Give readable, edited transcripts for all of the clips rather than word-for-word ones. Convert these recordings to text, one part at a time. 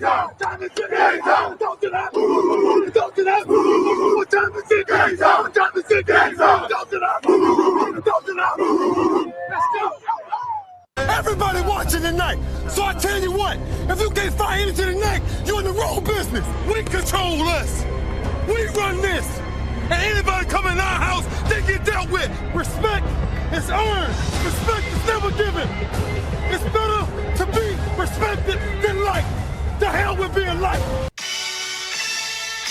Time is it? Don't do that. Don't do that. What time is it? What time is it? Don't do that. Don't do that. Let's go. Everybody watching tonight. So I tell you what, if you can't fight into the neck, you're in the wrong business. We control us. We run this. And anybody coming in our house, they get dealt with. Respect is earned. Respect is never given. It's better to be respected than liked. The hell with being liked.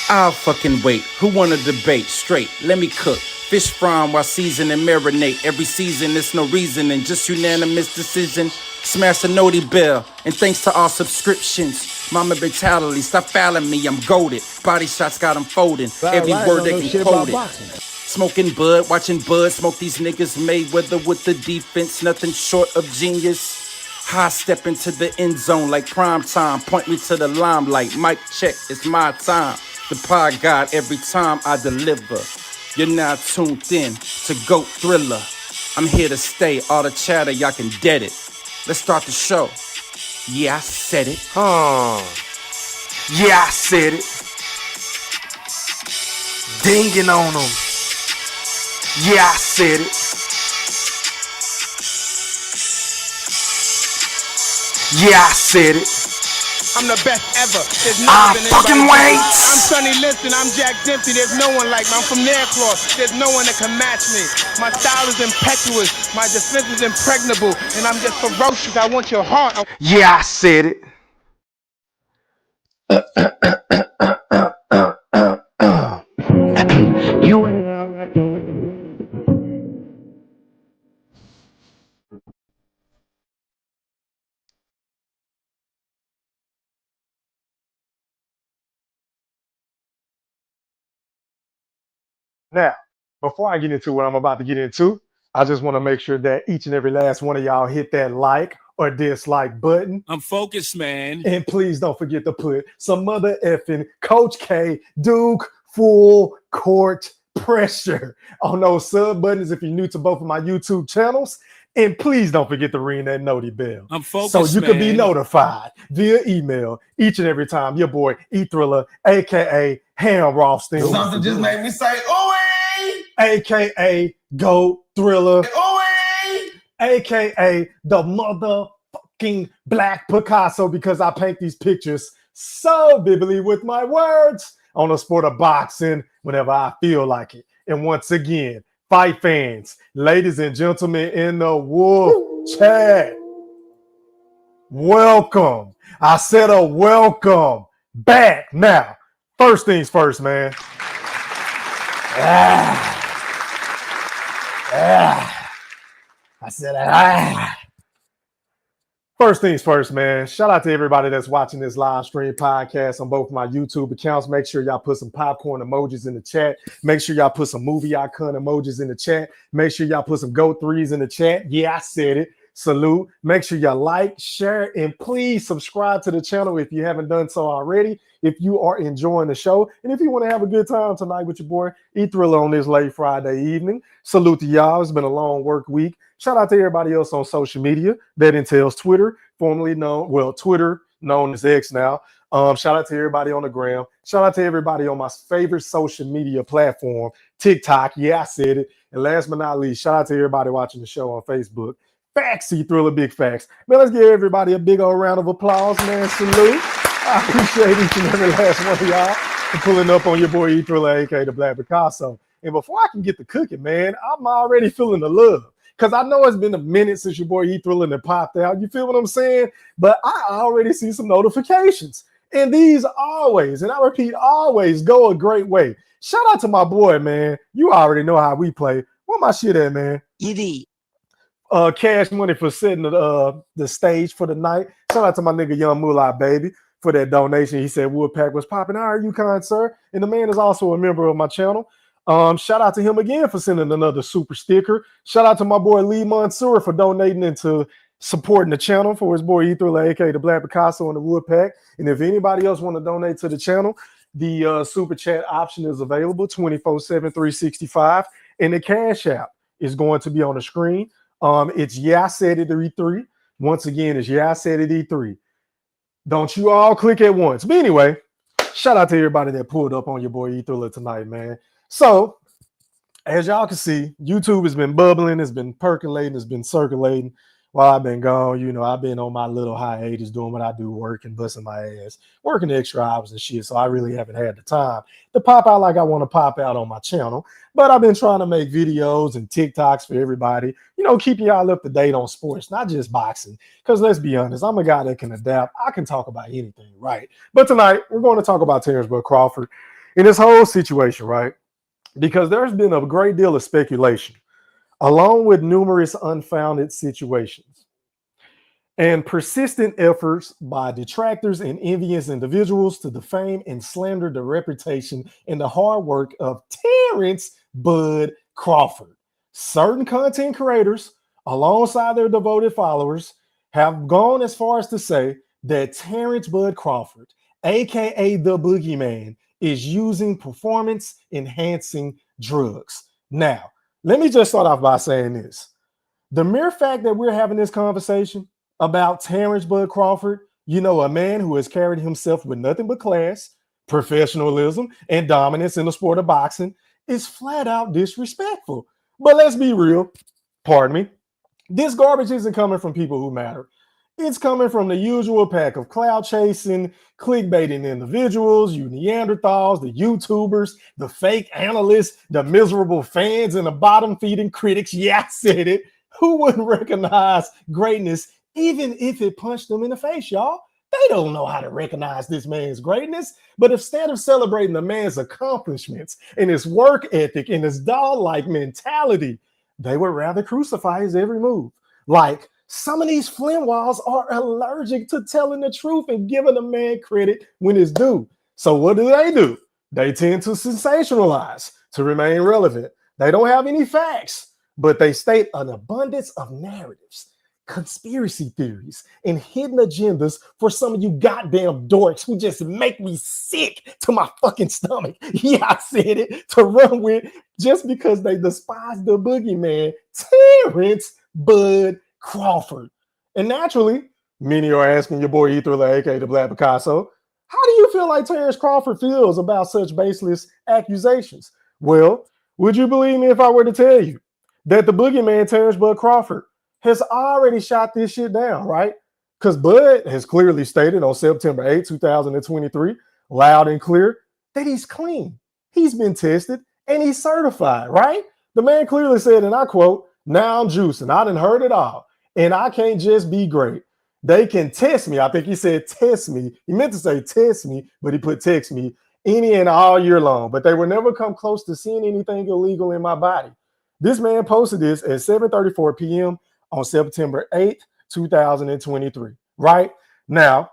I'll fucking wait. Who wanna debate? Straight, let me cook. Fish frying while season and marinate. Every season, it's no reasoning, just unanimous decision. Smash the noti bell, and thanks to all subscriptions. Mama brutality, stop fouling me, I'm goated. Body shots got them folding. Every word they can quote it. Smoking bud, watching bud, smoke these niggas Mayweather with the defense, nothing short of genius. High step into the end zone like prime time, point me to the limelight. Mic check, it's my time. The pod god every time I deliver. You're now tuned in to GOAT Thriller. I'm here to stay, all the chatter, y'all can dead it. Let's start the show. Yeah, I said it. Yeah, I said it. Dinging on them. Yeah, I said it. Yeah, I said it. I'm the best ever. There's never been fucking anybody. wait. I'm Sonny Liston. I'm Jack Dempsey. There's no one like me. I'm from Nairclaw. There's no one that can match me. My style is impetuous. My defense is impregnable. And I'm just ferocious. I want your heart. Yeah, I said it. You and Now, before I get into what I'm about to get into, I just want to make sure that each and every last one of y'all hit that like or dislike button. I'm focused, man. And please don't forget to put some mother effing Coach K Duke full court pressure on those sub buttons if you're new to both of my YouTube channels. And please don't forget to ring that noti bell. I'm focused, so you can be man. notified via email each and every time your boy E-Thriller, aka Ham Rothstein. Something just made me say, ooh, aka GOAT Thriller, ooh, aka the motherfucking Black Picasso, because I paint these pictures so vividly with my words on the sport of boxing whenever I feel like it. And once again, fight fans, ladies and gentlemen in the Wolf Chat, welcome. I said a welcome back. Now, first things first, man. I said, First things first, man. Shout out to everybody that's watching this live stream podcast on both my YouTube accounts. Make sure y'all put some popcorn emojis in the chat. Make sure y'all put some movie icon emojis in the chat. Make sure y'all put some GOAT threes in the chat. Yeah, I said it. Salute. Make sure y'all like, share, and please subscribe to the channel if you haven't done so already. If you are enjoying the show, and if you want to have a good time tonight with your boy E-Thriller on this late Friday evening, salute to y'all. It's been a long work week. Shout out to everybody else on social media. That entails Twitter, formerly known, well, Twitter, known as X now. Shout out to everybody on the gram. Shout out to everybody on my favorite social media platform, TikTok. Yeah, I said it. And last but not least, shout out to everybody watching the show on Facebook. Facts, E-Thriller, big facts. Man, let's give everybody a big old round of applause, man. Salute. I appreciate each and every last one of y'all for pulling up on your boy E-Thriller, aka the Black Picasso. And before I can get to cooking, man, I'm already feeling the love. Because I know it's been a minute since your boy E-Thriller and popped out. You feel what I'm saying? But I already see some notifications. And these always, and I repeat, always go a great way. Shout out to my boy, man. You already know how we play. Where my shit at, man? Eddie. Cash money for setting the stage for the night. Shout out to my nigga Young Moolah, baby, for that donation. He said Woodpack was popping. How are you, kind sir? And the man is also a member of my channel. Shout out to him again for sending another super sticker. Shout out to my boy Lee Mansour for donating into supporting the channel for his boy E-Thriller, aka the Black Picasso and the Woodpack. And if anybody else want to donate to the channel, the super chat option is available 24/7, 365, and the Cash App is going to be on the screen. It's Yeah I Said It E3. Once again, it's Yeah I Said It E3. Don't you all click at once. But anyway, shout out to everybody that pulled up on your boy E Thriller tonight, man. So, as y'all can see, YouTube has been bubbling, it's been percolating, it's been circulating while I've been gone. You know, I've been on my little hiatus doing what I do, working, busting my ass, working extra hours and shit. So I really haven't had the time to pop out like I want to pop out on my channel. But I've been trying to make videos and TikToks for everybody, you know, keeping y'all up to date on sports, not just boxing. Because let's be honest, I'm a guy that can adapt. I can talk about anything, right? But tonight, we're going to talk about Terence Crawford in this whole situation, right? Because there's been a great deal of speculation, along with numerous unfounded situations and persistent efforts by detractors and envious individuals to defame and slander the reputation and the hard work of Terence Bud Crawford. Certain content creators, alongside their devoted followers, have gone as far as to say that Terence Bud Crawford, aka the Boogeyman, is using performance-enhancing drugs. Now, let me just start off by saying this. The mere fact that we're having this conversation about Terence Bud Crawford, you know, a man who has carried himself with nothing but class, professionalism, and dominance in the sport of boxing, is flat out disrespectful. But let's be real, pardon me, this garbage isn't coming from people who matter. It's coming from the usual pack of cloud chasing, clickbaiting individuals, you Neanderthals, the YouTubers, the fake analysts, the miserable fans, and the bottom feeding critics. Yeah, I said it. Who wouldn't recognize greatness even if it punched them in the face, y'all? They don't know how to recognize this man's greatness. But instead of celebrating the man's accomplishments and his work ethic and his dog-like mentality, they would rather crucify his every move. Like, some of these Flint walls are allergic to telling the truth and giving a man credit when it's due. So what do? They tend to sensationalize to remain relevant. They don't have any facts, but they state an abundance of narratives, conspiracy theories, and hidden agendas for some of you goddamn dorks who just make me sick to my fucking stomach. Yeah, I said it, to run with just because they despise the Boogeyman, Terence Bud Crawford. And naturally, many are asking your boy E Thriller, aka the Black Picasso, how do you feel like Terence Crawford feels about such baseless accusations? Well, would you believe me if I were to tell you that the Boogeyman, Terence Bud Crawford, has already shot this shit down, right? Because Bud has clearly stated on September 8, 2023, loud and clear, that he's clean. He's been tested and he's certified, right? The man clearly said, and I quote, "Now I'm juicing. I done heard it all. And I can't just be great. They can test me." I think he said test me. He meant to say test me, but he put text me any and all year long. But they will never come close to seeing anything illegal in my body. This man posted this at 7:34 p.m. on September 8th, 2023. Right? Now,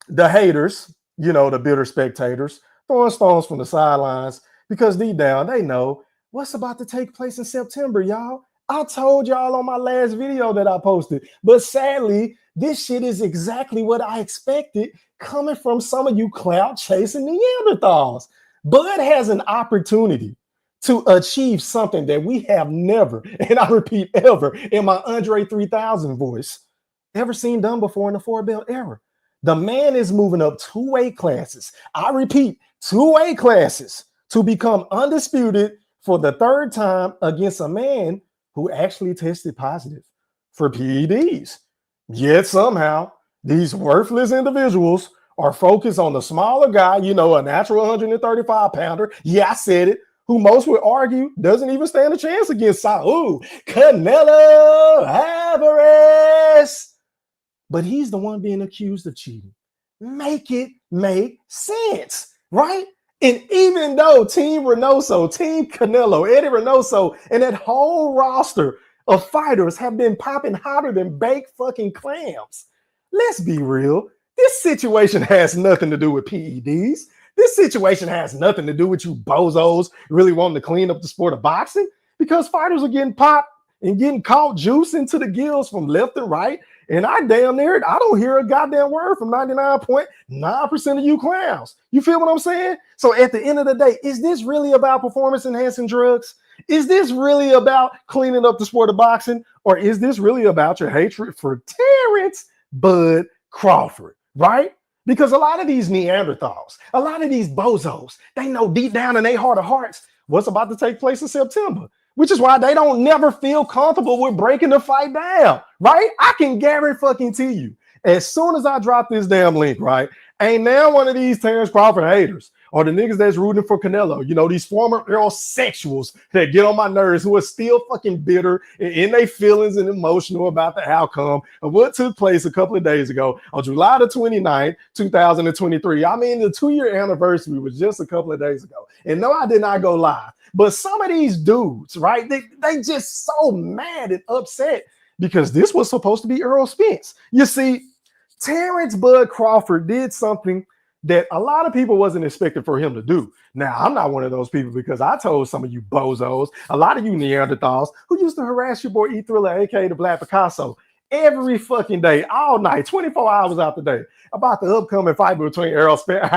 the haters, you know, the bitter spectators, throwing stones from the sidelines because deep down they know what's about to take place in September, y'all. I told y'all on my last video that I posted, but sadly, this shit is exactly what I expected coming from some of you clout chasing Neanderthals. Bud has an opportunity to achieve something that we have never, and I repeat, ever, in my Andre 3000 voice, ever seen done before in the four-belt era. The man is moving up 2 weight classes. I repeat, 2 weight classes to become undisputed for the 3rd time against a man who actually tested positive for PEDs. Yet somehow, these worthless individuals are focused on the smaller guy, you know, a natural 135 pounder. Yeah, I said it. Who most would argue doesn't even stand a chance against Saul Canelo Alvarez. But he's the one being accused of cheating. Make it make sense, right? And even though Team Reynoso, Team Canelo, Eddie Reynoso, and that whole roster of fighters have been popping hotter than baked fucking clams, let's be real. This situation has nothing to do with PEDs. This situation has nothing to do with you bozos really wanting to clean up the sport of boxing, because fighters are getting popped and getting caught juice into the gills from left and right. And I don't hear a goddamn word from 99.9% of you clowns. You feel what I'm saying? So at the end of the day, is this really about performance enhancing drugs? Is this really about cleaning up the sport of boxing? Or is this really about your hatred for Terence Bud Crawford? right? Because a lot of these Neanderthals, a lot of these bozos, they know deep down in their heart of hearts what's about to take place in September, which is why they don't never feel comfortable with breaking the fight down, right? I can guarantee you, as soon as I drop this damn link, right, ain't now one of these Terence Crawford haters or the niggas that's rooting for Canelo, you know, these former Eurosexuals that get on my nerves who are still fucking bitter and in their feelings and emotional about the outcome of what took place a couple of days ago on July the 29th, 2023. I mean, the 2-year anniversary was just a couple of days ago. And no, I did not go live. But some of these dudes, right, they just so mad and upset because this was supposed to be Errol Spence. You see, Terence Bud Crawford did something that a lot of people wasn't expecting for him to do. Now, I'm not one of those people because I told some of you bozos, a lot of you Neanderthals who used to harass your boy E-Thriller, aka the Black Picasso, every fucking day, all night, 24 hours out the day, about the upcoming fight between Errol Spence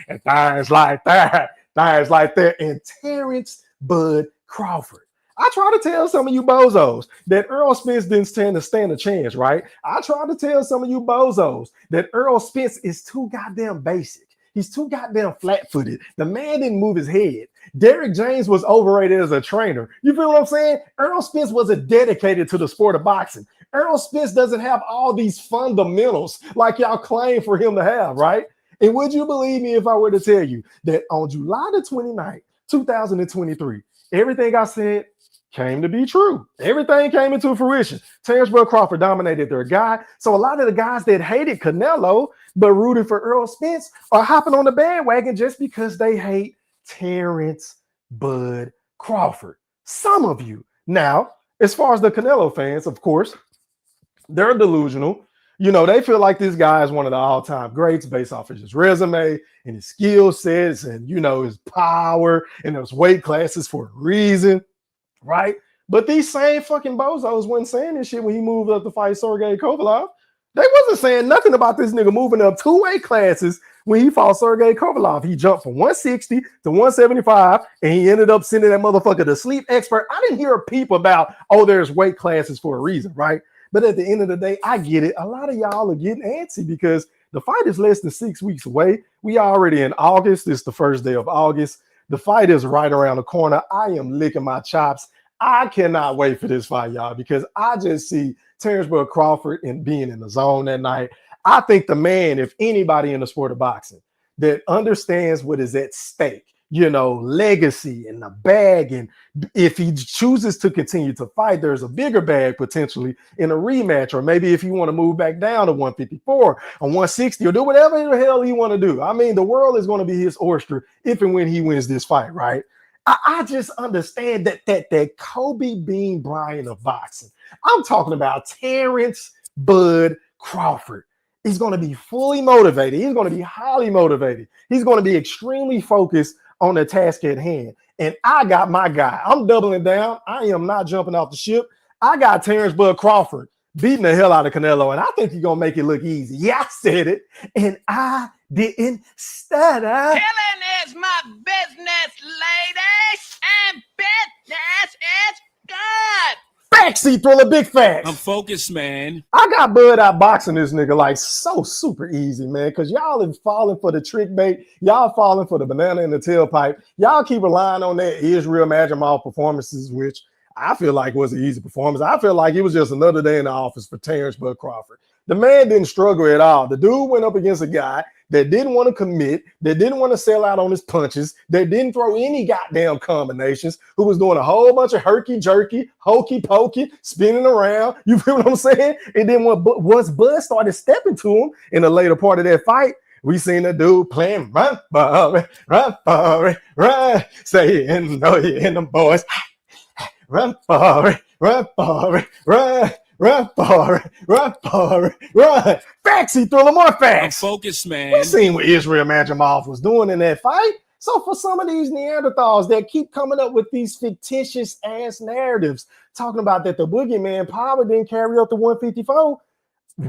and things like that, and Terence Bud Crawford. I try to tell some of you bozos that Errol Spence didn't stand a chance, right? I try to tell some of you bozos that Errol Spence is too goddamn basic. He's too goddamn flat-footed. The man didn't move his head. Derrick James was overrated as a trainer. You feel what I'm saying? Errol Spence wasn't dedicated to the sport of boxing. Errol Spence doesn't have all these fundamentals like y'all claim for him to have, right? And would you believe me if I were to tell you that on July the 29th, 2023, everything I said came to be true. Everything came into fruition. Terence Bud Crawford dominated their guy. So a lot of the guys that hated Canelo but rooted for Errol Spence are hopping on the bandwagon just because they hate Terence Bud Crawford. Some of you. Now, as far as the Canelo fans, of course, they're delusional. You know, they feel like this guy is one of the all-time greats based off of his resume and his skill sets and, you know, his power and those weight classes for a reason. Right? But these same fucking bozos wasn't saying this shit when he moved up to fight Sergey Kovalev. They wasn't saying nothing about this nigga moving up 2 weight classes when he fought Sergey Kovalev. He jumped from 160 to 175, and he ended up sending that motherfucker to sleep expert. I didn't hear a peep about, oh, there's weight classes for a reason, right? But at the end of the day, I get it. A lot of y'all are getting antsy because the fight is less than 6 weeks away. We already in August. This is the first day of August. The fight is right around the corner. I am licking my chops. I cannot wait for this fight, y'all, because I just see Terence Bud Crawford and being in the zone that night. I think the man, if anybody in the sport of boxing that understands what is at stake, you know, legacy and the bag, and if he chooses to continue to fight, there's a bigger bag potentially in a rematch, or maybe if you want to move back down to 154 or 160 or do whatever the hell he want to do. I mean, the world is going to be his oyster if and when he wins this fight, right? I just understand that Kobe Bean Bryant of boxing. I'm talking about Terence Bud Crawford. He's going to be fully motivated. He's going to be highly motivated. He's going to be extremely focused on the task at hand. And I got my guy. I'm doubling down. I am not jumping off the ship. I got Terence Bud Crawford beating the hell out of Canelo, and I think he's going to make it look easy. Yeah, I said it, and I didn't stutter. Killing is my business, ladies, and business is good. Facts, E-Thriller, big facts. I'm focused, man. I got Bud out boxing this nigga like so super easy, man, because y'all are falling for the trick bait. Y'all falling for the banana in the tailpipe. Y'all keep relying on that Israel Majamov performances, which I feel like was an easy performance. I feel like it was just another day in the office for Terence Bud Crawford. The man didn't struggle at all. The dude went up against a guy that didn't want to commit, that didn't want to sell out on his punches, that didn't throw any goddamn combinations, who was doing a whole bunch of herky-jerky, hokey-pokey, spinning around. You feel what I'm saying? And then once Bud started stepping to him in the later part of that fight, we seen the dude playing run for it, run, saying, no, you and them boys. Run for it, run for it, run. Run for it, run for it, run. Facts, E-Thriller, more facts. Focus, man. We seen what Israel Majamov was doing in that fight. So for some of these Neanderthals that keep coming up with these fictitious ass narratives, talking about that the boogeyman power didn't carry up to 154,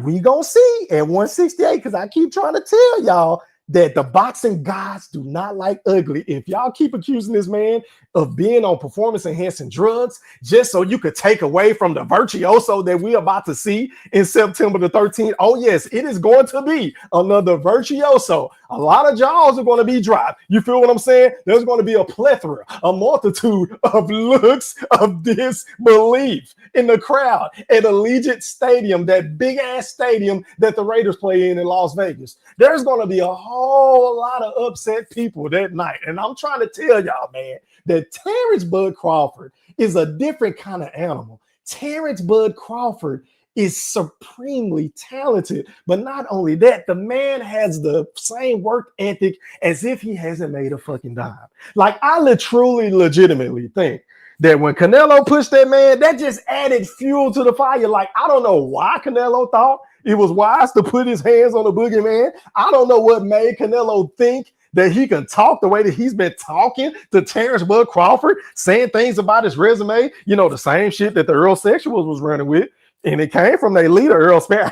we gonna see at 168, because I keep trying to tell y'all, that the boxing gods do not like ugly. If y'all keep accusing this man of being on performance enhancing drugs just so you could take away from the virtuoso that we're about to see in September the 13th, oh yes, it is going to be another virtuoso. A lot of jaws are going to be dropped. You feel what I'm saying? There's going to be a plethora, a multitude of looks of disbelief in the crowd at Allegiant Stadium, that big ass stadium that the Raiders play in Las Vegas. There's going to be a whole lot of upset people that night. And I'm trying to tell y'all, man, that Terence Bud Crawford is a different kind of animal. Terence Bud Crawford is supremely talented. But not only that, the man has the same work ethic as if he hasn't made a fucking dime. Like, I legitimately think that when Canelo pushed that man, that just added fuel to the fire. Like, I don't know why Canelo thought it was wise to put his hands on the boogeyman. I don't know what made Canelo think that he can talk the way that he's been talking to Terence Bud Crawford, saying things about his resume, you know, the same shit that the Earl Sexuals was running with. And it came from their leader, Earl Spence.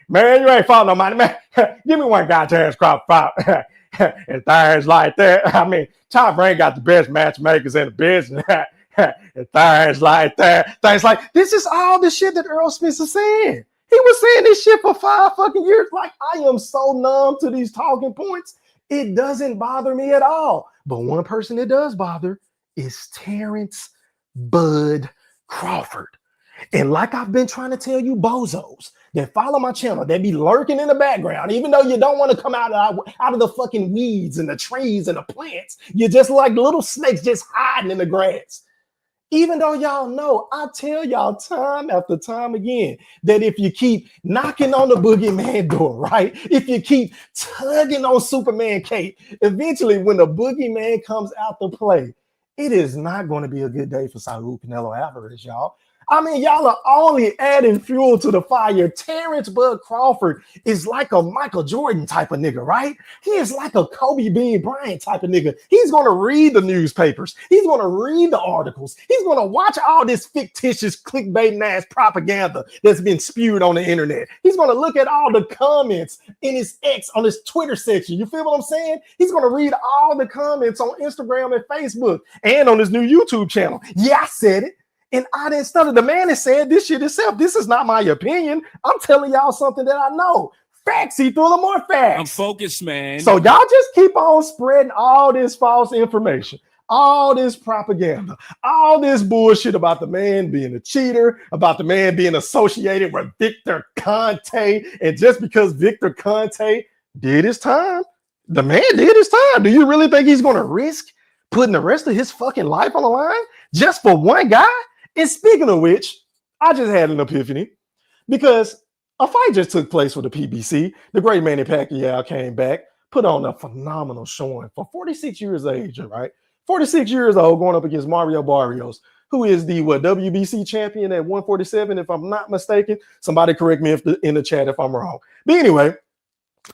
Man, you ain't fought nobody, man. Give me one guy, Terence Crawford. And things like that. I mean, Top Rank got the best matchmakers in the business. And things like that. Things like, this is all the shit that Earl Spence is saying. He was saying this shit for 5 fucking years. Like, I am so numb to these talking points. It doesn't bother me at all. But one person it does bother is Terence Bud Crawford. And like I've been trying to tell you bozos that follow my channel, that be lurking in the background, even though you don't want to come out of the fucking weeds and the trees and the plants, you're just like little snakes just hiding in the grass. Even though y'all know, I tell y'all time after time again that if you keep knocking on the boogeyman door, right? If you keep tugging on Superman cape, eventually when the boogeyman comes out to play, it is not going to be a good day for Saul Canelo Alvarez, y'all. I mean, y'all are only adding fuel to the fire. Terence Bud Crawford is like a Michael Jordan type of nigga, right? He is like a Kobe Bean Bryant type of nigga. He's going to read the newspapers. He's going to read the articles. He's going to watch all this fictitious clickbait ass propaganda that's been spewed on the internet. He's going to look at all the comments in his on his Twitter section. You feel what I'm saying? He's going to read all the comments on Instagram and Facebook and on his new YouTube channel. Yeah, I said it. And I didn't stutter. The man has said this shit himself. This is not my opinion. I'm telling y'all something that I know. Facts. He threw them more facts. I'm focused, man. So y'all just keep on spreading all this false information, all this propaganda, all this bullshit about the man being a cheater, about the man being associated with Victor Conte. And just because Victor Conte did his time, the man did his time. Do you really think he's going to risk putting the rest of his fucking life on the line just for one guy? And speaking of which, I just had an epiphany because a fight just took place for the PBC. The great Manny Pacquiao came back, put on a phenomenal showing for 46 years of age, right? 46 years old, going up against Mario Barrios, who is the WBC champion at 147, if I'm not mistaken. Somebody correct me in the chat if I'm wrong. But anyway,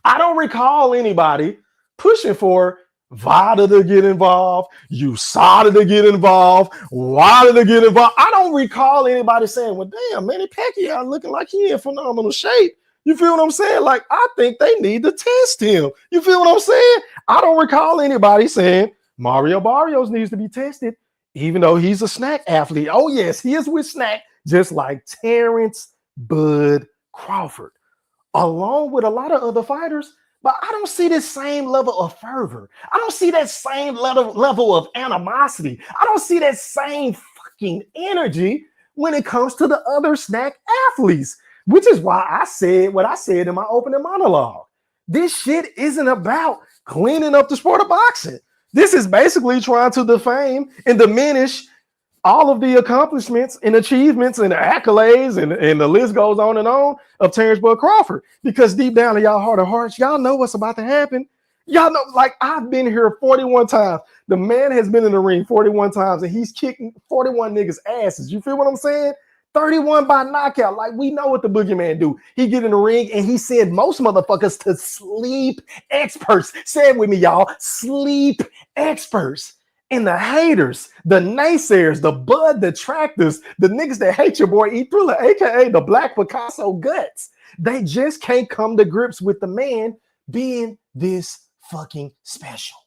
I don't recall anybody pushing for Vada to get involved, USADA to get involved, Wada to get involved. I don't recall anybody saying, well, damn, Manny Pacquiao looking like he in phenomenal shape. You feel what I'm saying? Like, I think they need to test him. You feel what I'm saying? I don't recall anybody saying Mario Barrios needs to be tested, even though he's a snack athlete. Oh, yes, he is with snack, just like Terence Bud Crawford, along with a lot of other fighters. But I don't see this same level of fervor. I don't see that same level of animosity. I don't see that same fucking energy when it comes to the other snack athletes, which is why I said what I said in my opening monologue. This shit isn't about cleaning up the sport of boxing. This is basically trying to defame and diminish all of the accomplishments and achievements and accolades and the list goes on of Terence Bud Crawford. Because deep down in y'all heart of hearts, y'all know what's about to happen. Y'all know, like, I've been here 41 times. The man has been in the ring 41 times and he's kicking 41 niggas' asses. You feel what I'm saying? 31 by knockout. Like, we know what the boogeyman do. He get in the ring and he sent most motherfuckers to sleep experts. Say it with me, y'all. Sleep experts. And the haters, the naysayers, the Bud detractors, the niggas that hate your boy E Thriller, aka the Black Picasso guts, they just can't come to grips with the man being this fucking special.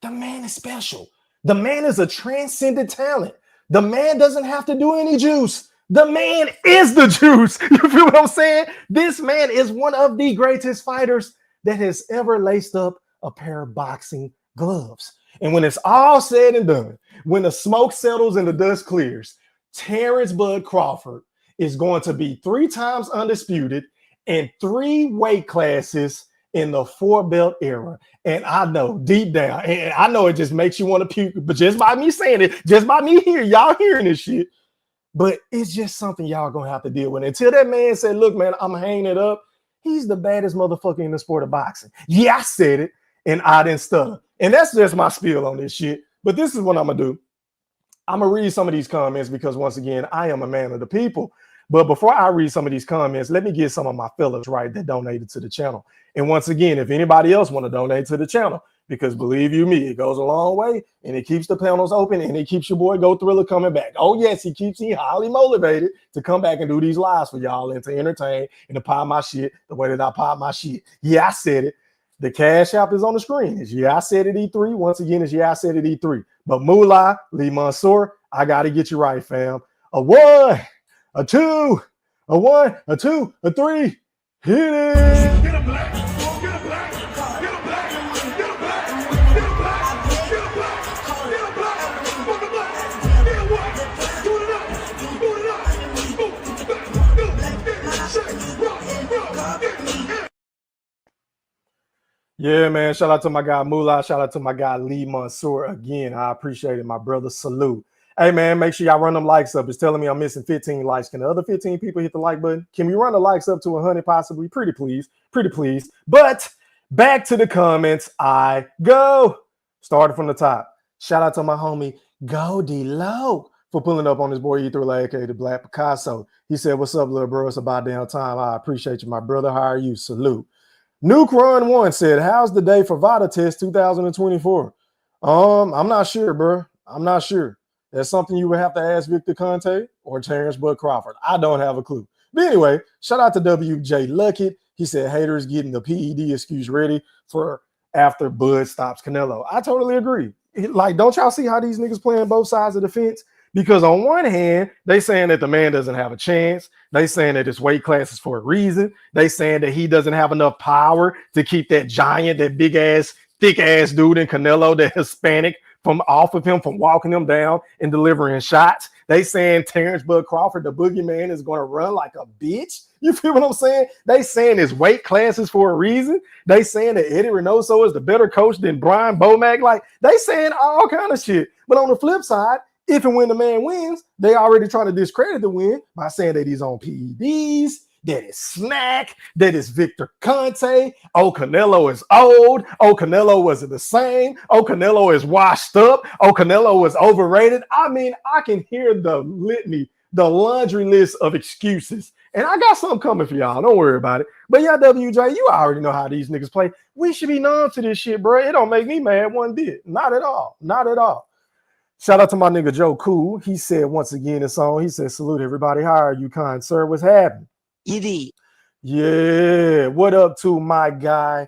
The man is special. The man is a transcendent talent. The man doesn't have to do any juice. The man is the juice. You feel what I'm saying? This man is one of the greatest fighters that has ever laced up a pair of boxing gloves. And when it's all said and done, when the smoke settles and the dust clears, Terence Bud Crawford is going to be 3 times undisputed in 3 weight classes in the 4-belt era. And I know deep down, and I know it just makes you want to puke, but just by me saying it, just by me y'all hearing this shit, but it's just something y'all gonna have to deal with. Until that man said, look, man, I'm hanging it up, he's the baddest motherfucker in the sport of boxing. Yeah, I said it, and I didn't stutter. And that's just my spiel on this shit. But this is what I'm gonna do. I'm gonna read some of these comments because, once again, I am a man of the people. But before I read some of these comments, let me get some of my fellas right that donated to the channel. And once again, if anybody else want to donate to the channel, because believe you me, it goes a long way and it keeps the panels open and it keeps your boy Go Thriller coming back. Oh yes, he keeps me highly motivated to come back and do these lives for y'all and to entertain and to pop my shit the way that I pop my shit. Yeah, I said it. The cash app is on the screen. It's yeah, I said it E3. Once again, it's yeah, I said it E3. But Moolah, Lee Mansour, I got to get you right, fam. A 1, a 2, a 1, a 2, a 3. Hit it. Get a black, get a black, get a black, get a black, get a black, get a black, get a black, fuck a black, get a what? Boot it up, boot it up, boot back, get it, shake, rock, get it. Yeah, man. Shout out to my guy Moolah. Shout out to my guy Lee Mansour. Again, I appreciate it, my brother. Salute. Hey, man, make sure y'all run them likes up. It's telling me I'm missing 15 likes. Can the other 15 people hit the like button? Can we run the likes up to 100 possibly? Pretty please. Pretty please. But back to the comments I go. Started from the top. Shout out to my homie Goldie Low for pulling up on this boy E3, aka the Black Picasso. He said, what's up, little bro? It's about damn time. I appreciate you, my brother. How are you? Salute. Nuke Run 1 said, how's the day for Vada test 2024? I'm not sure, bro. I'm not sure. That's something you would have to ask Victor Conte or Terence Bud Crawford. I don't have a clue. But anyway, shout out to WJ Luckett. He said haters getting the PED excuse ready for after Bud stops Canelo. I totally agree. Like, don't y'all see how these niggas playing both sides of the fence? Because on one hand, they saying that the man doesn't have a chance. They saying that his weight class is for a reason. They saying that he doesn't have enough power to keep that giant, that big ass, thick ass dude in Canelo, that Hispanic, from off of him, from walking him down and delivering shots. They saying Terence Bud Crawford, the boogeyman, is going to run like a bitch. You feel what I'm saying? They saying his weight class is for a reason. They saying that Eddie Reynoso is the better coach than Brian Bomack. Like, they saying all kind of shit. But on the flip side, if and when the man wins, they already trying to discredit the win by saying that he's on PEDs, that is snack, that is Victor Conte. Oh, Canelo is old. Oh, Canelo wasn't the same. Oh, Canelo is washed up. Oh, Canelo was overrated. I mean, I can hear the litany, the laundry list of excuses. And I got something coming for y'all. Don't worry about it. But yeah, WJ, you already know how these niggas play. We should be numb to this shit, bro. It don't make me mad one bit. Not at all. Not at all. Shout out to my nigga Joe Cool. He said once again in the song, he said, salute everybody. How are you, kind sir? What's happening? Eddie. Yeah. What up to my guy,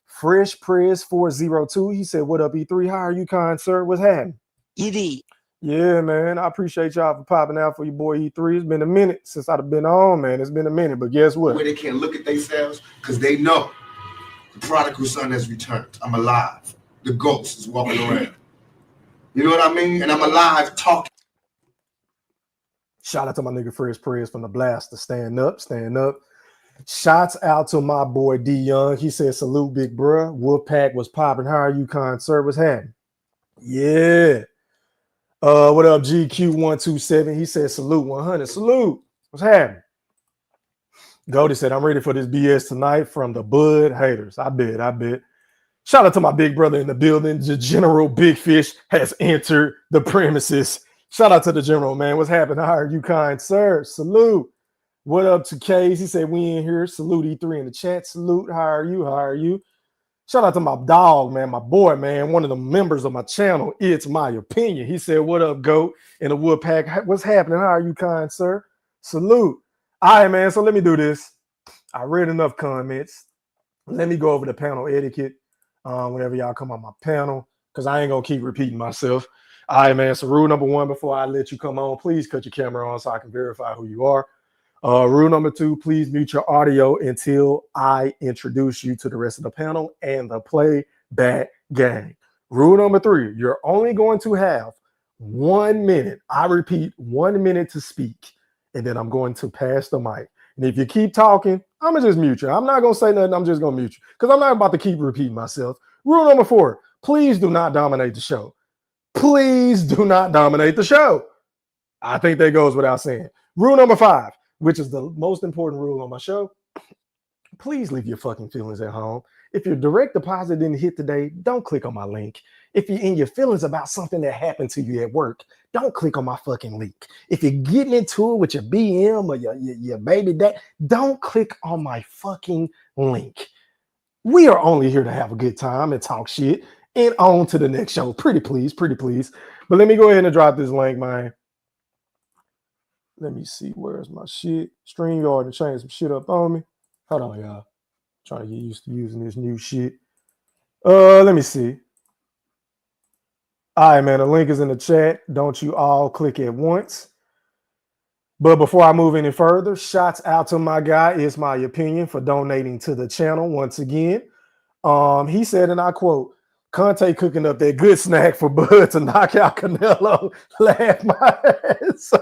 Fresh Press 402? He said, what up, E3? How are you, kind sir? What's happening? Eddie. Yeah, man. I appreciate y'all for popping out for your boy E3. It's been a minute since I've been on, man. It's been a minute, but guess what? Where they can't look at themselves because they know the prodigal son has returned. I'm alive. The ghost is walking around. You know what I mean? And I'm alive talking. Shout out to my nigga Fresh Press from the Blaster. Stand up, stand up. Shouts out to my boy D Young. He said, salute, big bruh. Wolfpack was popping. How are you, kind sir? What's happening? Yeah. What up, GQ127? He said, salute 100. Salute. What's happening? Goldie said, I'm ready for this BS tonight from the Bud haters. I bet. Shout out to my big brother in the building. The General Big Fish has entered the premises. Shout out to the General, man. What's happening? How are you, kind sir? Salute. What up to K's? He said, we in here. Salute E3 in the chat. Salute. How are you? How are you? Shout out to my dog, man, my boy, man, one of the members of my channel. It's my opinion. He said, what up, GOAT? In the Woodpack. What's happening? How are you, kind sir? Salute. All right, man. So let me do this. I read enough comments. Let me go over the panel etiquette whenever y'all come on my panel, because I ain't going to keep repeating myself. All right, man. So rule number 1, before I let you come on, please cut your camera on so I can verify who you are. Rule number 2, please mute your audio until I introduce you to the rest of the panel and the playback gang. Rule number 3, you're only going to have 1 minute. I repeat, 1 minute to speak, and then I'm going to pass the mic. And if you keep talking, I'm going to just mute you. I'm not going to say nothing. I'm just going to mute you because I'm not about to keep repeating myself. Rule number 4, please do not dominate the show. Please do not dominate the show. I think that goes without saying. Rule number 5, which is the most important rule on my show, please leave your fucking feelings at home. If your direct deposit didn't hit today, don't click on my link. If you're in your feelings about something that happened to you at work, don't click on my fucking link. If you're getting into it with your BM or your baby dad, don't click on my fucking link. We are only here to have a good time and talk shit and on to the next show. Pretty please. But let me go ahead and drop this link, man. Let me see. Where's my shit? StreamYard and change some shit up on me. Hold on, y'all. Trying to get used to using this new shit. Let me see. All right, man. The link is in the chat. Don't you all click at once. But before I move any further, shouts out to my guy, It's My Opinion, for donating to the channel once again. He said, and I quote, Conte cooking up that good snack for Bud to knock out Canelo. Laugh my ass.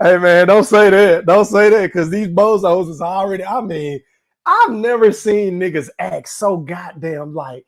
Hey, man, don't say that. Don't say that because these bozos is already, I mean, I've never seen niggas act so goddamn like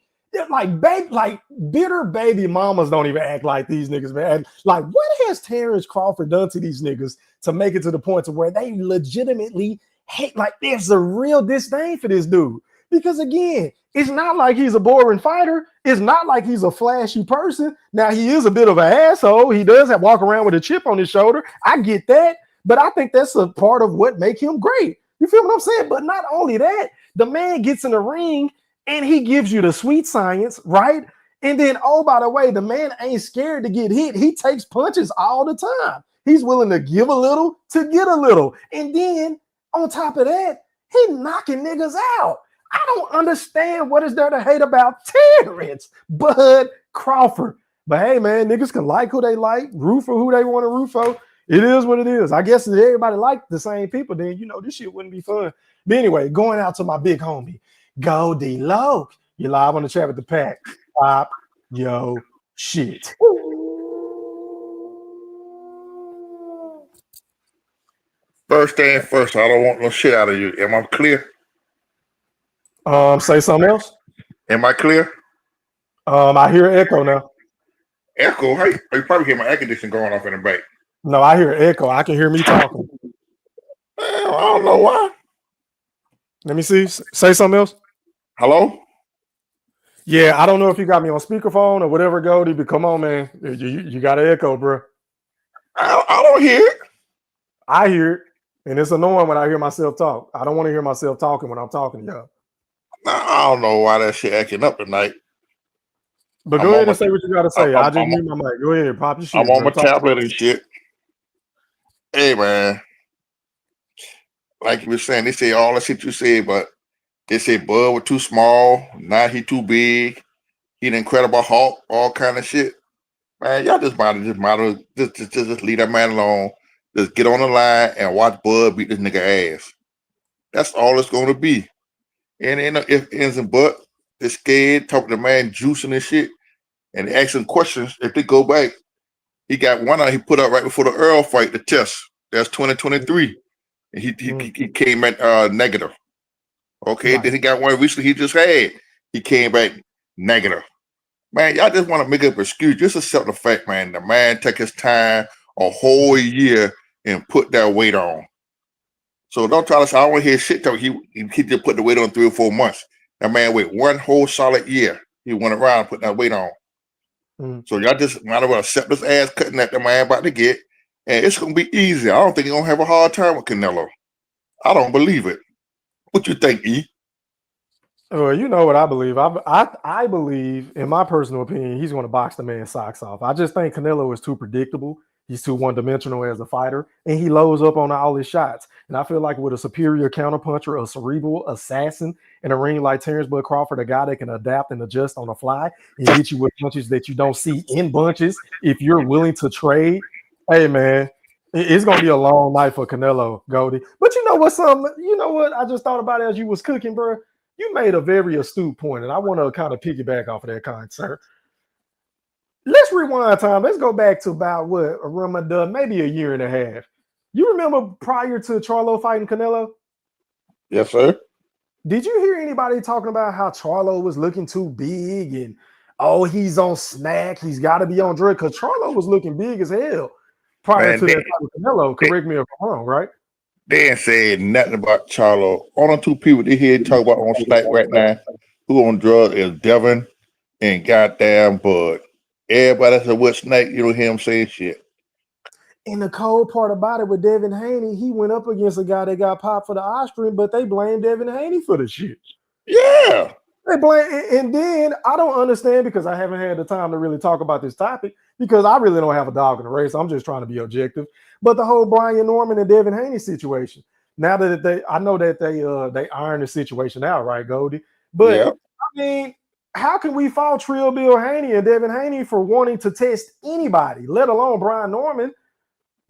bitter baby mamas don't even act like these niggas, man. Like, what has Terence Crawford done to these niggas to make it to the point to where they legitimately hate, like there's a real disdain for this dude? Because again, it's not like he's a boring fighter. It's not like he's a flashy person. Now, he is a bit of an asshole. He does have walk around with a chip on his shoulder. I get that. But I think that's a part of what make him great. You feel what I'm saying? But not only that, the man gets in the ring and he gives you the sweet science, right? And then, oh, by the way, the man ain't scared to get hit. He takes punches all the time. He's willing to give a little to get a little. And then, on top of that, he knocking niggas out. I don't understand what is there to hate about Terence Bud Crawford. But hey, man, niggas can like who they like, root for who they want to root for. It is what it is. I guess if everybody liked the same people, then, you know, this shit wouldn't be fun. But anyway, going out to my big homie, Goldie Loke. You're live on the chat with the pack. Pop yo shit. First thing first, I don't want no shit out of you. Am I clear? Say something else. Am I clear? I hear echo now. Echo? Hey, you probably hear my air conditioning going off in the back. No, I hear echo. I can hear me talking. I don't know why. Let me see. Say something else. Hello? Yeah, I don't know if you got me on speakerphone or whatever, Goldie, but come on, man. You got an echo, bro. I don't hear it. I hear it, and it's annoying when I hear myself talk. I don't want to hear myself talking when I'm talking to y'all. I don't know why that shit acting up tonight. But go ahead and say what you got to say. I just need my mic. Go ahead, pop your shit. I'm on my tablet and shit. Hey, man. Like you were saying, they say all the shit you said, but they say Bud was too small. Now he too big. He the Incredible Hulk, all kind of shit. Man, y'all just leave that man alone. Just get on the line and watch Bud beat this nigga ass. That's all it's going to be. And if ends and buts, they're scared, talking to the man juicing and shit, and asking questions. If they go back, he got one out he put up right before the Earl fight, the test. That's 2023. And he came at negative. Okay, right. Then he got one recently he just had. He came back negative. Man, y'all just want to make up an excuse. Just accept the fact, man. The man took his time a whole year and put that weight on. So don't try to say, I don't want to hear shit talk. He just put the weight on 3 or 4 months. That man wait one whole solid year. He went around and put that weight on. So y'all just might as well accept this ass cutting that the man about to get. And it's going to be easy. I don't think he's going to have a hard time with Canelo. I don't believe it. What you think, E? You know what I believe. I believe, in my personal opinion, he's going to box the man's socks off. I just think Canelo is too predictable. He's too one-dimensional as a fighter, and he loads up on all his shots. And I feel like with a superior counterpuncher, a cerebral assassin in a ring like Terence Bud Crawford, a guy that can adapt and adjust on the fly and hit you with punches that you don't see in bunches, if you're willing to trade, hey man, it's gonna be a long night for Canelo, Goldie. But you know what? I just thought about it as you was cooking, bro. You made a very astute point, and I want to kind of piggyback off of that, kind sir. Let's rewind time. Let's go back to about what Ramadan, maybe a year and a half. You remember prior to Charlo fighting Canelo? Yes, sir. Did you hear anybody talking about how Charlo was looking too big and he's on snack, he's got to be on drug? Because Charlo was looking big as hell prior to that fight with Canelo. Correct me if I'm wrong, right? They ain't said nothing about Charlo. Only two people they hear talk about on snack right now who on drugs is Devin and goddamn Bud. Everybody said what snack, you don't hear him saying shit. And the cold part about it with Devin Haney, he went up against a guy that got popped for the eye stream, but they blamed Devin Haney for the shit. Yeah. They blame, and then I don't understand because I haven't had the time to really talk about this topic because I really don't have a dog in the race. I'm just trying to be objective. But the whole Brian Norman and Devin Haney situation. Now that I know that they iron the situation out, right, Goldie? But yeah. I mean, how can we fault Trill Bill Haney and Devin Haney for wanting to test anybody, let alone Brian Norman,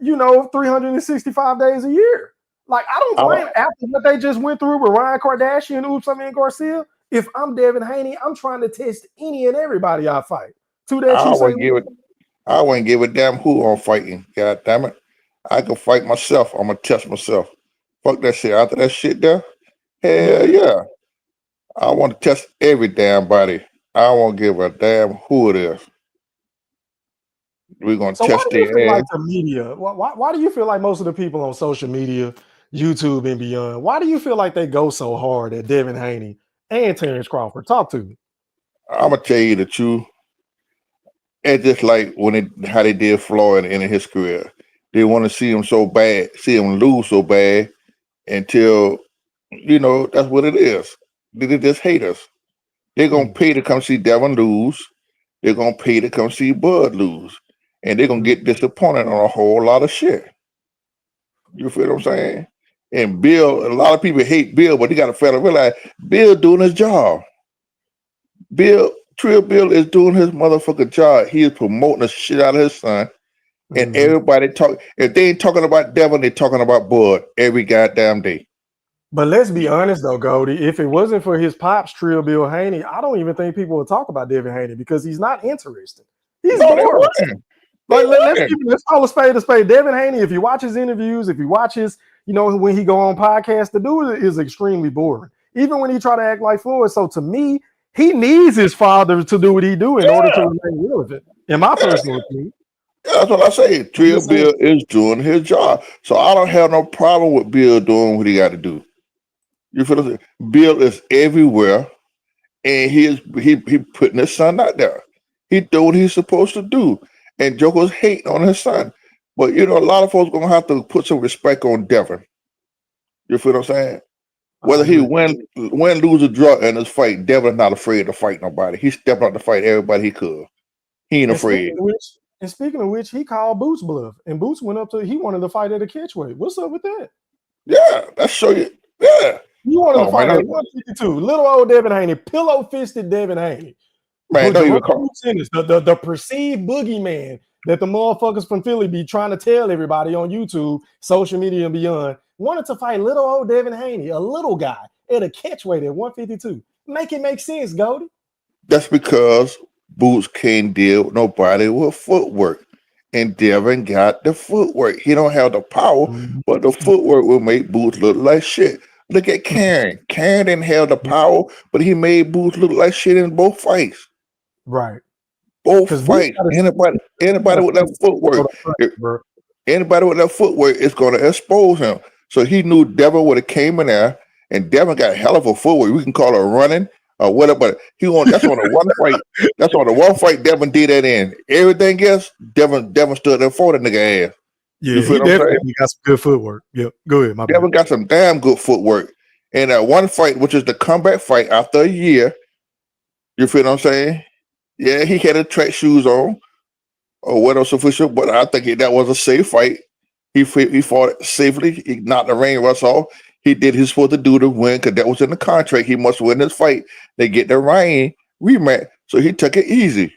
365 days a year? Like, I don't blame after what they just went through with Ryan Kardashian, and Garcia. If I'm Devin Haney, I'm trying to test any and everybody I fight. I wouldn't give a damn who I'm fighting. God damn it. I can fight myself. I'm going to test myself. Fuck that shit. After that shit there, hell yeah. I want to test every damn body. I won't give a damn who it is. We're going to test their ass. Like the media, why do you feel like most of the people on social media, YouTube and beyond, why do you feel like they go so hard at Devin Haney and Terence Crawford? Talk to me. I'm going to tell you the truth. It's just like how they did Floyd in his career. They want to see him so bad, see him lose so bad until, that's what it is. They just hate us. They're going to pay to come see Devin lose. They're going to pay to come see Bud lose. And they're going to get disappointed on a whole lot of shit. You feel what I'm saying? And Bill, a lot of people hate Bill, but they got to realize Bill doing his job. Trill Bill is doing his motherfucking job. He is promoting the shit out of his son. And everybody if they ain't talking about Devin, they're talking about Bud every goddamn day. But let's be honest though, Goldie, if it wasn't for his pops, Trill Bill Haney, I don't even think people would talk about Devin Haney because he's not interesting. He's boring. Let's call a spade a spade. Devin Haney, if you watch his interviews, if you watch his, when he go on podcasts, the dude is extremely boring. Even when he try to act like Floyd. So to me, he needs his father to do what he do in order to remain relevant, in my personal opinion. That's what I say. Trill Bill is doing his job. So I don't have no problem with Bill doing what he got to do. You feel what I'm saying? Bill is everywhere, and he putting his son out there. He do what he's supposed to do. And Joker's hating on his son. But, a lot of folks going to have to put some respect on Devin. You feel what I'm saying? Whether he win, lose, or draw in this fight, Devin's not afraid to fight nobody. He stepped out to fight everybody he could. He ain't afraid. Speaking of which, he called Boots bluff. And Boots went up he wanted to fight at a catchweight. What's up with that? Yeah, that's show you. Yeah. You wanted to fight at 152. Little old Devin Haney, pillow-fisted Devin Haney. Man, don't even call the perceived boogeyman that the motherfuckers from Philly be trying to tell everybody on YouTube, social media, and beyond, wanted to fight little old Devin Haney, a little guy, at a catchweight at 152. Make it make sense, Goldie. That's because Boots can't deal with nobody with footwork. And Devin got the footwork. He don't have the power, but the footwork will make Boots look like shit. Look at Karen. Karen didn't have the power, but he made Boots look like shit in both fights. Right. Both fights. Anybody with that footwork, anybody with that footwork is going to expose him. So he knew Devin would have came in there, and Devin got hell of a footwork. We can call it running or whatever, but that's on the one fight. That's on the one fight Devin did that in. Everything else, Devin stood there for the nigga ass. Yeah, he definitely got some good footwork. Yep, go ahead. Devin got some damn good footwork. And that one fight, which is the comeback fight after a year, you feel what I'm saying? Yeah, he had the track shoes on, or what else official, but I think that was a safe fight. He fought safely. He knocked the ring rust off. He did his supposed to do to win because that was in the contract. He must win this fight. They get the ring rematch. So he took it easy.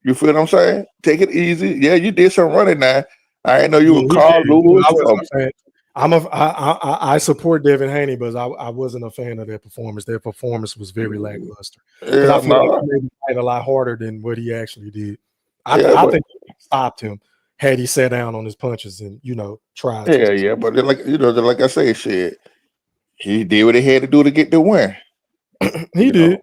You feel what I'm saying? Take it easy. Yeah, you did some running now. I didn't know you were Carl Lewis. I wasn't a fan. I support Devin Haney, but I wasn't a fan of their performance. Their performance was very lackluster. Because I feel like he made him fight a lot harder than what he actually did. I think he stopped him had he sat down on his punches and tried. Yeah, but like I say, shit, he did what he had to do to get the win. He did.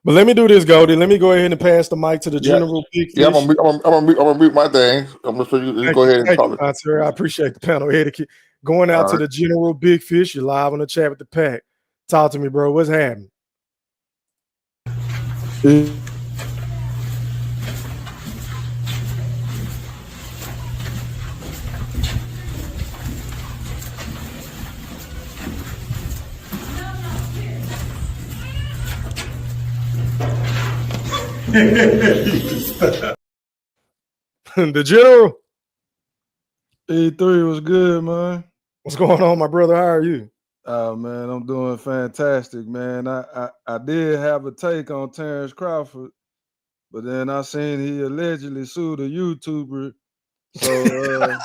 But let me do this, Goldie. Let me go ahead and pass the mic to the General Big Fish. Yeah, I'm gonna mute my thing. I'm gonna you go ahead and talk. I appreciate the panel etiquette. Going out to the General Big Fish. You're live on the chat with the pack. Talk to me, bro. What's happening? The General. E3 was good, man. What's going on, my brother? How are you? Oh man, I'm doing fantastic, man. I did have a take on Terence Crawford, but then I seen he allegedly sued a YouTuber. So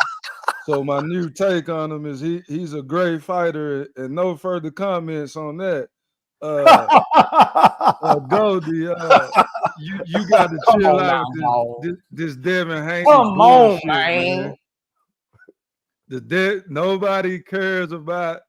so my new take on him is he's a great fighter, and no further comments on that. Goldie, you got to chill out this Devin Haney. Come on, man. Nobody cares about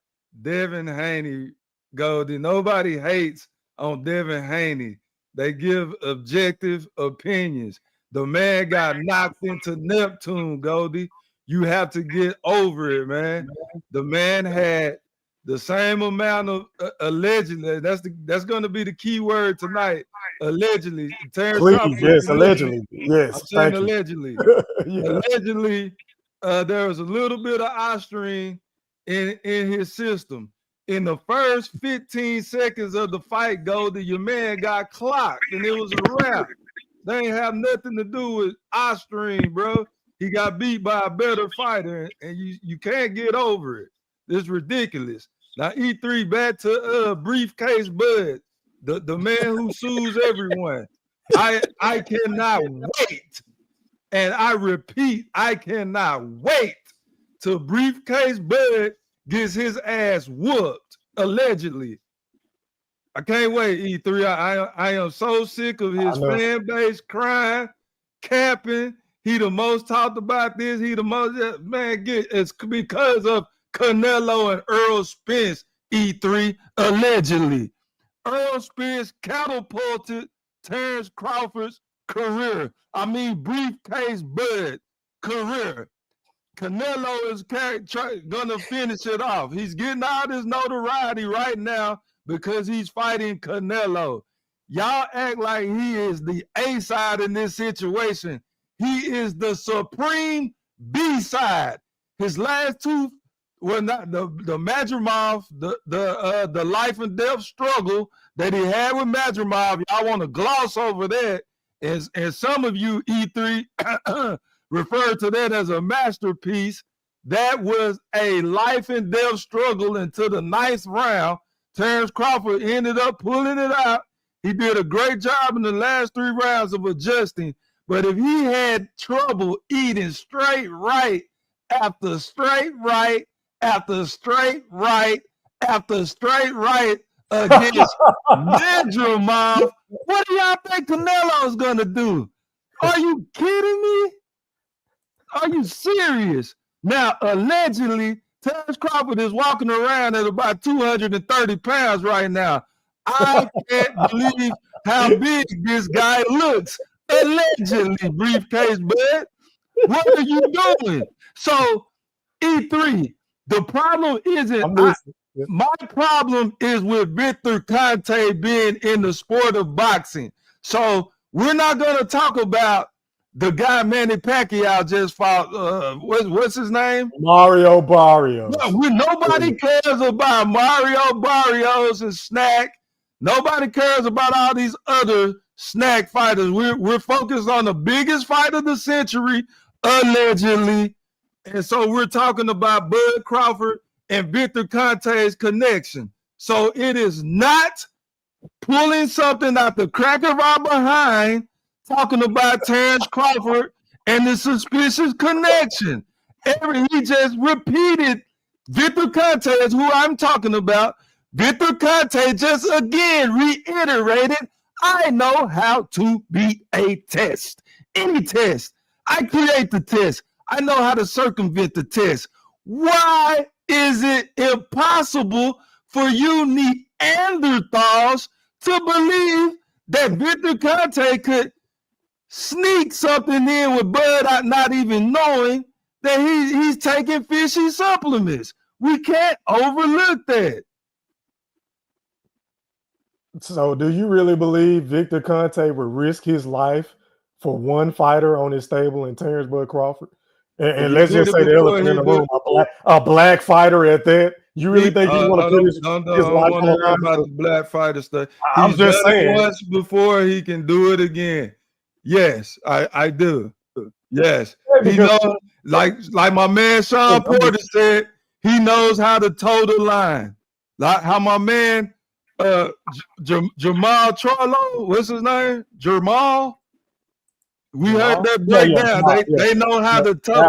Devin Haney, Goldie. Nobody hates on Devin Haney. They give objective opinions. The man got knocked into Neptune, Goldie. You have to get over it, man. The man had the same amount of allegedly. That's going to be the key word tonight. Allegedly, Please, yes, allegedly, yes. I'm saying allegedly. Allegedly, there was a little bit of ostrin in his system. In the first 15 seconds of the fight, Goldie, your man got clocked, and it was a wrap. They ain't have nothing to do with ostrin, bro. He got beat by a better fighter, and you can't get over it. It's ridiculous. Now, E3, back to Briefcase Bud, the man who sues everyone. I cannot wait, and I repeat, I cannot wait till Briefcase Bud gets his ass whooped, allegedly. I can't wait, E3. I am so sick of his fan base crying, capping. He the most talked about this. He the most, man, it's because of Canelo and Earl Spence, E3, allegedly. Earl Spence catapulted Terence Crawford's career. I mean, Briefcase Bud career. Canelo is gonna finish it off. He's getting all this notoriety right now because he's fighting Canelo. Y'all act like he is the A side in this situation. He is the supreme B side. His last two were not the Madrimov, the life and death struggle that he had with Madrimov. Y'all want to gloss over that, and some of you E3 refer to that as a masterpiece. That was a life and death struggle until the ninth round. Terence Crawford ended up pulling it out. He did a great job in the last 3 rounds of adjusting. But if he had trouble eating straight right after straight right after straight right after straight right against Madrimov, what do y'all think Canelo's gonna do? Are you kidding me? Are you serious? Now, allegedly, Terence Crawford is walking around at about 230 pounds right now. I can't believe how big this guy looks. Allegedly, Briefcase Bud. What are you doing? So, E3, the problem isn't my problem is with Victor Conte being in the sport of boxing. So we're not going to talk about the guy Manny Pacquiao just fought. What's his name? Mario Barrios. No, nobody cares about Mario Barrios and Snack. Nobody cares about all these other snack fighters. We're focused on the biggest fight of the century, allegedly. And so we're talking about Bud Crawford and Victor Conte's connection. So it is not pulling something out the crack of our behind, talking about Terence Crawford and the suspicious connection. He just repeated Victor Conte is who I'm talking about. Victor Conte just again reiterated, I know how to beat a test. Any test. I create the test. I know how to circumvent the test. Why is it impossible for you Neanderthals to believe that Victor Conte could sneak something in with Bud not even knowing that he's taking fishy supplements? We can't overlook that. So do you really believe Victor Conte would risk his life for one fighter on his stable and Terence Bud Crawford? And let's just say the elephant in the room, a black fighter at that. You really think he want to put his life on the line? About the black fighter stuff. I'm just saying. Once before he can do it again. Yes, I do. Yes, he knows. Like my man Sean Porter said, he knows how to toe the line. Like how my man Jamal Charlo, what's his name? Jamal. We heard that breakdown. They know how to toe.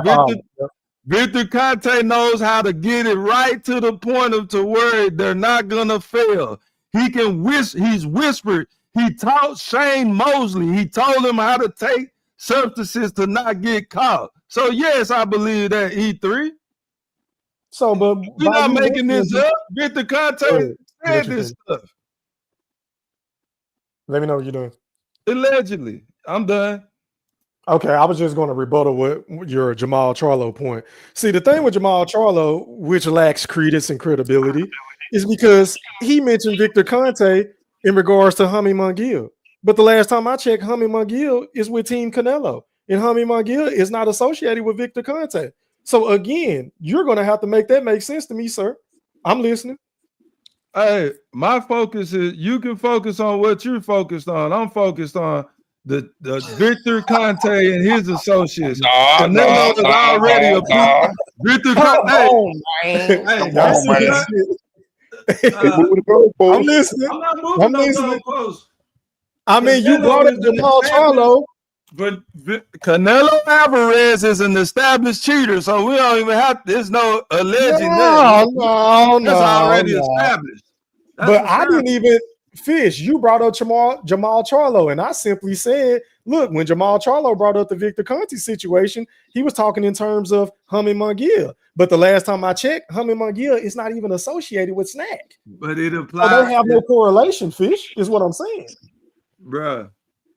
Victor Conte knows how to get it right to the point of to where they're not gonna fail. He can he's whispered. He taught Shane Mosley. He told him how to take substances to not get caught. So yes, I believe that E3. So, but we're not making this up. Victor Conte said this stuff. Let me know what you're doing. Allegedly, I'm done. Okay, I was just going to rebuttal with your Jamal Charlo point. See, the thing with Jamal Charlo, which lacks credence and credibility, is because he mentioned Victor Conte in regards to Jaime Munguia. But the last time I checked, Jaime Munguia is with Team Canelo, and Jaime Munguia is not associated with Victor Conte. So again, you're going to have to make that make sense to me, sir. I'm listening. Hey, my focus is you can focus on what you're focused on. I'm focused on the Victor Conte and his associates. Canelo is already a piece. Victor Conte. I'm listening. I'm not moving no goalposts. I mean, you brought up Jamal Charlo. But Canelo Alvarez is an established cheater, so we don't even have. There's no alleging that. No, that's already established. But I didn't even fish. You brought up Jamal Charlo, and I simply said, look, when Jamal Charlo brought up the Victor Conte situation, he was talking in terms of Jaime Munguia. But the last time I checked, Jaime Munguia is not even associated with snack. But it applies. So they have no correlation. Fish is what I'm saying, bruh.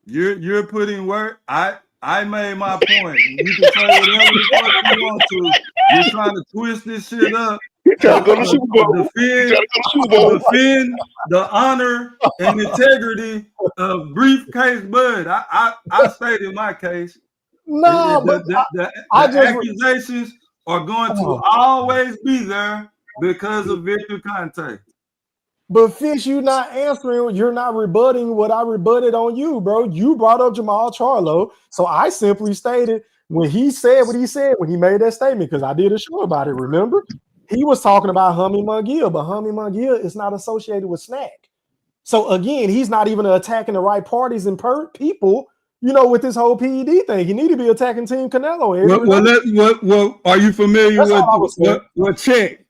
You're putting work. I made my point. You can say whatever the fuck you want to. You're trying to twist this shit up. Defend the honor and integrity of Briefcase Bud. I stated my case. No, the accusations are going to always be there because of Victor Conte. But Fish, you're not answering, you're not rebutting what I rebutted on you, bro. You brought up Jamal Charlo. So I simply stated when he said what he said, when he made that statement, because I did a show about it, remember? He was talking about Jaime Munguia, but Jaime Munguia is not associated with snack. So again, he's not even attacking the right parties and people, with this whole PED thing. He need to be attacking Team Canelo. Well, are you familiar with check?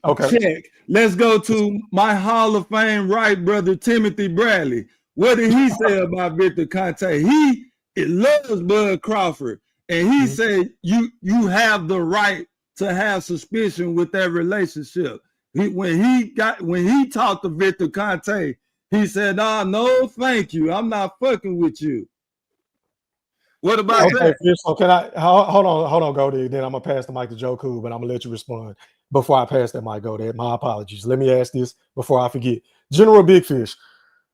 Okay. Check. Let's go to my Hall of Fame right brother Timothy Bradley. What did he say about Victor Conte? He loves Bud Crawford, and he said you have the right to have suspicion with that relationship. When he talked to Victor Conte, he said, no, thank you. I'm not fucking with you. What about that? So can I hold on, go there. Then I'm gonna pass the mic to Joe Cool, but I'm gonna let you respond before I pass that mic. Go there. My apologies. Let me ask this before I forget. General Big Fish,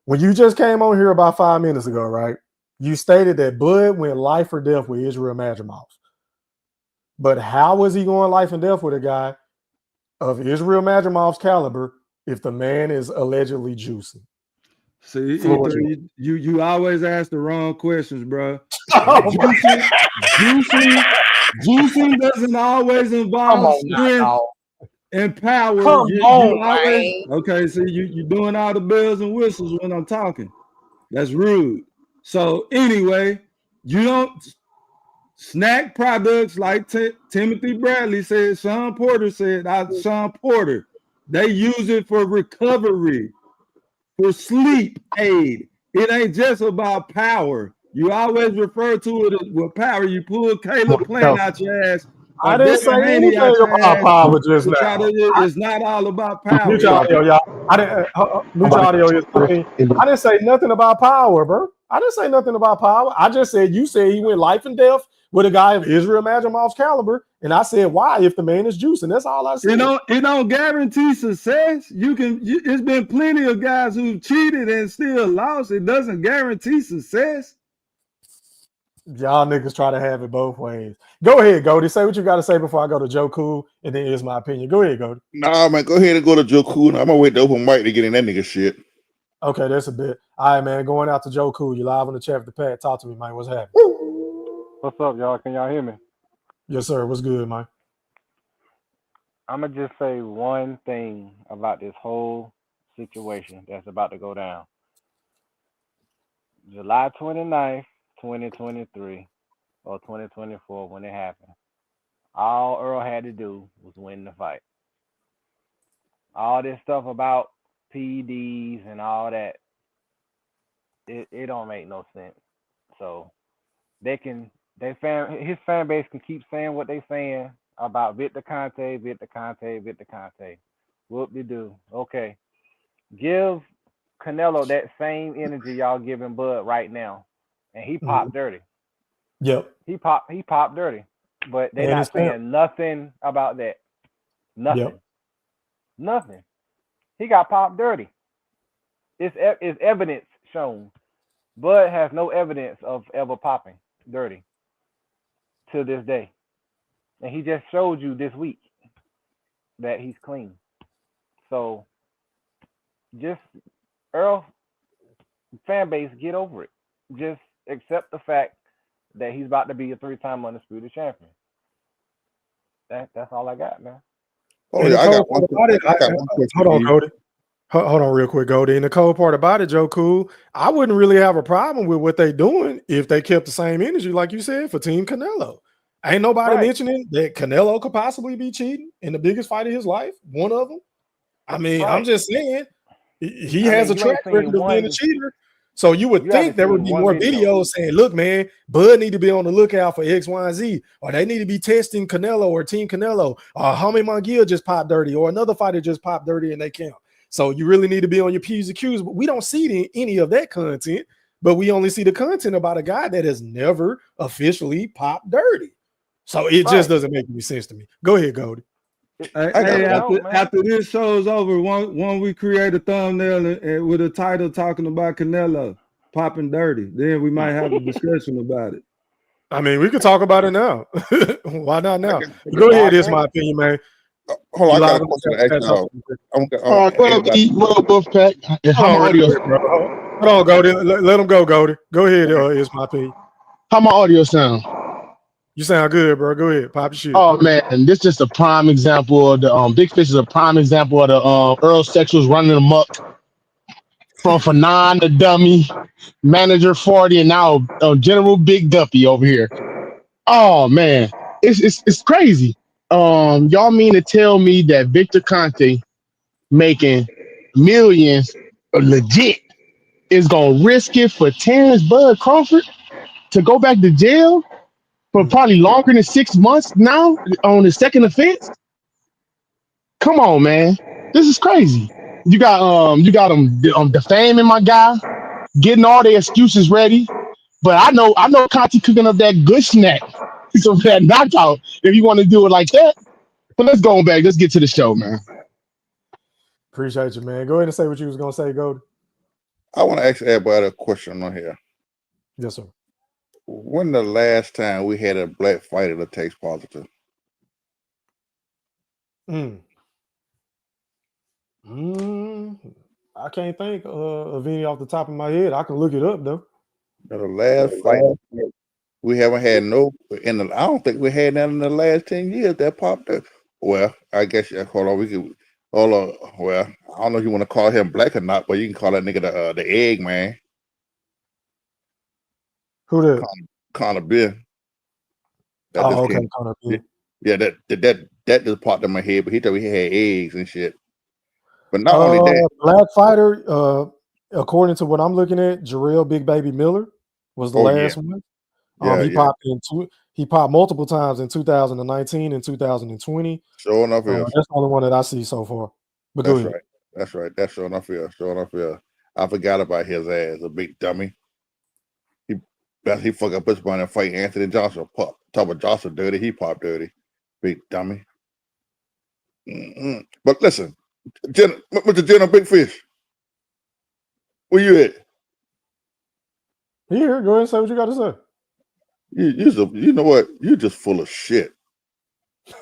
when you just came on here about 5 minutes ago, right? You stated that Bud went life or death with Israel Madrimov. But how was he going life and death with a guy of Israel Madrimov's caliber if the man is allegedly juicing? See, Floor Ether, yours. you always ask the wrong questions, bro. Oh, Juicing doesn't always Come involve on now, strength dog. and power. Come You on, always man. okay. See, you doing all the bells and whistles when I'm talking. That's rude. So anyway, you don't snack products like Timothy Bradley said. Sean Porter said. Sean Porter. They use it for recovery, for sleep aid. It ain't just about power. You always refer to it as with power. You pull Caleb Plant out your ass or I didn't say Devin Haney anything out your about ass power just to try now. to. It's not all about power. Mute your audio, y'all. I didn't mute your audio. I didn't say nothing about power, bro. I didn't say nothing about power. I just said you said he went life and death with a guy of Israel Majimov's caliber, and I said why if the man is juicing. That's all I said. It don't guarantee success. It's been plenty of guys who've cheated and still lost. It doesn't guarantee success. Y'all niggas try to have it both ways. Go ahead, Goldie. Say what you got to say before I go to Joe Cool, and then here's my opinion. Go ahead, Goldie. Nah, man, go ahead and go to Joe Cool. I'm gonna wait the open mic to get in that nigga shit. Okay, that's a bit. All right, man. Going out to Joe Cool. You live on the chat with the pad. Talk to me, man. What's happening? What's up, y'all? Can y'all hear me? Yes, sir. What's good, man? I'm going to just say one thing about this whole situation that's about to go down. July 29th, 2023, or 2024, when it happened, all Earl had to do was win the fight. All this stuff about PEDs and all that, it don't make no sense. So his fan base can keep saying what they saying about Victor Conte. Whoop-de-doo. Okay. Give Canelo that same energy y'all giving Bud right now. And he popped dirty. Yep. He popped dirty. But they're not saying nothing about that. Nothing. Yep. Nothing. He got popped dirty. It's evidence shown. Bud has no evidence of ever popping dirty to this day. And he just showed you this week that he's clean. So just Earl fan base, get over it. Just accept the fact that he's about to be a 3-time undisputed champion. That's all I got, man. Oh, yeah, I got one question. Hold on, Cody. Hold on real quick, Goldie. And the cold part about it, Joe Cool, I wouldn't really have a problem with what they doing if they kept the same energy, like you said, for Team Canelo. Ain't nobody mentioning that Canelo could possibly be cheating in the biggest fight of his life, one of them. I mean, I'm just saying, he has a track record of being a cheater. So you would think there would be more videos saying, look, man, Bud need to be on the lookout for X, Y, and Z, or they need to be testing Canelo or Team Canelo, or Jaime Munguia just popped dirty, or another fighter just popped dirty and they count. So you really need to be on your P's and Q's, but we don't see any of that content, but we only see the content about a guy that has never officially popped dirty. So it just doesn't make any sense to me. Go ahead, Goldie. After this show's over, one we create a thumbnail and with a title talking about Canelo popping dirty. Then we might have a discussion about it. I mean, we could talk about it now. Why not now? Go ahead. Here's my opinion, man. Hold on, I got a question to ask y'all. What up, Buff Pack? How my audio? Hold on, Goldie. Let him go, Goldie. Go ahead. Here's my opinion. How my audio sound? You sound good, bro. Go ahead. Pop your shit. Oh man, this is just a prime example of the Big Fish is a prime example of the Earl sexuals running amok from Fanon the dummy, manager 40, and now General Big Dumpy over here. Oh man, it's crazy. Y'all mean to tell me that Victor Conte making millions legit is gonna risk it for Terence Bud Crawford to go back to jail for probably longer than 6 months now on his second offense? Come on, man. This is crazy. You got him defaming my guy, getting all the excuses ready. But I know Conti cooking up that good snack. So that knockout, if you want to do it like that. But let's go back. Let's get to the show, man. Appreciate you, man. Go ahead and say what you was gonna say, Goldie. I want to ask everybody a question on here. Yes, sir. When the last time we had a black fighter that takes positive? I can't think of any off the top of my head. I can look it up though. The last fight we haven't had no in the. I don't think we had that in the last 10 years that popped up. Well, I guess hold on. We could hold on. Well, I don't know if you want to call him black or not, but you can call that nigga the egg man. Who that? Conor Bill. Oh, okay, Conor Bill. Yeah, that just popped in my head, but he thought he had eggs and shit. But not only that, black fighter, according to what I'm looking at, Jarrell Big Baby Miller was the last one. He popped multiple times in 2019 and 2020. Sure enough, that's the only one that I see so far. But that's right. That's right. That's sure enough. I forgot about his ass, a big dummy. He fuck up his money and fight Anthony Johnson. Talk about Johnson dirty. He popped dirty. Big dummy. But listen, Mr. General Big Fish, where you at? Here, go ahead and say what you got to say. You know what? You're just full of shit.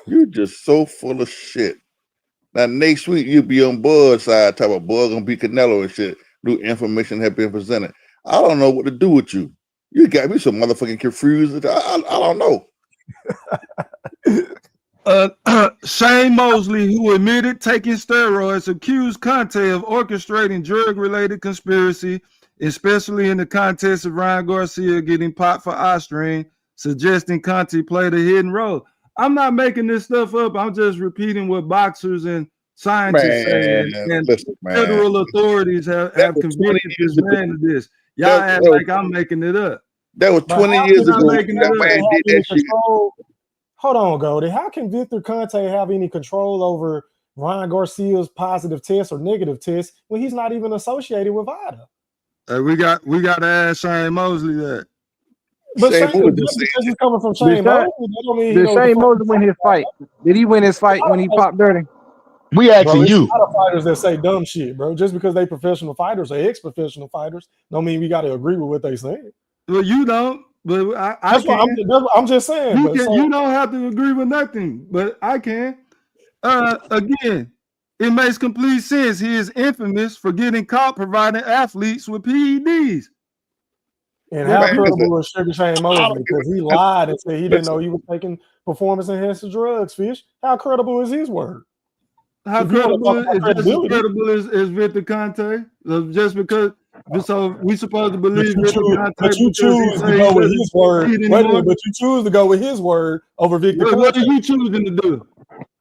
You're just so full of shit. Now next week you'll be on Bud's side, talk about Bud gonna be Canelo and shit. New information have been presented. I don't know what to do with you. You got me some motherfucking confused. I don't know. Shane Mosley, who admitted taking steroids, accused Conte of orchestrating drug-related conspiracy, especially in the context of Ryan Garcia getting popped for eye strain, suggesting Conte played a hidden role. I'm not making this stuff up. I'm just repeating what boxers and scientists say, and federal authorities have convicted this man of this. Y'all act like I'm making it up. That was 20 years ago. That man did that shit. Hold on, Goldie. How can Victor Conte have any control over Ryan Garcia's positive test or negative test when he's not even associated with Vada? We got to ask Shane Mosley that. But because he's coming from Shane Mosley, that don't mean did Shane Mosley win his fight? Did he win his fight when he popped dirty? We asking you. A lot of fighters that say dumb shit, bro. Just because they professional fighters or ex-professional fighters, don't mean we got to agree with what they say. Well, you don't. But I'm just saying. You don't have to agree with nothing, but I can. Again, it makes complete sense. He is infamous for getting caught providing athletes with PEDs. And how credible was Sugar Shane Mosley? Because he lied and said he didn't know he was taking performance-enhancing drugs, Fish. How credible is his word? How credible is Victor Conte? Just because... So we supposed to believe but you choose to go with his word. But you choose to go with his word over Victor. What are you choosing to do?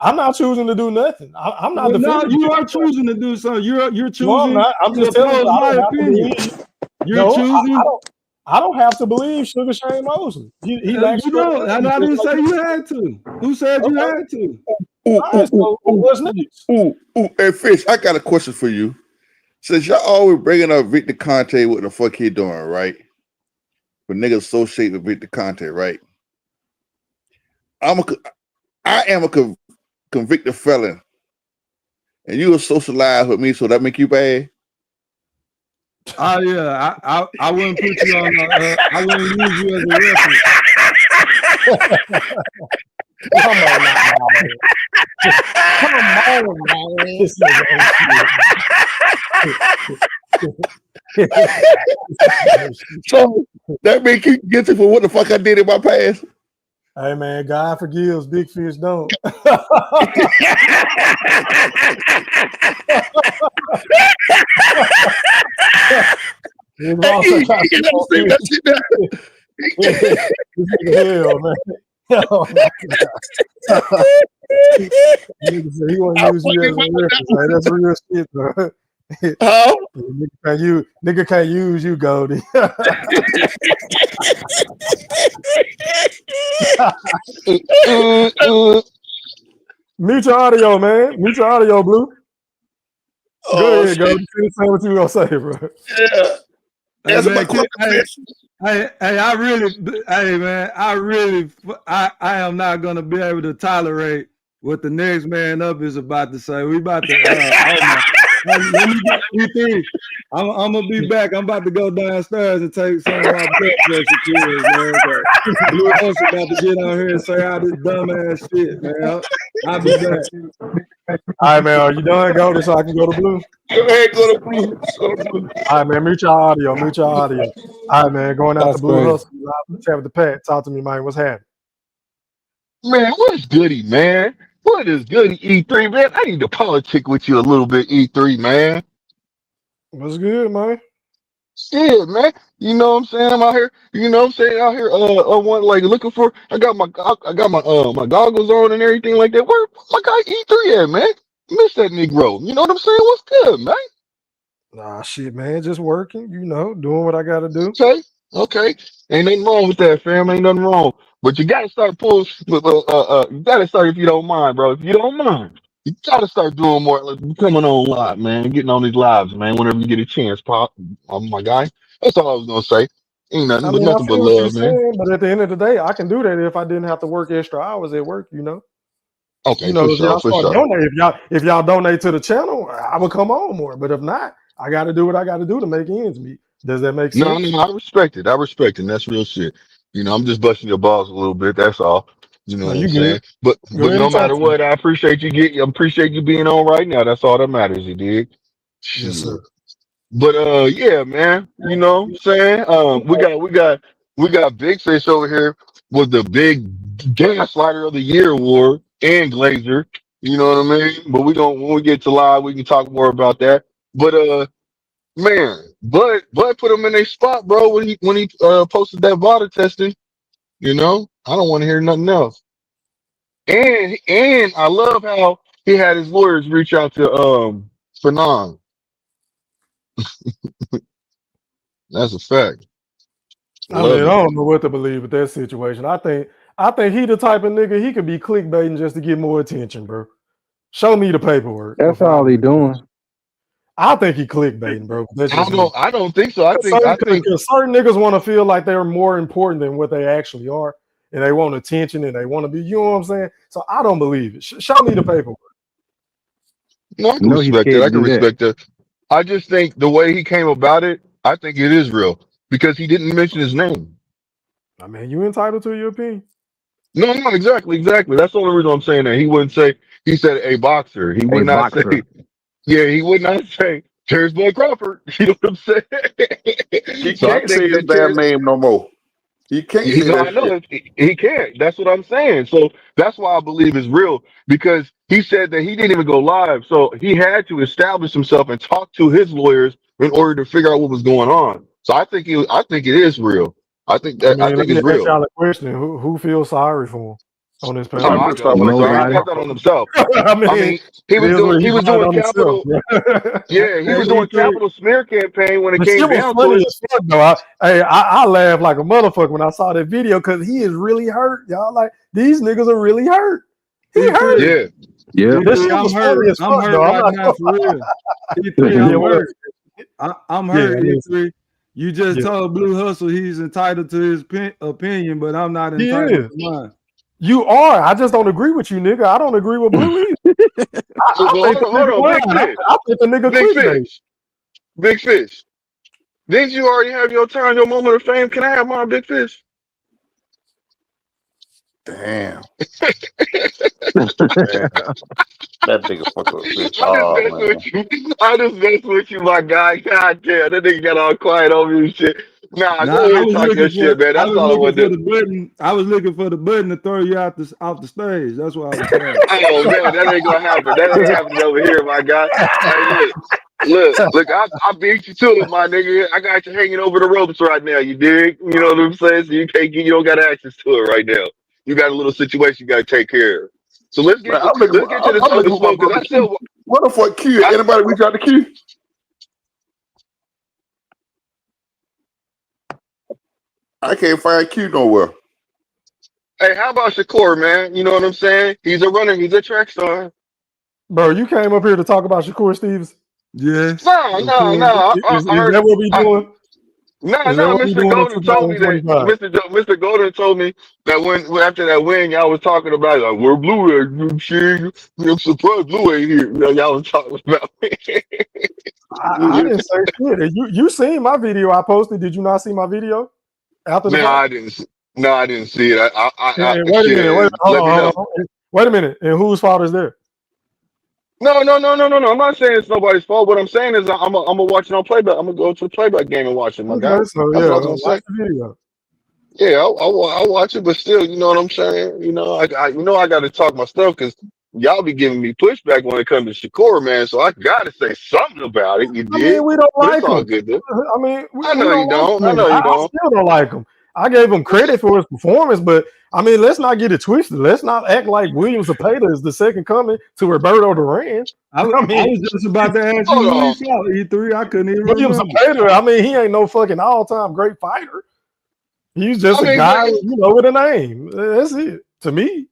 I'm not choosing to do nothing. I'm not. No, you are choosing to do something. You're choosing. No, I'm not. I'm just telling you my opinion. You're choosing. I don't have to believe Sugar Shane Mosley. You don't. And I didn't say you had to. Who said you had to? What's next? Hey, Fish, I got a question for you. Since y'all always bringing up Victor Conte, what the fuck he doing, right? But niggas associate with Victor Conte, right? I am a convicted felon, and you were socialized with me, so that make you bad? Oh yeah, I wouldn't put you on. I wouldn't use you as a reference. Come on, So that make you guilty for what the fuck I did in my past? Hey man, God forgives, Big Fish don't. Hell, man. Oh my God. He want to use you as a reference. Man. That's real shit, bro. Nigga can't use you, Goldie. Mute your audio, man. Mute your audio, Blue. Go ahead, Goldie. Say what you gonna say, bro. Yeah. That's my question. I am not gonna be able to tolerate what the next man up is about to say. We about to. Let me get you three. I'm gonna be back. I'm about to go downstairs and take some of my blood pressure pills, man. Blue Hustle about to get on here and say all this dumbass shit, man. I'll be back. All right, man. Are you done, Goldie, so I can go to Blue? Go ahead, go to Blue. Go to Blue. All right, man. Mute your audio. Mute your audio. All right, man. Going out That's to Blue crazy. Hustle. Live in the chat with the Pat. Talk to me, man. What's happening? Man, what's goody, man? What is goody, E3, man? I need to politic with you a little bit, E3, man. What's good, man? Shit, man. You know what I'm saying? I'm out here, you know what I'm saying? Out here, one like looking for. I got my my goggles on and everything like that. Where my guy E3 at, man? Miss that Negro. You know what I'm saying? What's good, man? Nah, shit, man. Just working, doing what I got to do. Okay, okay. Ain't nothing wrong with that, fam. Ain't nothing wrong. But you gotta start pulling. You gotta start if you don't mind, bro. If you don't mind, you gotta start doing more, like coming on live, man. Getting on these lives, man. Whenever you get a chance, pop. Oh my guy. That's all I was gonna say. Ain't I nothing but mean, I nothing but feel what you're love, man. saying, but at the end of the day, I can do that if I didn't have to work extra hours at work, Okay, for if sure, y'all for start sure. donating, if y'all donate to the channel, I will come on more. But if not, I got to do what I got to do to make ends meet. Does that make No, sense? no, I respect it. I respect it. That's real shit. I'm just busting your balls a little bit. That's all. You know No, what I'm you good. saying? But Go ahead no and talk matter to me. what, I appreciate you being on right now. That's all that matters, you dig? Yes, Shit. sir. But yeah, man. You know what I'm saying? We got Big Fish over here with the big Gaslighter of the Year award and Glazer. You know what I mean? But when we get to live, we can talk more about that. But man, Bud put him in a spot, bro, when he posted that Vada testing. I don't want to hear nothing else. And I love how he had his lawyers reach out to Fanon. That's a fact. I mean, Love I it. don't know what to believe with that situation. I think he the type of nigga he could be clickbaiting just to get more attention, bro. Show me the paperwork That's before I all he believe. doing. I think he clickbaiting, bro. That's I just me. don't. I don't think so. Because certain niggas want to feel like they're more important than what they actually are, and they want attention and they want to be. You know what I'm saying? So I don't believe it. Show me the paperwork. No, I can No, he's respect scared that. to I can do that. respect that. I just think the way he came about it, I think it is real because he didn't mention his name. I mean, you entitled to your opinion. No, no, exactly. That's the only reason I'm saying that. He wouldn't say. He said a boxer. He A would not say. boxer. Yeah, he would not say Terence Bud Crawford. You know what I'm He saying? So I can't think say his that damn Terence. name no more. He can't say No, that I know shit. he can't. That's what I'm saying. So that's why I believe it's real because he said that he didn't even go live. So he had to establish himself and talk to his lawyers in order to figure out what was going on. So I think it is real. I mean, I let think me it's ask real. y'all a question: Who feels sorry for him on this Oh, I panel? I feel do. sorry for Well, so he himself. Nobody. has that on himself. I I mean, mean, he it was is doing what he brought doing on himself. capital. Yeah, he Hey, was doing E3, capital smear campaign when it the came shit was down to funny it. as fuck though. I laughed like a motherfucker when I saw that video because he is really hurt, y'all. Like these niggas are really hurt. He hurt. E3, Yeah, Yep. This E3, shit I'm was funny hurt. as I'm fuck hurt though. I'm right not now gonna for real. E3, lie. Yeah, I'm what? hurt. I'm Yeah, hurt, listen. E3. You just Yeah, told Blue Hustle he's entitled to his opinion, but I'm not he entitled is. to mine. You are. I just don't agree with you, nigga. I don't agree with Blue either. but I think the hold nigga on, lying. big fish, I think the nigga big clickbait. fish, big fish. Didn't you already have your time, your moment of fame? Can I have my big fish? Damn. Hey, Man, that nigga fuck up fish. I just Oh mess man. with you. I just mess with you, my guy. God damn, that nigga got all quiet on me and shit. Nah, Now go ahead and talk your shit, man. I That's was all I looking want to for do. the button. I was looking for the button to throw you off the stage. That's what I was saying. Oh man, that ain't gonna happen. That ain't happening over here, my guy. Hey, look. I beat you to it, my nigga. I got you hanging over the ropes right now. You dig? You know what I'm saying? So you don't got access to it right now. You got a little situation you got to take care of. So Man, I'm looking let's for get to this I'm other looking for my smoke because brother I Q. still What the fuck Q? I, Anybody reach out to Q? I can't find Q nowhere. hey, how about Shakur, man? You know what I'm saying? He's a runner. He's a track star. Bro, you came up here to talk about Shakur Stevens. Yes, No, of no, course. no. Is that what we doing? No, Is that no. what we Mr. doing in Golden told me that 2025? Mr. Golden told me that when after that win, y'all was talking about like where Blue at? You see, I'm surprised Blue ain't here. Y'all was talking about. I didn't say shit. You seen my video I posted? Did you not see my video after the No, fight? I didn't. No, I didn't see it. And wait a minute. Shit. Hold Let me on, know. hold on. Wait a minute. And whose fault is there? No. I'm not saying it's nobody's fault. What I'm saying is I'm gonna watch it on playback. I'm gonna go to the playback game and watch it, my guy. Okay, so That's yeah, what I was gonna watch say. the video. Yeah, I'll watch it, but still, you know what I'm saying. I got to talk my stuff because y'all be giving me pushback when it comes to Shakur, man. So I got to say something about it. You I mean, did, we don't but it's like all him. good, though. I mean, I we know you don't like don't. the I nigga. know you I don't. still don't like him. I gave him credit for his performance, but I mean, let's not get it twisted. Let's not act like William Zepeda is the second coming to Roberto Duran. I I mean, was just about to ask you Hold who he on. fought, E3. I couldn't even William remember. Zepeda, I mean, he ain't no fucking all-time great fighter. He's just I a mean, guy, with a name. That's it. To me.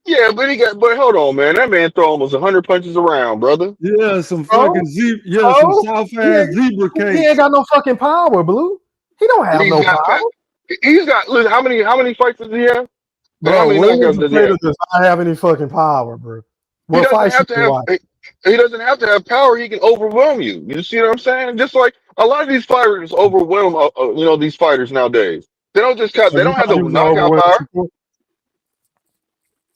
but hold on, man. That man throw almost 100 punches around, brother. Yeah, some Oh, fucking some oh, soft he ass ain't, zebra he ain't cakes. got no fucking power, Blue. He don't have He's no got, power. look, how many fights does he have? And how Bro, many William knockouts does he Zepeda have? does not have any fucking power, bro. He What doesn't fights you have to been have. watching? He doesn't have to have power. He can overwhelm you. You see what I'm saying? Just like a lot of these fighters overwhelm, these fighters nowadays. They don't just cut. So They you don't have thought he the was gonna knockout overwhelm power, Shakur?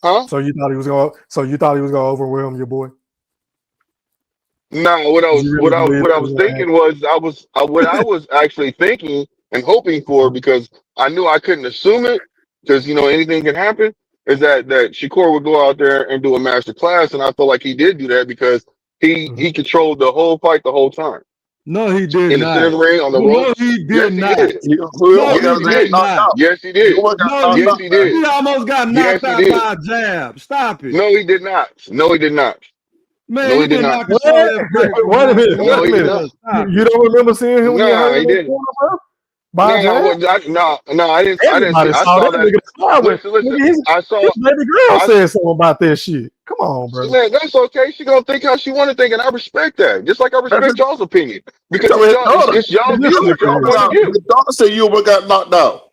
huh? So you thought he was gonna overwhelm your boy? No. Did you really believe What that I was was gonna thinking was what I was actually thinking and hoping for happen? because I knew I couldn't assume it because anything can happen. Is that Shakur would go out there and do a master class, and I felt like he did do that because Mhm. he controlled the whole fight the whole time No, he did in the center not. of the ring on the No, ropes. he did Yes, he not. did. He No, Yes, he almost he got his ass did did. knocked not. out. Yes, he He did. almost got No, knocked Yes, he out, he man. did. he almost got Yes, knocked he out did. by a jab. Stop it. No, he did not. No, he did not. Man, No, he he did did not. not What? control that fight from Wait a minute. beginning Wait No, to a he did minute. not. end. Stop You it. don't remember seeing him get Nah, hurt in he that didn't. corner, bro? By No, I Jazz? wouldn't. No, I didn't. I didn't see. Everybody I saw saw that that. nigga smile when Listen. nigga, I his saw. baby girl I said something about that shit. Come on, bro. Man, that's okay. She gonna think how she want to think, and I respect that. Just like I That's respect y'all's opinion his, because his daughter. it's y'all This view, His it's y'all nigga. point of view. daughter said you almost got knocked out.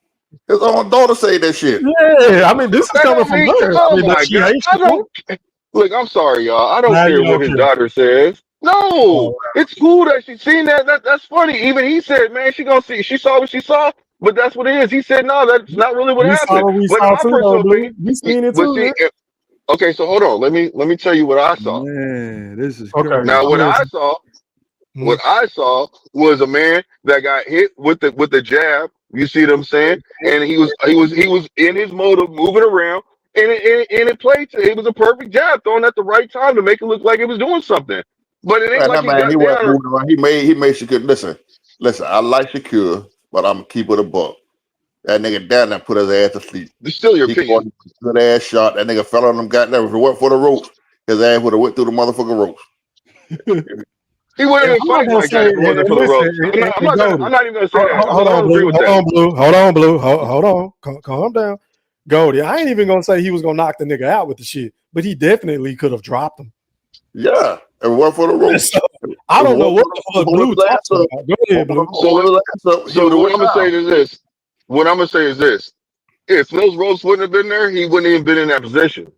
His own daughter said that shit. Yeah, I mean, this is That coming don't from mean. her. I Oh mean, does my she god, hate I Shakur? don't. Look, I'm sorry, y'all. I don't Now you care what don't his care. daughter says. Oh, No, it's cool that she seen that. That's funny. Even he said, man, she gonna see. She saw what she saw, but that's what it is. He said, no, that's not really what we saw happened. what we But in saw my too, though, personal Blue. opinion, We seen it but too, see, man. okay, so hold on. Let me tell you what I saw. Man, this is Okay, Now, crazy. what I'm I listening. saw. Mhm. What I saw was a man that got hit with the jab. You see what I'm saying? And he was in his mode of moving around, and it played. It was a perfect jab thrown at the right time to make it look like it was doing something. But it ain't Man, like that he man, he got wasn't down. moving around. He made Shakur. Listen. I like Shakur, but I'm gonna keep it a buck. That nigga down there put his ass to sleep. It's still your He caught opinion. a good ass shot. That nigga fell on them goddamn. If it weren't for the ropes, his ass would have went through the motherfucking ropes. He wouldn't And have been I'm not fighting gonna like say, that if it wasn't for the listen, ropes. and Goldie. I'm not even gonna say that. I Hold don't on, agree Blue. with Hold that. on, Blue. Hold on, Blue. Hold on. Calm down. Goldie. I ain't even gonna say he was gonna knock the nigga out with the shit, but he definitely could have dropped him. Yeah, if it weren't for the ropes. So, I don't know what the fuck Blue Hold talking about. Go ahead, Blue. his ass up, he So would have what went I'm gonna say down. is this. What I'm gonna say is this. If those ropes wouldn't have been there, he wouldn't even been in that position.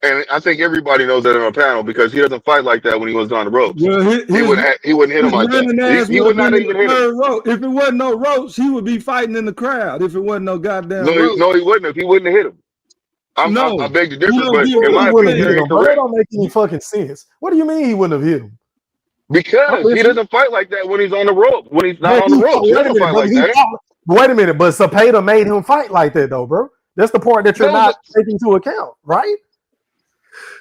And I think everybody knows that on a panel because he doesn't fight like that when he was on the ropes. Well, He wouldn't hit him his like that. running ass He would would have not been in even the hit him. third row. If it wasn't no ropes, he would be fighting in the crowd. If it wasn't no goddamn ropes. No, he wouldn't have. He wouldn't have hit him. I No, beg to he differ, don't but give in He my no wouldn't opinion, have hit you're damn. him, bro. That incorrect don't make any fucking sense. What do you mean he wouldn't have hit him? I'm because he listening. doesn't fight like that when he's on the rope. When he's not But on the he fought. ropes, he Wait a doesn't minute, fight but like he that. fought. Wait a minute, but Zepeda made him fight like that, though, bro. That's the part that you're Those. not taking into account, right?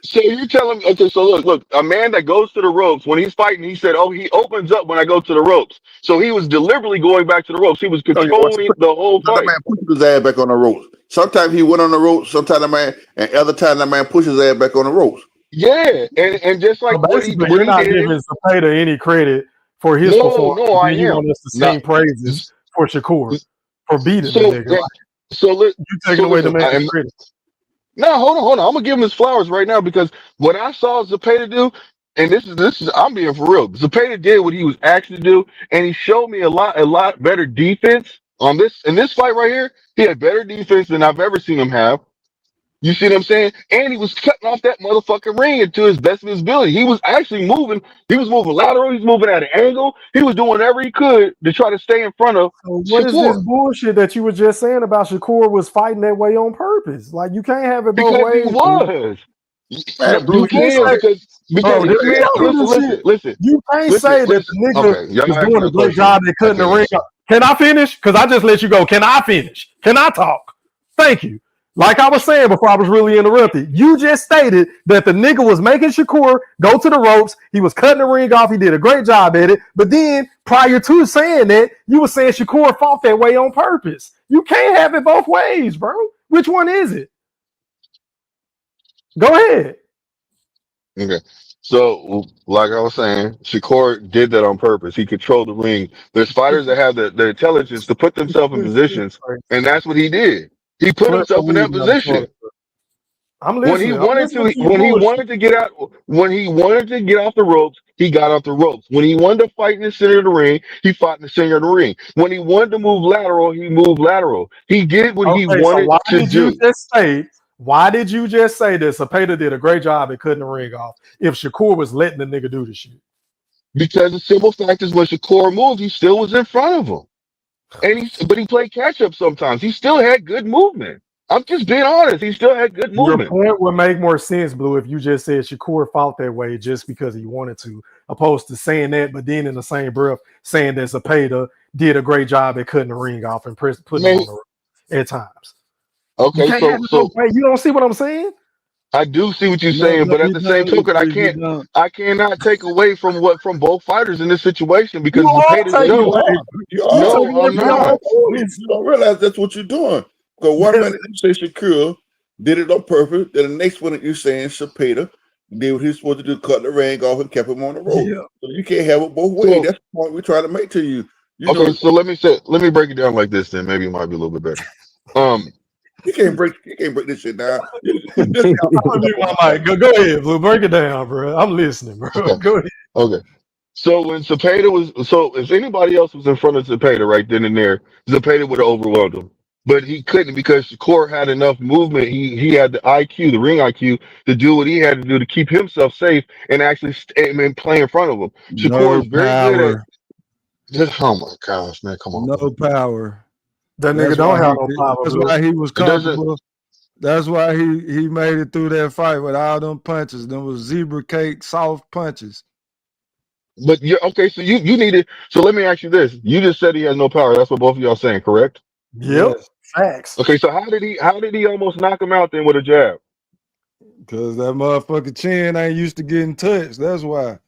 So you're telling me, okay, so look, a man that goes to the ropes, when he's fighting, he said, oh, he opens up when I go to the ropes. So he was deliberately going back to the ropes. He was No, you watch controlling the whole that fight. man pushes his ass back on the ropes. Sometimes he went on the ropes, sometimes and other times that man pushes his ass back on the ropes. Yeah, and just So like basically, what you're he not did, giving Zepeda any credit for his no, performance. no, And I then you am want us to not. sing praises for Shakur for beating the So nigga. Like, so you taking away the listen, man's credit. no, hold on. I'm gonna give him his flowers right now because what I saw Zepeda do, and this is I'm being for real. Zepeda did what he was asked to do, and he showed me a lot better defense on this in this fight right here. He had better defense than I've ever seen him have. You see what I'm saying? And he was cutting off that motherfucking ring into his best of his ability. He was actually moving. He was moving lateral. He was moving at an angle. He was doing whatever he could to try to stay in front of So what is this Shakur. bullshit that you were just saying about Shakur was fighting that way on purpose? Like you can't have it both Because he ways. was. Man, You You can't can say, because bro, this we man. don't do this shit. Listen. You can't say that the nigga Okay, y'all was asking doing me a a great question. job at I cutting the can't ring answer. up. Can I finish? Because I just let you go. Can I finish? Can I talk? Thank you. Like I was saying before I was really interrupted, you just stated that the nigga was making Shakur go to the ropes. He was cutting the ring off. He did a great job at it. But then prior to saying that, you were saying Shakur fought that way on purpose. You can't have it both ways, bro. Which one is it? Go ahead. Okay. So, like I was saying, Shakur did that on purpose. He controlled the ring. There's fighters that have the intelligence to put themselves in positions, and that's what he did. He put Clip the himself in weed that and I'm sorry. position. I'm When he listening. I'm wanted listening to, to your when he bullshit. wanted to get out, when he wanted to get off the ropes, he got off the ropes. When he wanted to fight in the center of the ring, he fought in the center of the ring. When he wanted to move lateral, he moved lateral. He did what he Okay, so wanted why to did you do just say? Why did you just say that Zapata did a great job at cutting the ring off? If Shakur was letting the nigga do the shit, because the simple fact is when Shakur moved, he still was in front of him. But he played catch up sometimes. He still had good movement. I'm just being honest. He still had good your movement. point would make more sense, Blue, if you just said Shakur fought that way just because he wanted to, opposed to saying that, but then in the same breath saying that Zapata did a great job at cutting the ring off and putting him Man, on the rope at times. You okay, can't have it both ways. You don't see what I'm saying? I do see what you're No, saying, no, but at you the same don't. token, You don't. I cannot take away from both fighters in this situation You because are Zapata yeah, taking you showed. away. are. You You are. No, taking away I'm from your own not. points. You don't realize that's what you're doing. Because one minute you say Shakur did it on purpose, then the next minute you're saying Shapeta did what he's supposed to do, cut the ring off and kept him on the rope. Yeah. So you can't have it both ways. So That's the point we're trying to make to you. You okay, know, so let me break it down like this. Then maybe it might be a little bit better. Um, you can't break this shit down. I'm gonna mute my mic. Go ahead, Blue. Break it down, bro. I'm listening, bro. okay, Go ahead. okay. So when Zapata was if anybody else was in front of Zapata right then and there, Zapata would have overwhelmed him. But he couldn't because Shakur had enough movement. He had the IQ, the ring IQ, to do what he had to do to keep himself safe and actually and play in front of him. Shakur No is very good at power. just. Oh my gosh, man, come on, No bro. power. That nigga That's don't why have he. no power, That's Blue. why he was It doesn't. comfortable. That's why he made it through that fight with all them punches. Them was zebra cake soft punches. But you're okay. So you needed. So let me ask you this. You just said he has no power. That's what both of y'all saying, correct? Yep. Yes, Facts. Okay. So how did he almost knock him out then with a jab? because that motherfucking chin ain't used to getting touched. That's why.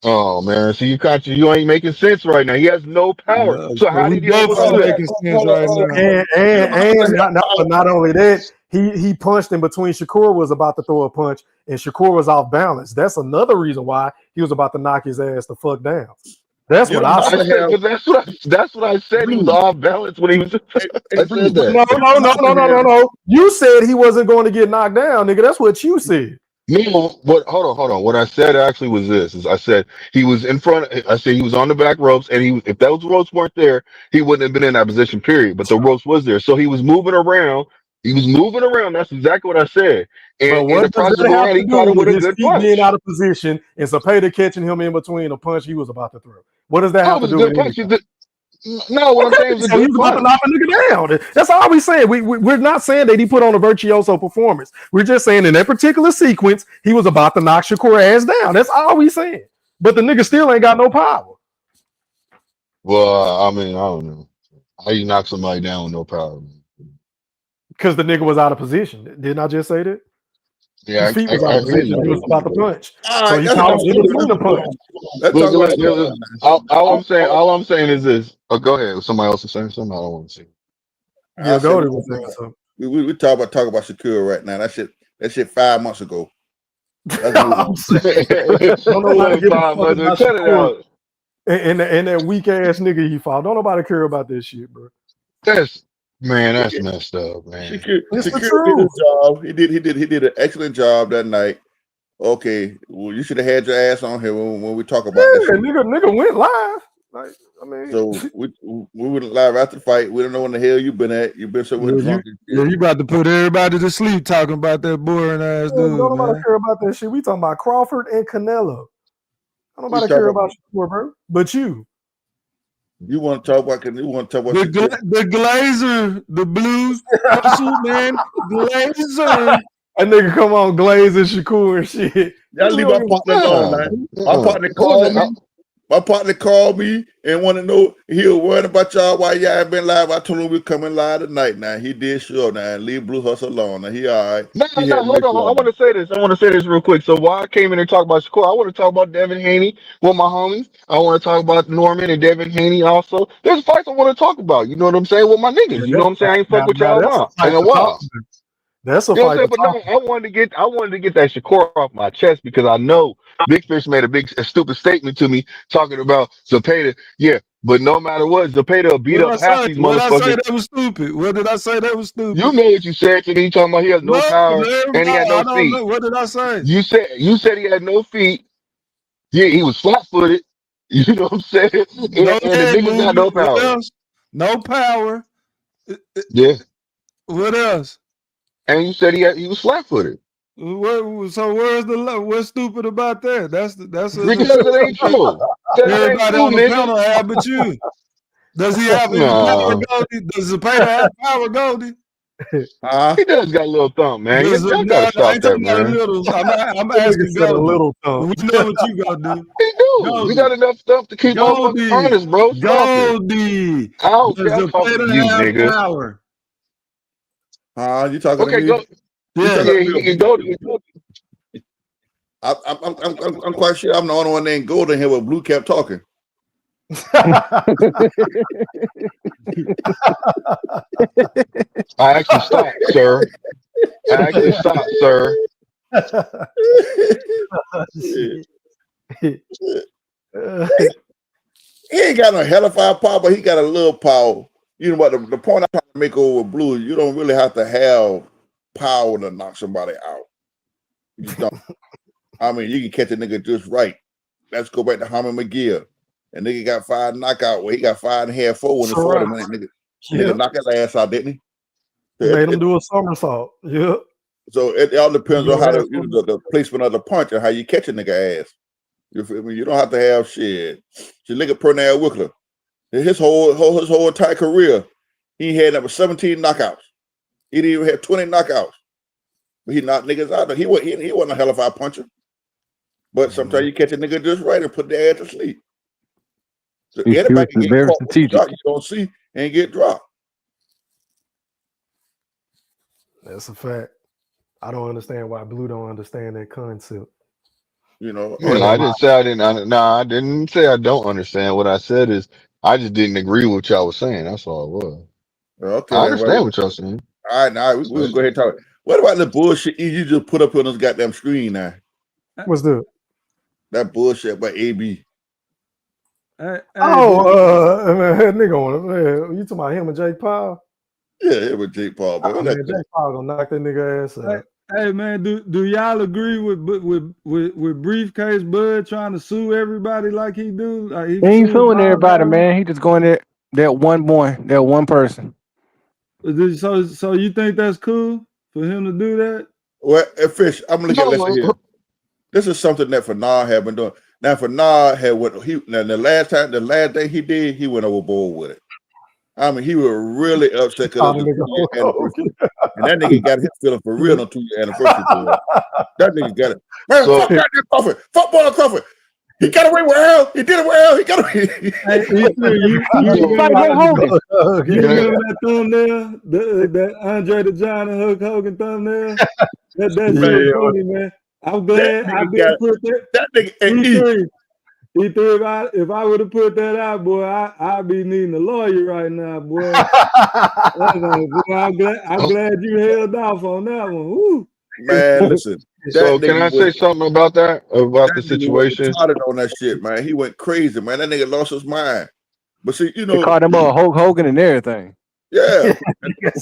Oh man, so you ain't making sense right now. He has no power. No, So so how we did he both almost ain't do that? making sense right now. And not only that, he punched in between. Shakur was about to throw a punch, and Shakur was off balance. That's another reason why he was about to knock his ass the fuck down. That's you what don't I have I said. to said, have but that's what I said. He was blue. off balance when he was. Hey, I said blue. that. No, You no, don't no, have no, to no, no, have no. You said he wasn't going to get knocked down, nigga. That's what you said. No, what? Hold on. What I said actually was this: is I said he was in front. I said he was on the back ropes, and if those ropes weren't there, he wouldn't have been in that position. Period. But the ropes was there, so he was moving around. He was moving around. That's exactly what I said. And But in the what does process of that moving have around, to he do caught him with with a his good feet being out punch. of position and Zapata catching him in between a punch he was about to throw? What does that Oh, have it to was a do with good punch. anything? No, what I'm Okay, saying was a so he good was about to knock punch. a nigga down. That's all we saying. We're not saying that he put on a virtuoso performance. We're just saying in that particular sequence, he was about to knock Shakur ass down. That's all we saying. But the nigga still ain't got no power Well, I mean, I don't know how you knock somebody down with no power. Man. because the nigga was out of position. Didn't I just say that? His Yeah, feet I, was I, out of I hear position. you. He was about to punch. all So right, he that's caught him enough. in between the punch. Let's talk about Shakur now. All I'm saying is this. Oh, go ahead. Somebody else is saying something. I don't want to see. I Yeah, said go we to talk saying something. we talk about Shakur right now. That shit 5 months ago. Let's move I'm on. saying, don't It nobody wasn't give a 5 fuck months. about Cut it Shakur out. and that weak ass nigga he fought. Don't nobody care about this shit, bro. That's messed up, man. It's the Shakur did truth. his job. He did an excellent job that night. Okay, well, you should have had your ass on here when we talk about that Yeah, shit. nigga went live. Like, I mean, So we went live after the fight. We don't know when the hell you been at. You been somewhere drunk and shit. You about to put everybody to sleep talking about that boring ass dude, don't nobody man. care about that shit. We talking about Crawford and Canelo. Don't nobody care about Shakur, bro. But you. You want to talk about? You want to talk about the Glazer, the Blues, man, Glazer. That nigga come on, Glaze and Shakur and shit. Y'all leave my partner alone, man. My partner called me. My partner called me and want to know he was worried about y'all while y'all been live. I told him we coming live tonight. Now he did show up now and leave Blue Hustle alone. Now he all right. No, hold on. I want to say this. I want to say this real quick. So while I came in and talked about Shakur, I want to talk about Devin Haney with my homies. I want to talk about Norman and Devin Haney also. There's fights I want to talk about. You know what I'm saying? With my niggas. You know what I'm saying? I ain't fuck with y'all in a while. That's a you know what I'm fight. saying? But no, I wanted to get that Shakur off my chest because I know Big Fish made a stupid statement to me talking about Zepeda. Yeah, but no matter what, Zepeda will beat up half these motherfuckers. What did I say that was stupid? What did I say that was stupid? You know what you said to me. You talking about he has no power and he had no feet. Know. What did I say? You said he had no feet. Yeah, he was flat footed. You know what I'm saying? And the nigga got no power. What else? No power. Yeah. What else? And you said he was flat footed. So what's stupid about that? That's because it ain't true. Everybody on the panel have but you. Does he have any power, Goldie? Does Zepeda have power, Goldie? He does got a little thump, man. You gotta stop that, man. I'm asking Goldie. We know what you gonna do. He do. You got enough stuff to keep motherfuckers honest, bro. Goldie. I don't care. I'm talking to you, nigga. Power? You talking to me? Go. Yeah, he can go to. I'm quite sure I'm the only one named Golden here with Blue kept talking. I actually stopped, sir. He ain't got no hellified power, but he got a little power. You know what? The point I'm trying to make over Blue, you don't really have to have power to knock somebody out. You just don't. I mean, you can catch a nigga just right. Let's go back to Hammer McGill. And nigga got 5 knockout. Well, he got 5.5, 4 in the 40 minute. Nigga knock his ass out, didn't he? Made him do a somersault. Yeah. So it all depends on how the placement of the punch and how you catch a nigga ass. You feel me? You don't have to have shit. You look at Pernell Wickler. His whole entire career, he had number 17 knockouts. He didn't even have 20 knockouts. But he knocked niggas out. He wasn't a hell of a puncher. But sometimes you catch a nigga just right and put their ass to sleep. So anybody can get caught with a shot you don't see and get dropped. That's a fact. I don't understand why Blue don't understand that concept. You know, I didn't say I didn't. No, I didn't say I don't understand. What I said is I just didn't agree with what y'all was saying. That's all it was. Okay, I understand what y'all saying. All right, now we'll go ahead and talk. What about the bullshit you just put up on this goddamn screen now? What's that? That bullshit by AB. Nigga on it. You talking about him and Jake Paul? Yeah, him and Jake Paul. But Jake Paul gonna knock that nigga ass out. Hey man, do y'all agree with Briefcase Bud trying to sue everybody like he do? Like he ain't suing everybody, man. He just going at that one person. So you think that's cool for him to do that? Well, Fish, I'm gonna look at here. This is something that Fanar had been doing. Now Fanar had the last day he did, he went overboard with it. I mean, he was really upset because of the 2-year anniversary. And that nigga got his feeling for real on 2-year anniversary. That nigga got it. Man, fuck goddamn Crawford. Fuck Boy Crawford. He got away with hell. He did it well. He got away. You remember that thumbnail? That Andre the Giant and Hulk Hogan thumbnail? That's so funny, man. I'm glad I didn't put that nigga. If I would have put that out, boy, I'd be needing a lawyer right now, boy. I'm glad you held off on that one. Woo. Man, listen. So can I say something about that? About the situation? Started on that shit, man. He went crazy, man. That nigga lost his mind. But see, you know, they called him Hulk Hogan and everything. Yeah.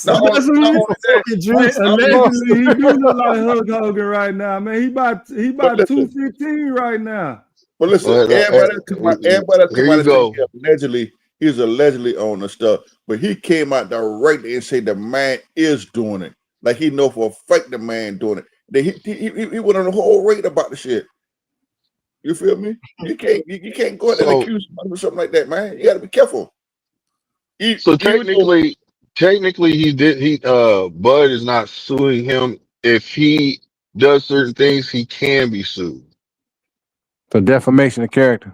Allegedly, he do look like Hulk Hogan right now, man. He about 215 right now. But listen, Well, everybody else here come out you and say go. he's allegedly on the stuff, but he came out directly and said the man is doing it. Like he know for a fact the man doing it. He went on the whole rate about the shit. You feel me? You can't go out there and So accuse somebody of something like that, man. You got to be careful. so Even though technically Bud is not suing him. If he does certain things, he can be sued. So defamation of character.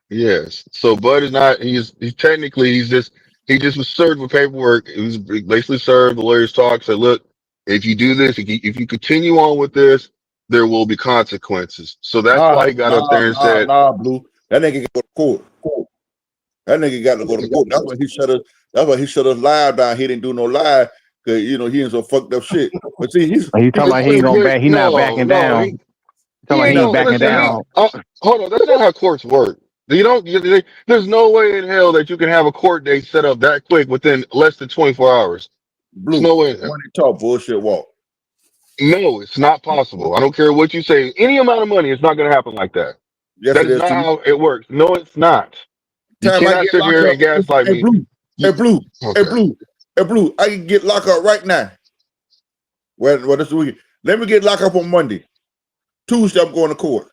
Yes. So Bud is not. He just was served with paperwork. It was basically served. The lawyers talked. Said, look, if you do this, if you continue on with this, there will be consequences. So that's why he got up there and said, Blue. That nigga got to go to court. That nigga got to go to court. That's why he shut us. That's why he shut us live down. He didn't do no live because he in some fucked up shit. But see, He talking about he ain't gonna back. He not backing down. He talking about he ain't backing down. Hold on, that's not how courts work. There's no way in hell that you can have a court date set up that quick within less than 24 hours. Blue. There's no way. Money talk, bullshit walk. No, it's not possible. I don't care what you say. Any amount of money, it's not going to happen like that. Yes, That it is is. not how it works. No, it's not. You Time I cannot get sit locked here up. and gaslight me. Hey, Blue. Okay. Hey, Blue. I can get locked up right now. Well, this week. Let me get locked up on Monday. Tuesday, I'm going to court.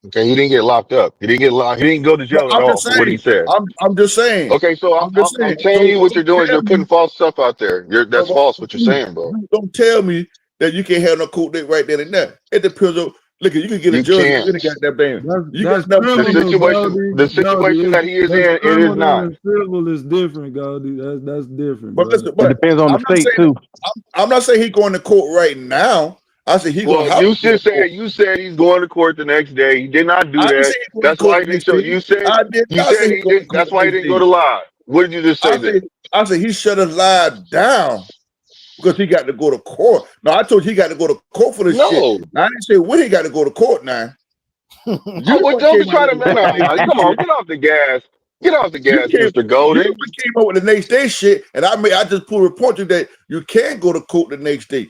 Okay, he didn't get locked up. He didn't get locked. He didn't go to jail No, at I'm all just for what he saying. said. I'm just saying. Okay, so I'm just I'm saying. telling you what you're doing is you're Tell putting me, false stuff out there. That's false what you're saying, bro. Don't tell me that you can't have no court date right then and there. It depends on. Look, you can get a You judge can't. in the goddamn thing. You That's got nothing The to criminal, situation, Goldie. the situation that he is That's in, it is criminal not. and civil is different, Goldie. That's different, But bro. listen, It but depends on the I'm not state saying too. I'm not saying he's going to court right now. I said he's gonna Well, have to go to court. you said he's going to court the next day. He did not do I didn't that. say he's going to That's court why he the didn't next show. day. I did You not said say he's he going to did. court That's the why he next didn't go day. to live. What did you just say then? I said he shut his live down because he got to go to court. No, I told you he got to go to court for this shit. No. Now, I didn't say when he got to go to court now. You the one Don't be came out trying with to man. the next day Come on, shit. get off the gas. Get off the You gas, Mr. the Golden. one came up with the next day shit, and I just put a report to you that you can go to court the next day.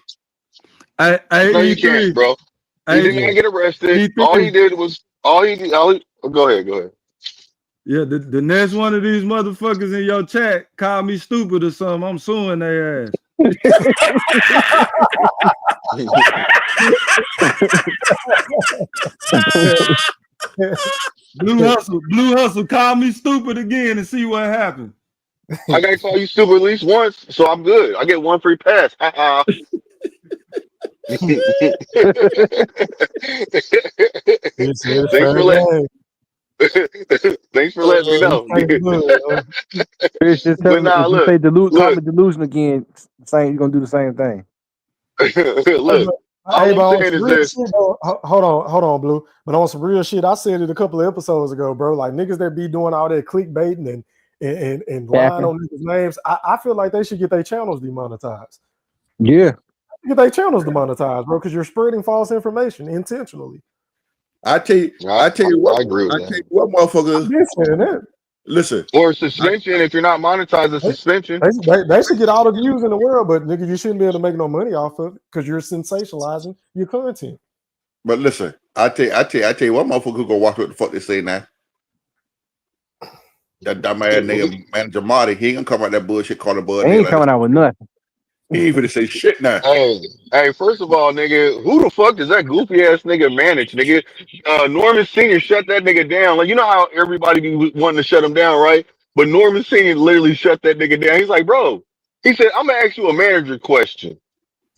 Hey, No, you E3. can't, bro. He Hey, did not get arrested. E3. All he did was go ahead. Yeah, the next one of these motherfuckers in your chat call me stupid or something, I'm suing their ass. Blue Hustle, call me stupid again and see what happens. I gotta call you stupid at least once, so I'm good. I get one free pass. Thanks for letting me know. Chris just But tell him nah, if you say call me look, delusion again, you're gonna do the same thing. look. All Hey, I'm but on saying some is real this. shit, though, hold on, Blue. But on some real shit, I said it a couple of episodes ago, bro. Like niggas that be doing all that clickbaiting and lying on niggas' names, I feel like they should get their channels demonetized. Yeah. Get their channels demonetized, bro, because you're spreading false information intentionally. I tell you what, I agree with that. Motherfuckers. Listen, or suspension if you're not monetized. A suspension. They should get all the views in the world, but nigga, you shouldn't be able to make no money off of it because you're sensationalizing your content. But listen, I tell you, what motherfucker gonna watch what the fuck they say now? That dumbass nigga manager Marty, he ain't gonna come out that bullshit calling Bud. They ain't coming out with nothing. He ain't finna say shit now. Hey, first of all, nigga, who the fuck does that goofy ass nigga manage, nigga? Norman Senior shut that nigga down. Like, you know how everybody be wanting to shut him down, right? But Norman Senior literally shut that nigga down. He's like, bro, he said, I'm gonna ask you a manager question.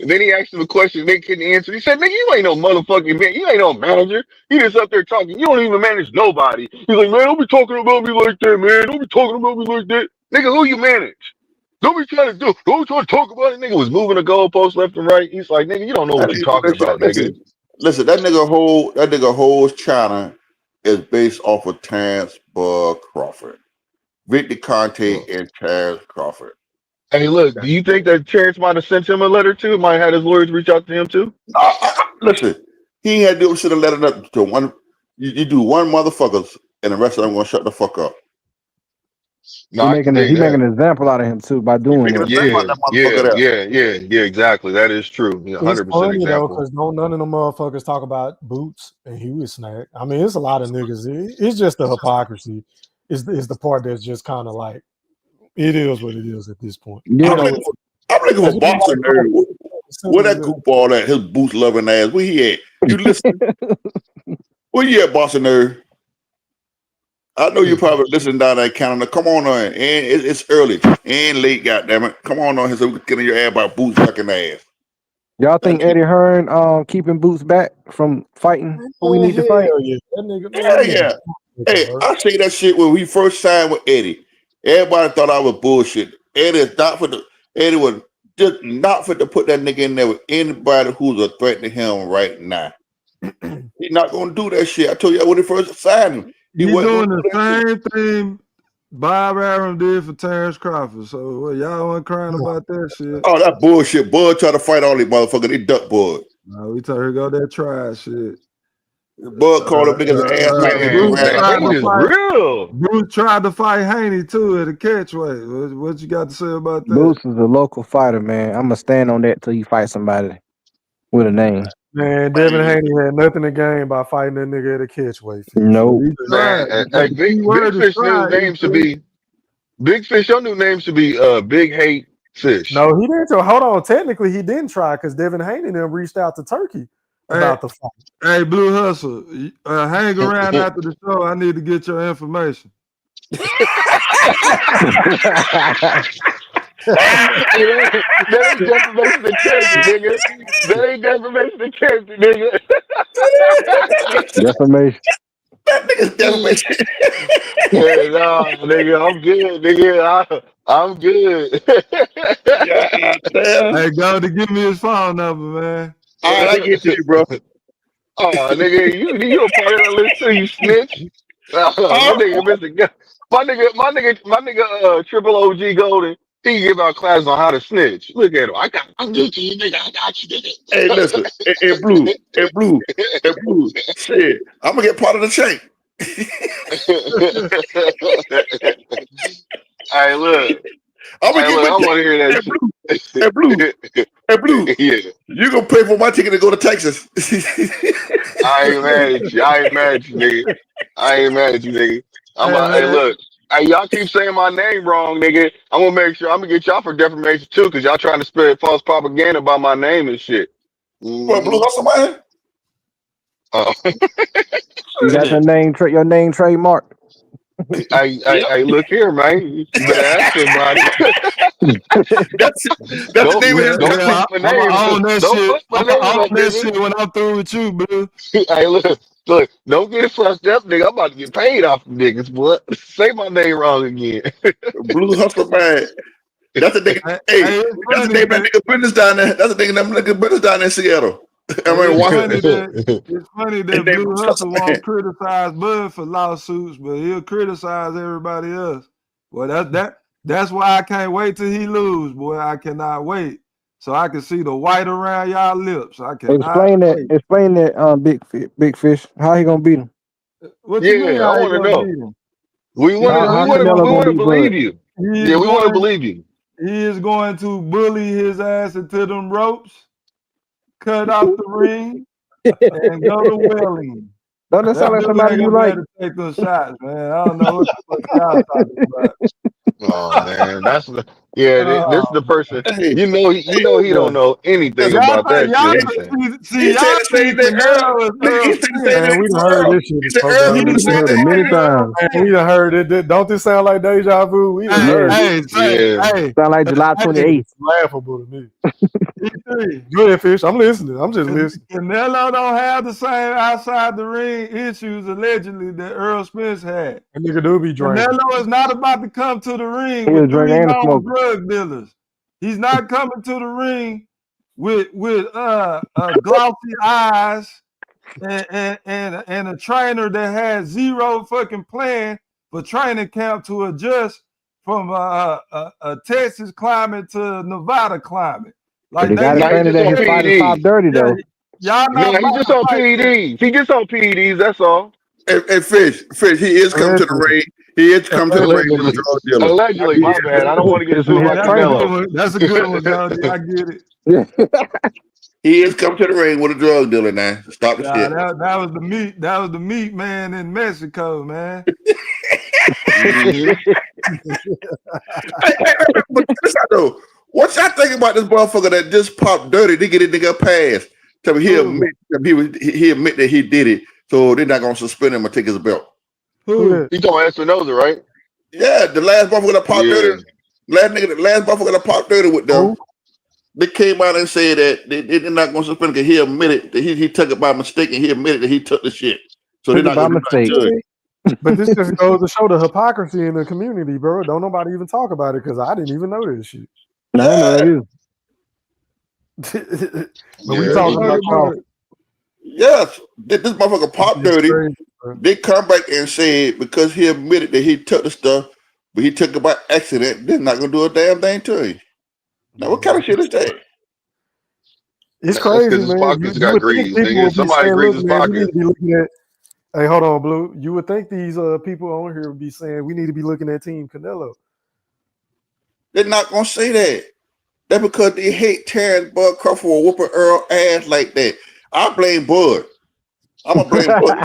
And then he asked him a question they couldn't answer. He said, nigga, you ain't no motherfucking man. You ain't no manager. You just up there talking. You don't even manage nobody. He's like, man, don't be talking about me like that, man. Don't be talking about me like that. Nigga, who you manage? Don't be trying to talk about it. Nigga was moving the goalpost left and right. He's like, nigga, you don't know what you're talking about, nigga. Listen, that nigga whole channel is based off of Terence Crawford. Victor Conte and Terence Crawford. Hey, look, do you think that Terence might have sent him a letter too? Might have had his lawyers reach out to him too? Listen, he had to do should have let it up to one. You do one motherfuckers, and the rest of them gonna shut the fuck up. No, He I can making dig an that. example out of him too by He doing making a that. thing about Yeah, that motherfucker there. yeah. Exactly. That is true. It's 100% funny though, example. because none of them motherfuckers talk about Boots and he was Snack. I mean, it's a lot of niggas. It's just the hypocrisy. Is the part that's just kind of like it is what it is at this point. You Yeah, know, it's I'm looking for just like boxer nerd. Where simple as that that. goofball at? His boots loving ass. Where he at? You listen? Where you at, boxer nerd? I know you probably listening down there in Canada. Come on on, and it's early and late. Goddamn it! Come on here so we can get in your ass about boots sucking ass. y'all think Eddie Hearn keeping Boots back from fighting who we Man, need to fight? hell yeah, that nigga, man, Hell that yeah! nigga, Hey, bro. I say that shit when we first signed with Eddie. Everybody thought I was bullshit. Eddie is not for the. Eddie was just not for to put that nigga in there with anybody who's a threat to him right now. He's not gonna do that shit. I told you when he first signed him, he You wasn't doing gonna do the that shit. same thing Bob Arum did for Terence Crawford. So y'all wasn't crying about that shit. Oh, that bullshit. Bud tried to fight all these motherfuckers. They duck Bud. No, we told her go that try shit. Bud called them niggas ass man and Bruce Man, ran that out the tried hate to is motherfucker. fight. real. Bruce tried to fight Haney too at a catchweight. What you got to say about that? Boots is a local fighter, man. I'm gonna stand on that till he fight somebody with a name. Man, Devin Haney had nothing to gain by fighting that nigga at a catchweight fish. Nope. He Man, tried. hey, The key Big word is Fish new tried. name should be Big Fish. Your new name should be Big Hate Fish. No, he didn't. Hold on. Technically, he didn't try because Devin Haney then reached out to Turkey about the fight. Hey, Blue Hustle, hang around after the show. I need to get your information. That ain't defamation of character, nigga. That ain't defamation of character, nigga. Defamation. That nigga's defamation. Hey, no, nigga, I'm good, nigga. I'm good. Yeah, damn. Hey, go to give me his phone number, man. All right, I get to you, bro. Oh, nigga, you a part of that list too, you snitch. My Oh, nigga, Mr. My nigga, Triple OG Golden. He give out classes on how to snitch. Look at him. I'm good to you, nigga. I got you, hey, listen, and blue. Shit, I'm gonna get part of the chain. nigga. Hey, look. I'm gonna Hey, get look. my I want to ticket. hear that And blue. yeah. You gonna pay for my ticket to go to Texas? I ain't mad at you. I ain't mad at you, nigga. I ain't mad at you, nigga. Hey, Man, look. Hey, y'all keep saying my name wrong, nigga. I'm gonna make sure I'm gonna get y'all for defamation too, because y'all trying to spread false propaganda about my name and shit. What, Blue Mm-hmm. Hustle, man? Oh. You got your name trademark. I look here, man. You better ask somebody. That's the Don't name of his don't company. yeah, fuck my I'm name. gonna own that Don't shit. fuck my I'm gonna name own up, that nigga. shit when I'm through with you, Blue. Hey, look, don't get it fucked up, nigga. I'm about to get paid off the niggas, boy. Say my name wrong again. Blue Hustle, man. That's the nigga. Hey, Hey, it's that's the funny name of that that nigga business down there. That's the nigga that nigga business down there in Seattle. I hey, mean, it's Washington. funny that it's funny His that name Blue Blue Hustle, Hustle man. won't criticize Bud for lawsuits, but he'll criticize everybody else. Well, that's why I can't wait till he lose, boy. I cannot wait. So I can see the white around y'all lips. I cannot wait. Explain that. Big fish. How he gonna beat him? What you mean Yeah, I how he want to gonna know. beat him? We want to, we How want to, Canelo we gonna want to beat Bud? believe you. He Yeah, is we want to going believe you. he is going to bully his ass into them ropes, cut off the ring, and go to Welling. Don't that That sound like dude somebody ain't you gonna be like? able to take those shots, man. I don't know what the fuck y'all talking about. Oh man, this is Oh, the person. Hey, You know he don't know anything listen, y'all about think that y'all shit. see he said y'all the see same thing Earl. Canelo as Nigga, he Earl said the Spence. same Man, thing we done for heard Earl. this shit He said before, Earl dog. do We the same heard it thing many for Earl. times. Man, we done heard it. Don't this sound like deja vu? We done heard Yes. Hey, say, Yeah. hey, Sound like July hey, 28th. it. Laughable to me. E3. Go ahead, Fish. I'm listening. I'm just listening. Canelo don't have the same outside the ring issues allegedly that Earl Spence had. That nigga do be drinking. Canelo is not about to come to the ring He a with drinker three and a known smoker. drug dealers. He's not coming to the ring with glossy eyes and a trainer that has zero fucking plan for training camp to adjust from a Texas climate to Nevada climate. But Like he they got a Now he trainer just that on his fighters pop PEDs. dirty yeah, though. y'all No, not he about just to on fight. PEDs. He just on PEDs. That's all. Hey, Fish, he is coming to the Listen. ring. He is come to the ring with a Allegedly. drug dealer. Allegedly, my bad. I don't want to get Isn't sued his like That's a trainer? good Canelo. one. That's a good one, Goldie. I get it. He is come to the ring with a drug dealer now. Stop the Nah, shit. that was the meat. That was the meat man in Mexico, man. Mhm. But this I know. What y'all think about this motherfucker that just popped dirty? They get a nigga pass. Tell me he admit that he did it, so they're not gonna suspend him or take his belt. Who? You talking Espinoza, right? Yeah, the last motherfucker that popped Yeah. dirty, the last motherfucker that popped dirty with them. They came out and said that they're not gonna suspend him because he admitted that he took it by mistake and he admitted that he took the shit. So they're Took it not by gonna do nothing mistake. to it. But this just goes to show the hypocrisy in the community, bro. Don't nobody even talk about it because I didn't even know this shit. I know that is. But we talking about Crawford. Yes, this motherfucker popped It's dirty. crazy, bro. They come back and say because he admitted that he took the stuff, but he took it by accident, they're not gonna do a damn thing to him. Now, what kind of shit is that? It's That's crazy, because his man. pockets You got would think greased, people nigga. would be Somebody saying, greased "Look, his man, we need pockets. to be looking at." Hey, hold on, Blue. You would think these people on here would be saying we need to be looking at Team Canelo. They're not gonna say that. That's because they hate Terence Bud Crawford for whooping Earl ass like that. I blame Bud. I'm gonna blame Bud.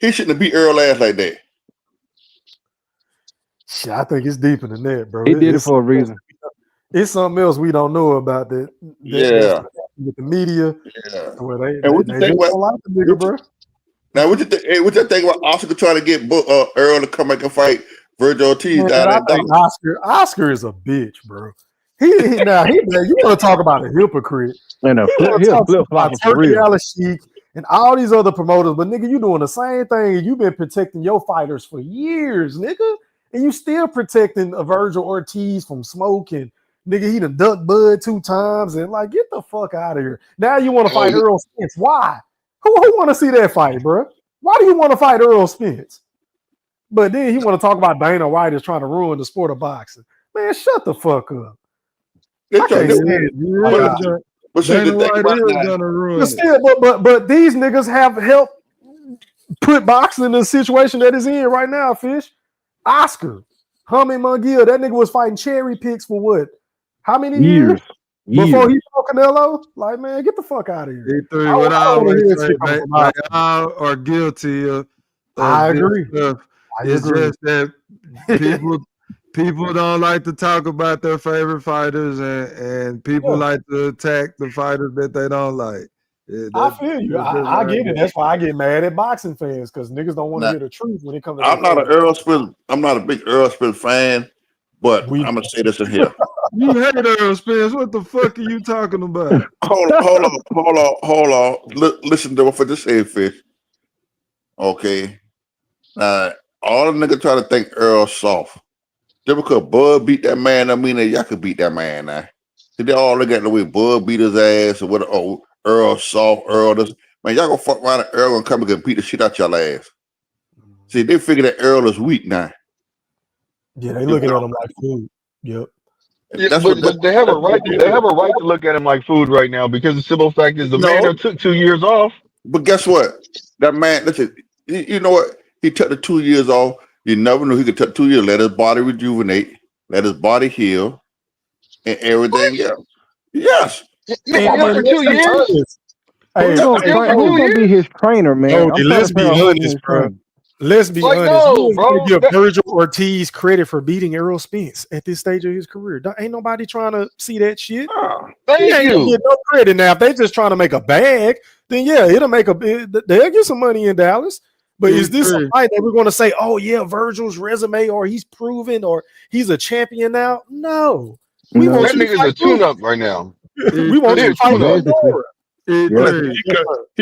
He shouldn't have beat Earl ass like that. Shit, I think it's deeper than that, bro. He did it for a reason. It's something else we don't know about that. Yeah. With the media, Yeah. where they And what you just think don't like the nigga, bro. Now, what you think? Hey, what you think about Oscar trying to get Earl to come back and fight Virgil Ortiz Man, down I at think Dallas? Oscar is a bitch, bro. He you want to talk about a hypocrite? And a You want he to a talk flip about flopper for Turkey real. Al-Sheik and all these other promoters, but nigga, you doing the same thing, and you've been protecting your fighters for years, nigga, and you still protecting a Virgil Ortiz from smoking. Nigga, he done ducked Bud 2 times, and like, get the fuck out of here. Now you want to fight Earl Spence? Why? Who want to see that fight, bro? Why do you want to fight Earl Spence? But then he want to talk about Dana White is trying to ruin the sport of boxing. Man, shut the fuck up. I can't stand it. But see, the thing about that, gonna ruin But still, but these niggas have helped put boxing in the situation that it's in right now, Fish. Oscar, Hummy Mungill, that nigga was fighting cherry picks for what? How many years? Before he fought Canelo? Like, man, get the fuck out of here. E3, what I always say, they all are guilty of I agree. Stuff. It's just that people don't like to talk about their favorite fighters, and people like to attack the fighters that they don't like. Yeah, I feel you. I get it. That's why I get mad at boxing fans because niggas don't want to hear the truth when it comes to. I'm not an Earl Spence. I'm not a big Earl Spence fan, but I'm gonna say this in here. You hate Earl Spence. What the fuck are you talking about? Hold on. Listen to what I just said, Fish. Okay. All the niggas try to think Earl soft. Just because Bud beat that man, I mean that y'all could beat that man now. See, they all look at the way Bud beat his ass or what Earl soft, Earl this. Man, y'all gonna fuck around and Earl gonna come and beat the shit out y'all ass. See, they figure that Earl is weak now. Yeah, they looking at him like food. Yep. Yeah, but they have a right. They have a right to look at him like food right now because the simple fact is the man that took 2 years off. But guess what? That man, listen, you know what? He took the 2 years off. You never knew he could take 2 years. Let his body rejuvenate. Let his body heal, and everything else. Yes. Man, after 2 years. Who's gonna be his trainer, man? I'm let's be honest, bro. Let's be honest. No, bro. Give Virgil Ortiz credit for beating Errol Spence at this stage of his career. Ain't nobody trying to see that shit. Thank you. Get no credit now. If they just trying to make a bag, then yeah, it'll make they'll get some money in Dallas. But is this a fight that we're going to say, oh yeah, Virgil's resume, or he's proven, or he's a champion now? No, that nigga's a tune-up right now. We want to fight more. He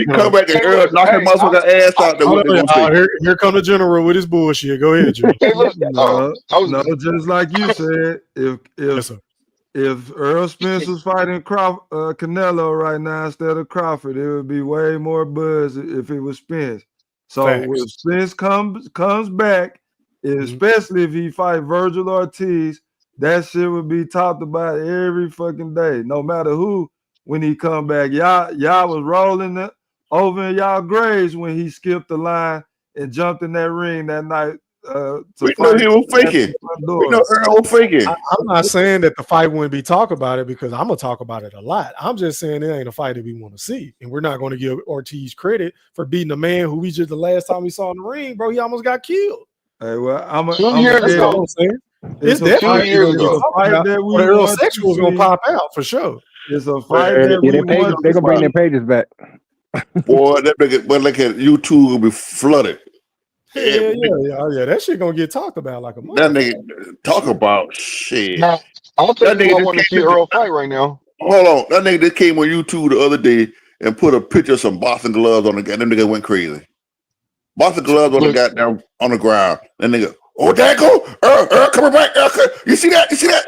come back and Earl knock his motherfucker ass out there. Here come the general with his bullshit. Go ahead, Jim. No, just like you said, if Earl Spence was fighting Canelo right now instead of Crawford, it would be way more buzz if it was Spence. So when Spence comes back, especially if he fight Virgil Ortiz, that shit would be talked about every fucking day, no matter who. When he come back, y'all was rolling over in y'all graves when he skipped the line and jumped in that ring that night We know fight he was faking. We know Earl was faking. I'm not saying that the fight wouldn't be talked about it because I'm gonna talk about it a lot. I'm just saying it ain't a fight that we want to see, and we're not going to give Ortiz credit for beating a man who we just the last time we saw in the ring, bro. He almost got killed. Hey, well, I'm 2 years That's all ago. I'm saying. It's It's a definitely fight. years It's ago. a fight that we the Earl want to sexual is gonna see. pop out for sure. It's a fight Man, that Yeah, we them pages, want they to gonna bring their see. pages back. Boy, that nigga, but look at YouTube will be flooded. Yeah, yeah. That shit gonna get talked about like a That motherfucker. nigga talk about shit. Now, I'll tell That you who nigga I just want to see came. Earl fight right now. Hold on, that nigga just came on YouTube the other day and put a picture of some boxing gloves on the guy. Them niggas went crazy. Boxing gloves on the Look, goddamn on the ground. That nigga, oh, there go Earl coming back. You see that? You see that?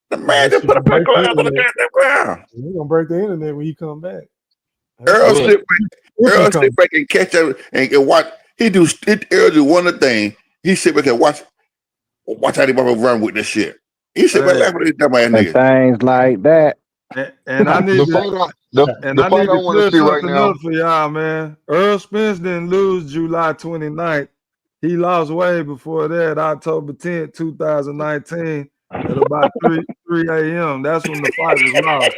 The man That just shit put a gonna picture break the on the internet. goddamn ground. We're gonna break the internet when he come back. That's Earl look, sit back. if he Earl come. sit back and catch up and watch. Earl do one thing. He sit back and watch how they motherfucker run with this shit. He sit back Hey, laughing at these dumb ass And niggas. things like that. and I need the to fight, the I fight need I to want to clear see right something now. up for y'all, man. Earl Spence didn't lose July 29th. He lost way before that, October 10th, 2019, at about 3 a.m. That's when the fight was lost.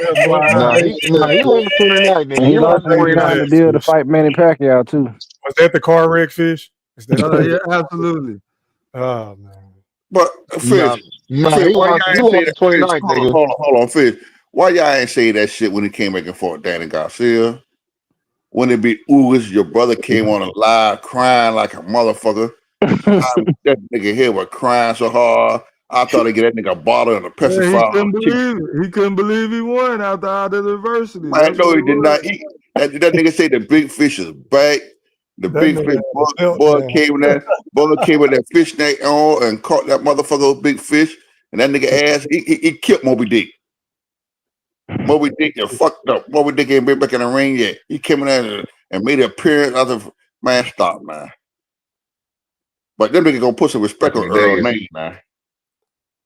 That's why He lost 29, And nigga. he He lost also signed 29. the deal to fight Manny Pacquiao too. Was that the car wreck, Fish? Is that Yeah, absolutely. Oh man. But Fish, He why y'all ain't say lost that? the Fish, 29, nigga. hold on, Fish. Why y'all ain't say that shit when he came back and fought Danny Garcia? When it beat Ugas, your brother came on a live crying like a motherfucker. That nigga here was crying so hard. I thought he'd get that nigga a bottle and a Yeah, he pacifier. couldn't believe it. He couldn't believe he won after all the adversity. I That's know what he it did was. not. That nigga say the big fish is back. The That big nigga fish had the belt boy down. came with that fish net on and caught that motherfucker big fish. And that nigga ass, he killed Moby Dick. Moby Dick fucked up. Moby Dick ain't been back in the ring yet. He came in there and made an appearance. Man, stop, man. But them niggas gonna put some respect on Earl's name, man.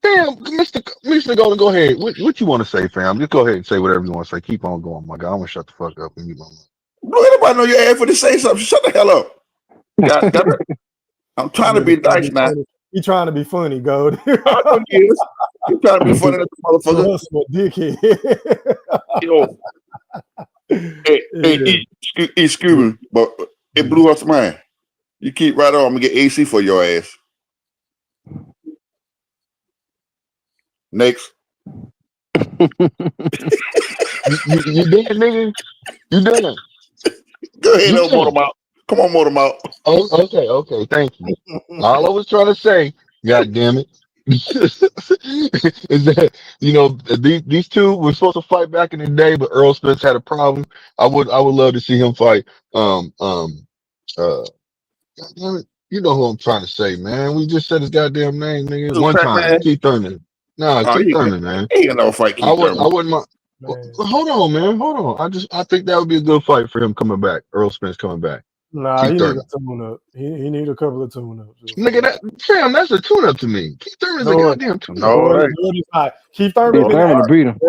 Damn, Mr. Go ahead. What you want to say, fam? Just go ahead and say whatever you want to say. Keep on going, my guy. I'm gonna shut the fuck up and mute my mouth. Don't anybody know your ass for to say something. Shut the hell up. God damn it. I'm trying to be nice now. He trying to be funny, Gold. I know he is. He trying to be funny as a motherfucker. Dickhead. Yo, excuse me, but it blew us mind. You keep right on. I'm gonna get AC for your ass. Next. You done, nigga? You done? Go ahead, old Motormouth. Come on, Motormouth. Oh, okay. Thank you. All I was trying to say, God damn it, is that these two were supposed to fight back in the day, but Earl Spence had a problem. I would love to see him fight. God damn it, you know who I'm trying to say, man. We just said his goddamn name, nigga. One Fat time, man. Keith Thurman. Nah, Oh, Keith Thurman, man. He ain't never fight Keith Thurman. I wouldn't mind. Hold on, man. Hold on. I think that would be a good fight for him coming back. Earl Spence coming back. Nah, Keith he Thurman. need a tune up. He need a couple of tune ups. Nigga, that's a tune up to me. Keith Thurman's a goddamn tune up. No, Keith Thurman been Thurman to beat him.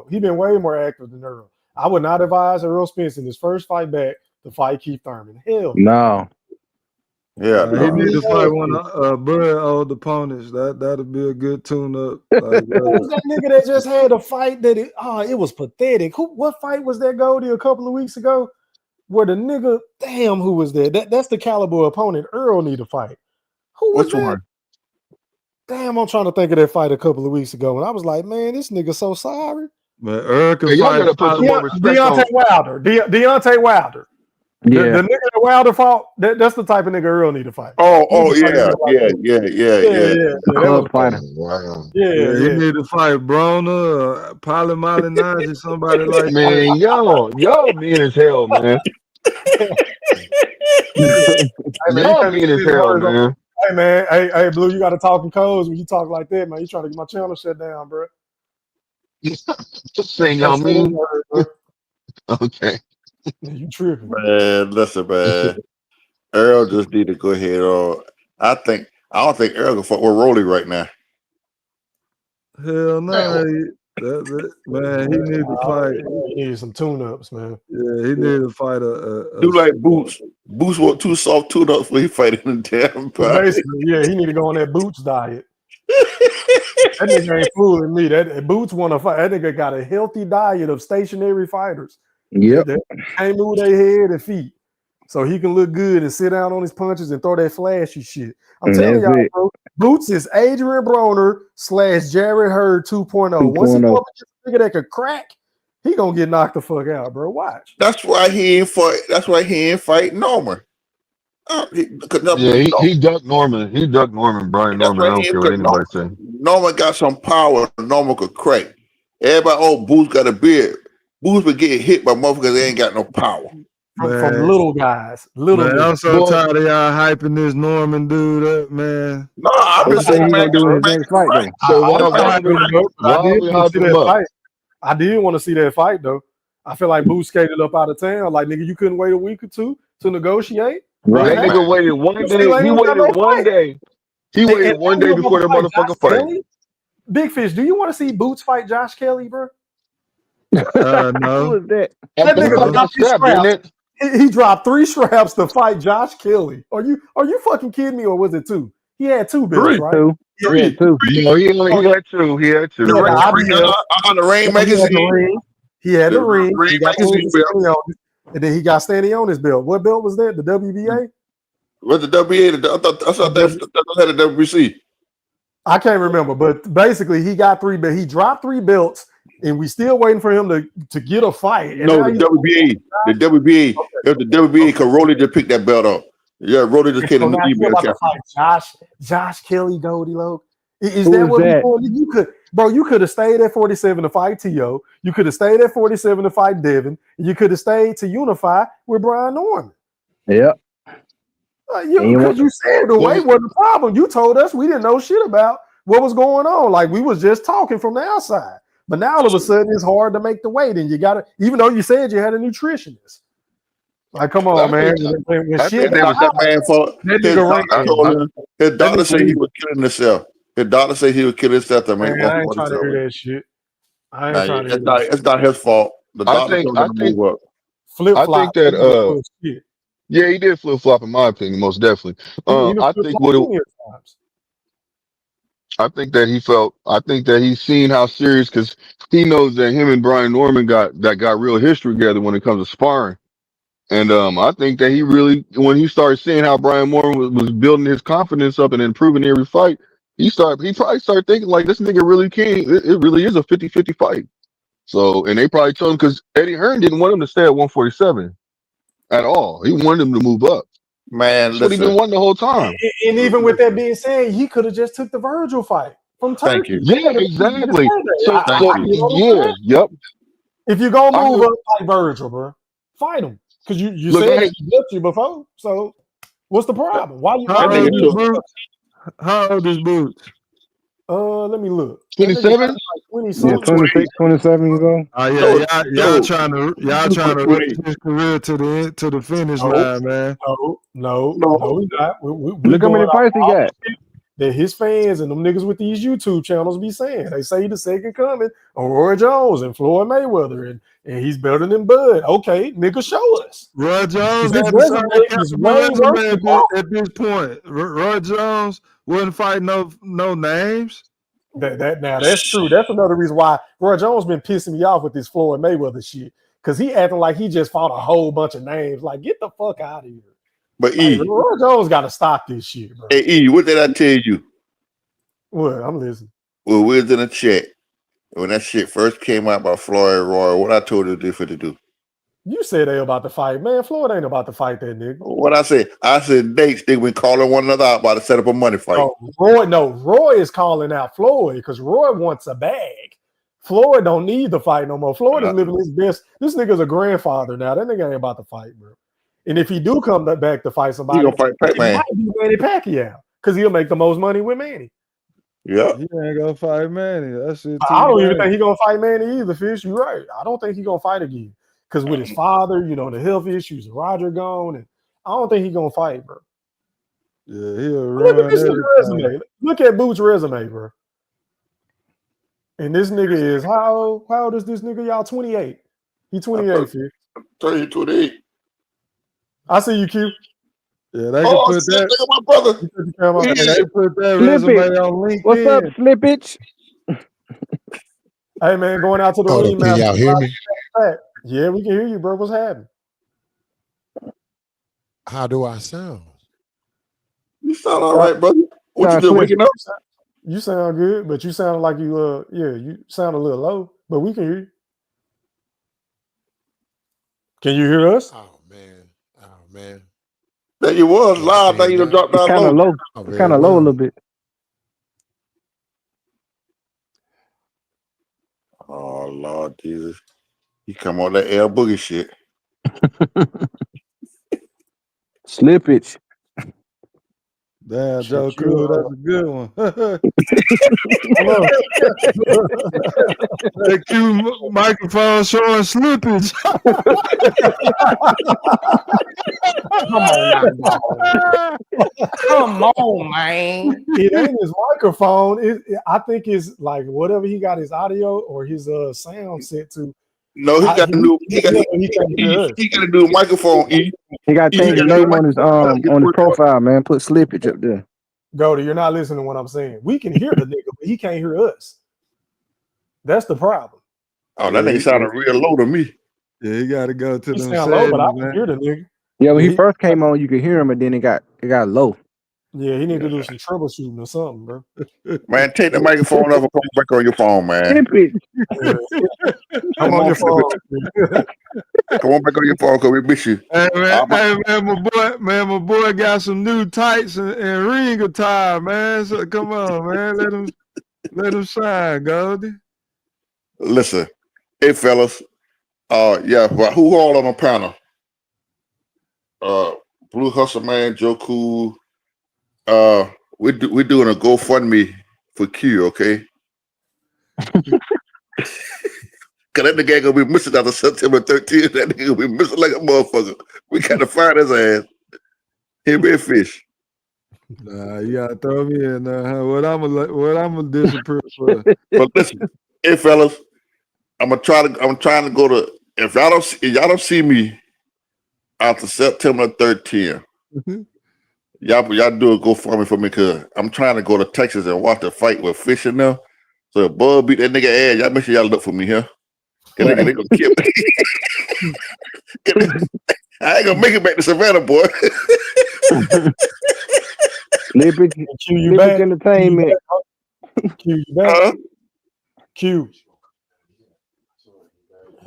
He been way more active than Earl. I would not advise Earl Spence in his first fight back to fight Keith Thurman. Hell no. Yeah, He need to fight one of Bud old opponents. That'll be a good tune-up. Like, who was that nigga that just had a fight that it was pathetic? What fight was that, Goldie, a couple of weeks ago? Where the nigga, damn, who was there? That's the caliber opponent Earl need to fight. Who was Which that? one? Damn, I'm trying to think of that fight a couple of weeks ago, and I was like, man, this nigga so sorry. But Earl can Y'all fight. gotta put some more respect Deontay on. Wilder. Deontay Wilder. Yeah. The nigga that Wilder fought, that's the type of nigga Earl need to fight. Oh, yeah. Club fighter. Wow. He need to fight Broner, Polly Malignaggi, somebody like that. Man, y'all mean as hell, man. Y'all mean as hell, man. Hey, man. Hey, Blue, you got to talk in codes when you talk like that, man. You trying to get my channel shut down, bro. Just saying y'all mean. Okay. You tripping. Man, listen, man. Earl just need to go ahead on. I don't think Earl can fuck with Rolly right now. Hell no. Man, he need to fight. He needs some tune-ups, man. Yeah, he need to fight a Do like Boots. Boots want too soft tune up for he fighting in the damn body. Basically, yeah, he need to go on that Boots diet. That nigga ain't fooling me. That Boots want to fight. That nigga got a healthy diet of stationary fighters. Yep. They can't move their head and feet, so he can look good and sit down on his punches and throw that flashy shit. I'm telling y'all, bro. Boots is Adrian Broner / Jared Hurd 2.0. Once he go up against a nigga that could crack, he gonna get knocked the fuck out, bro. Watch. That's why he ain't fight. That's why he ain't fight Norman. He ducked Norman. He ducked Norman, Brian Norman. I don't care what anybody say. Norman got some power. Norman could crack. Everybody, Boots got a beard. Boots been getting hit by motherfuckers. They ain't got no power. From little guys. Man, I'm so tired of y'all hyping this Norman dude up, man. No, I'm just saying, man. I did want to see that fight, though. I feel like Boots skated up out of town. Like, nigga, you couldn't wait a week or two to negotiate. Right. That nigga waited one day. He waited one day. He waited one day before the motherfucker fight. Big Fish, do you want to see Boots fight Josh Kelly, bro? No. Who is that? That nigga dropped 3 straps. He dropped 3 straps to fight Josh Kelly. Are you fucking kidding me, or was it 2? He had 2 belts, right? He had 2. No, he had 2. He had 2. On the Rainmakers. He had the ring. He got and then he got standing on his belt. What belt was that? The WBA? What's the WBA? I thought that had a WBC. I can't remember, but basically he got 3 belts. He dropped 3 belts, and we still waiting for him to get a fight. And no, the WBA. The WBA. Okay. If the WBA, because Rolly just picked that belt up. Yeah, Rolly just came to Josh Kelly, Goldie Loke. Is that what you could? Bro, you could have stayed at 47 to fight T.O. You could have stayed at 47 to fight Devin. You could have stayed to unify with Brian Norman. Yep. Because you said the weight wasn't a problem. You told us we didn't know shit about what was going on. Like, we was just talking from the outside. But now all of a sudden it's hard to make the weight, and you got to, even though you said you had a nutritionist. Like, come on, man. I think that was that man's fault. His doctor said he was killing himself. His doctor said he was killing himself. I ain't trying to hear that shit. It's not his fault. The doctor told him to move up. I think that yeah, he did flip flop in my opinion, most definitely. I think that he's seen how serious, because he knows that him and Brian Norman got real history together when it comes to sparring. And I think that he really, when he started seeing how Brian Norman was building his confidence up and improving every fight, he probably started thinking like, this nigga really can. It really is a 50-50 fight. So, and they probably told him, because Eddie Hearn didn't want him to stay at 147 at all. He wanted him to move up. Man, that's what he been wanting the whole time. And even with that being said, he could have just took the Virgil fight from Turkey. Thank you. Yeah, exactly. Yep. If you're gonna move up like Virgil, bro, fight him. Because you said he left you before. So what's the problem? Why you? How old is Boots? Let me look. 27? 26, 27 years old. Y'all trying to race his career to the finish line, man. No, we not. Look how many fights he got. That his fans and them niggas with these YouTube channels be saying. They say the second coming on Roy Jones and Floyd Mayweather, and he's better than Bud. Okay, nigga, show us. Roy Jones at this point. Roy Jones wouldn't fight no names. Now that's true. That's another reason why Roy Jones been pissing me off with this Floyd Mayweather shit, because he acting like he just fought a whole bunch of names. Like, get the fuck out of here. But Roy Jones got to stop this shit, bro. Hey, what did I tell you? What? I'm listening. Well, we was in a chat when that shit first came out by Floyd Roy. What I told you to do. You said they about to fight, man. Floyd ain't about to fight that nigga. What I said dates. They been calling one another out about to set up a money fight. Roy is calling out Floyd because Roy wants a bag. Floyd don't need the fight no more. Floyd is living his best. This nigga's a grandfather now. That nigga ain't about to fight, bro. And if he do come back to fight somebody, he gonna fight Pac-Man. He might be Manny Pacquiao because he'll make the most money with Manny. Yeah, he ain't gonna fight Manny. That shit. I don't even think he gonna fight Manny either. Fish, you right. I don't think he gonna fight again because with his father, the health issues, Roger gone, and I don't think he gonna fight, bro. Yeah, he'll look at this resume. Look at Boots' resume, bro. And this nigga is how old? How old is this nigga? Y'all 28. He 28, Fear. 28. I see you, Q. Yeah, they can Oh, put shit, that. look at my brother. You put the camera on. Hey, Yeah. they put that Slippage. resume on What's up, LinkedIn. Slippage? Hey man, going out to the Hold up, can rematch. y'all hear me? Yeah, we can hear you, bro. What's happening? How do I sound? You sound all right, brother. What you Sound doing? clear. Waking up? You sound good, but you sound like you you sound a little low, but we can hear you. Can you hear us? Oh man. There you was Yeah, I live. can Now hear you done y'all. dropped down Kind low. of low. Oh, It's very kind of low a well. little bit. Oh Lord Jesus. You come on that L Boogie shit. Slippage. Damn, Shit, Joe you Cool, that's a good one. hold on. That cute microphone showing slippage. Come on now, dog. Come on, man. It ain't his microphone. I think it's like whatever he got his audio or his sound set to. No, he got a new He can't hear us. he got a new microphone. He got to He change got his a new name on his microphone. profile, man. Put Slippage up there. Goldie, you're not listening to what I'm saying. We can hear the nigga, but he can't hear us. That's the problem. Oh, that nigga sounded real low to me. Yeah, you got to go to He them sound low, but I settings, can man. hear the nigga. Yeah, when Yeah, he first came on, you could hear him, and then it got low. Yeah, he need to do some troubleshooting or something, bro. Man, take the microphone off and put it back on your phone, man. Slippage. I'm on your phone. Come on back on your phone because we miss you. Hey man, my boy got some new tights and ring attire, man. So come on, man, let him shine, Goldie. Listen, hey fellas, yeah, well, who all on the panel? Blue Hustle Man, Joe Cool. We're doing a GoFundMe for Q, okay? Cause that nigga ain't gonna be missing after September 13th. That nigga gonna be missing like a motherfucker. We gotta find his ass. He'll be a fish. Nah, you gotta throw me in there, huh? What I'm gonna disapprove for? But listen, hey fellas, I'm trying to go to if y'all don't see me after September 13th, y'all do a GoFundMe for me because I'm trying to go to Texas and watch the fight with Fish in there. So if Bud beat that nigga ass, y'all make sure y'all look for me here. Cause they gonna kill me. I ain't gonna make it back to Savannah, boy. Slippage Entertainment. Q, you back? Q.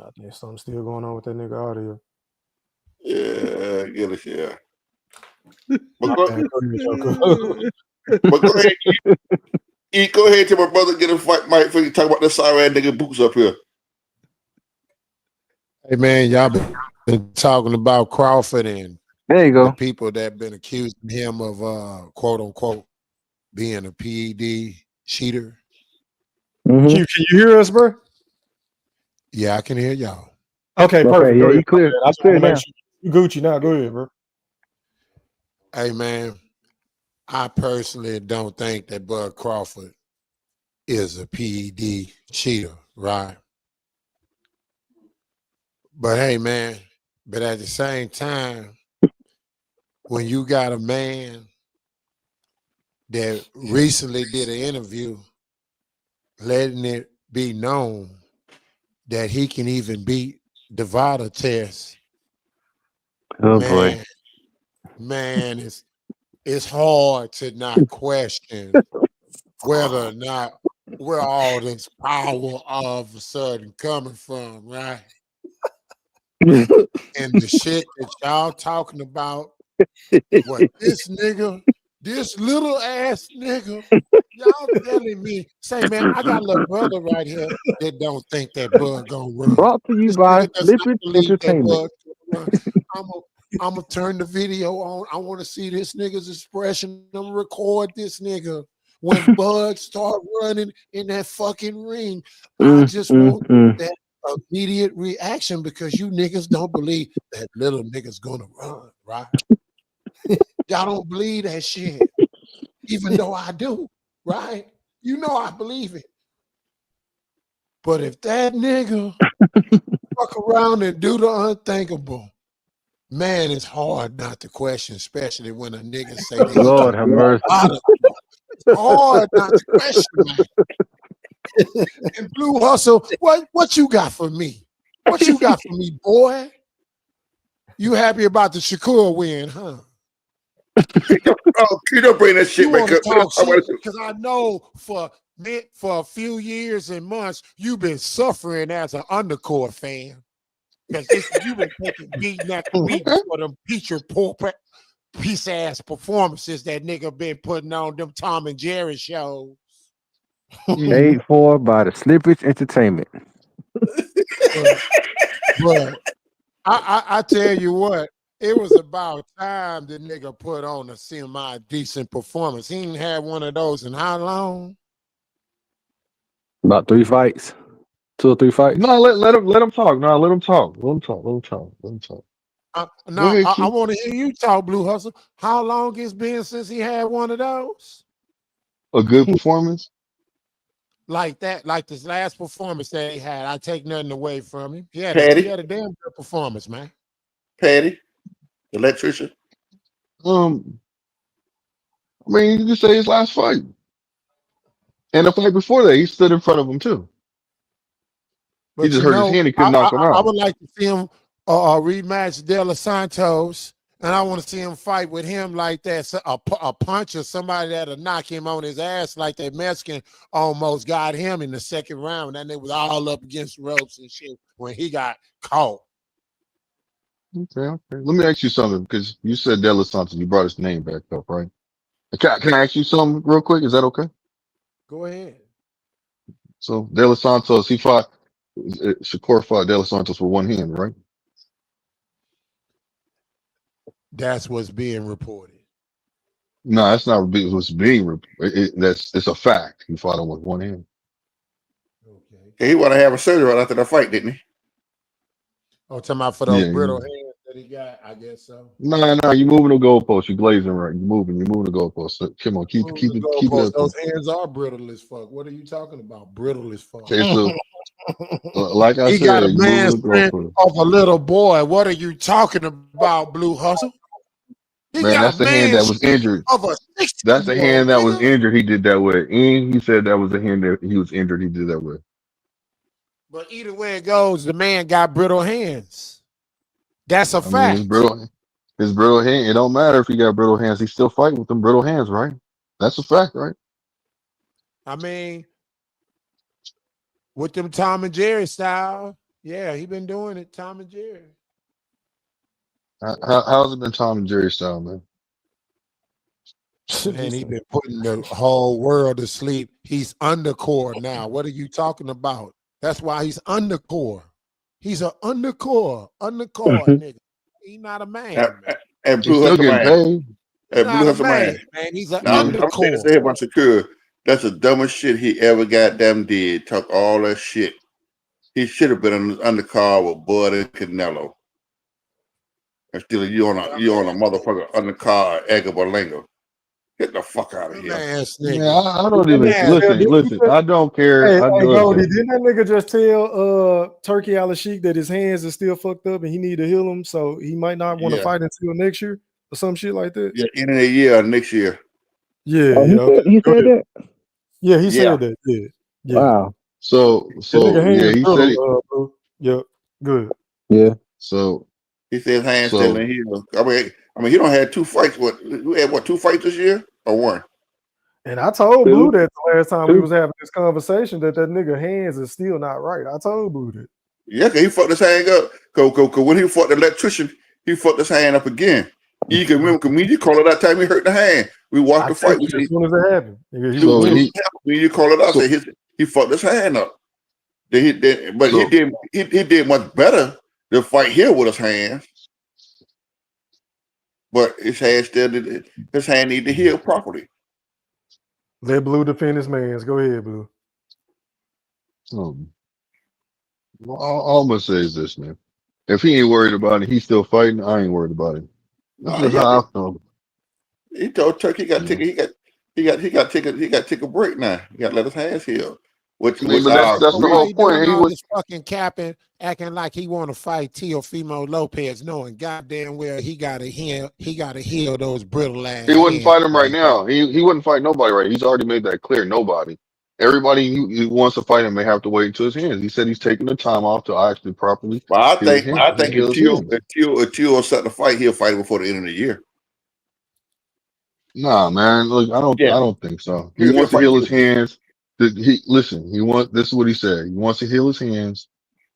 I think something still going on with that nigga audio. Yeah, get it, yeah. But go ahead, go ahead to my brother get a fight, Mike. For you talk about this sorry ass nigga boots up here. Hey man, y'all been talking about Crawford and there you go. The people that been accusing him of quote unquote being a PED cheater. Q, can you hear us, bro? Yeah, I can hear y'all. Okay, perfect. Yeah, go you ahead. clear. I just want to make sure you Gucci now. Go ahead, bro. Hey man, I personally don't think that Bud Crawford is a PED cheater, right? But hey man, but at the same time, when you got a man that recently did an interview letting it be known that he can even beat the Vada test. Oh boy. Man, it's hard to not question whether or not where all this power all of a sudden coming from, right? And the shit that y'all talking about, what this little ass nigga, y'all telling me, say, man, I got a little brother right here that don't think that Bud gonna run. Brought to you This by nigga does not Slippage believe that Entertainment. Bud can run. I'm gonna turn the video on. I want to see this nigga's expression. I'm gonna record this nigga when Bud start running in that fucking ring. I just want that immediate reaction because you niggas don't believe that little nigga's gonna run, right? Y'all don't believe that shit, even though I do, right? You know I believe it. But if that nigga fuck around and do the unthinkable, man, it's hard not to question, especially when a nigga say that he Lord can have do mercy. a lot of stuff. It's hard not to question, man. And Blue Hustle, what you got for me? What you got for me, boy? You happy about the Shakur win, huh? Oh, you don't bring that shit You back want to up. talk shit? Because I know for a few years and months, you've been suffering as an undercourt fan. Because you've been taking beating after beating for them poor piece ass performances that nigga been putting on them Tom and Jerry shows. Paid for by the Slippage Entertainment. But I tell you what, it was about time the nigga put on a semi-decent performance. He ain't had one of those in how long? About 3 fights. 2 or 3 fights. No, let him talk. No, let him talk. Let him talk. Let him talk. Let him talk. Go Now, ahead, I Keith. want to hear you talk, Blue Hustle. How long it's been since he had one of those? A good performance. Like that, like this last performance that he had. I take nothing away from him. He had Patty, a damn good performance, man. Patty, the electrician. I mean, you can say his last fight. And the fight before that, he stood in front of him too. He But just you hurt his know, hand. He couldn't knock him I out. would like to see him rematch De Los Santos, and I want to see him fight with him like that. So a punch or somebody that'll knock him on his ass like that Mexican almost got him in the second round. And it was all up against ropes and shit when he got caught. Okay. Let me ask you something because you said De Los Santos. You brought his name back up, right? Can I ask you something real quick? Is that okay? Go ahead. So De Los Santos, he fought. Shakur fought De Los Santos with one hand, right? That's what's being reported. No, that's not what's being. It's a fact. He fought him with one hand. Okay. Yeah, he want to have a surgery right after the fight, didn't he? Oh, talking about for those Yeah. brittle hands that he got, I guess so. No, you moving the goalpost. You glazing right. You moving the goalpost. So, come on, keep Move the it goalpost. up there. Those hands are brittle as fuck. What are you talking about? Brittle as fuck. Okay, so like I He got a said, you moving man the strength goalpost. of a little boy. What are you talking about, Blue Hustle? He Man, got that's the hand man that was strength injured. of a 60 That's the year old hand that was nigga. injured. He did that with. And he said that was the hand that he was injured. He did that with. But either way it goes, the man got brittle hands. That's a I mean, his fact. brittle hand. It don't matter if he got brittle hands. He's still fighting with them brittle hands, right? That's a fact, right? I mean, with them Tom and Jerry style, yeah, he been doing it, Tom and Jerry. How's it been Tom and Jerry style, man? Man, he been putting the whole world to sleep. He's undercore now. What are you talking about? That's why he's undercore. He's an undercore nigga. He's not a man, man. And He's Blue still Hustle getting man. paid. He's And Blue not a Hustle man, man. man. He's an Now, Yeah. I'm saying undercore. this here about Shakur. That's the dumbest shit he ever goddamn did. Talk all that shit. He should have been on the undercard with Bud and Canelo. Instead of you on a motherfucker undercard Edgar. Get the fuck out of Dumb here. ass Man, nigga. I don't even Dumb ass. listen. I don't care. Hey, Goldie, Listen. didn't that nigga just tell Turkey Al-Sheikh that his hands are still fucked up and he need to heal them, so he might not want to Yeah. fight until next year or some shit like that? Yeah, end of the year, next year. Yeah, Oh, yeah. Okay. he Go said ahead. that? Yeah, he Yeah. said that. Yeah, yeah. Wow. So That nigga yeah, hands he said it. brittle, bro. Yep. Good. Yeah. So He said his hand's still in heel. I mean, he don't had 2 fights. We had 2 fights this year or 1? And I told Blue 2. that the last time we 2. was having this conversation that nigga hands is still not right. I told Blue that. Yeah, cause he fucked his hand up. Cause when he fought the electrician, he fucked his hand up again. You can remember comedian called it that time he hurt the hand. We watched I the fight. texted We you said, as soon as it happened. Nigga, so he when you call it out, so say he fucked his hand up. Then he did, but so he did much better than fight here with his hands. But his hand need to heal properly. let Blue defend his mans. Go ahead, Blue. all I'm gonna say is this, man. If he ain't worried about it, he's still fighting. I ain't worried about it. That's Nah, just how I feel. he told Turkey he got You to know, take a break now. He got to let his hands heal. Which I mean, which but that's for the Why whole me, he doing point. He all was this fucking capping, acting like he want to fight Teofimo Lopez, knowing goddamn well he gotta heal those brittle he ass wouldn't hands. fight him right now. He wouldn't fight nobody right. He's already made that clear. Nobody. Everybody who wants to fight him may have to wait until his hands. He said he's taking the time off to actually properly but I heal his think hands. I think Heal his hands. if Tio set the fight, he'll fight before the end of the year. Nah, man. Look, I Yeah, don't think so. He he'll wants to fight heal before his hands. He wants, this is what he said. He wants to heal his hands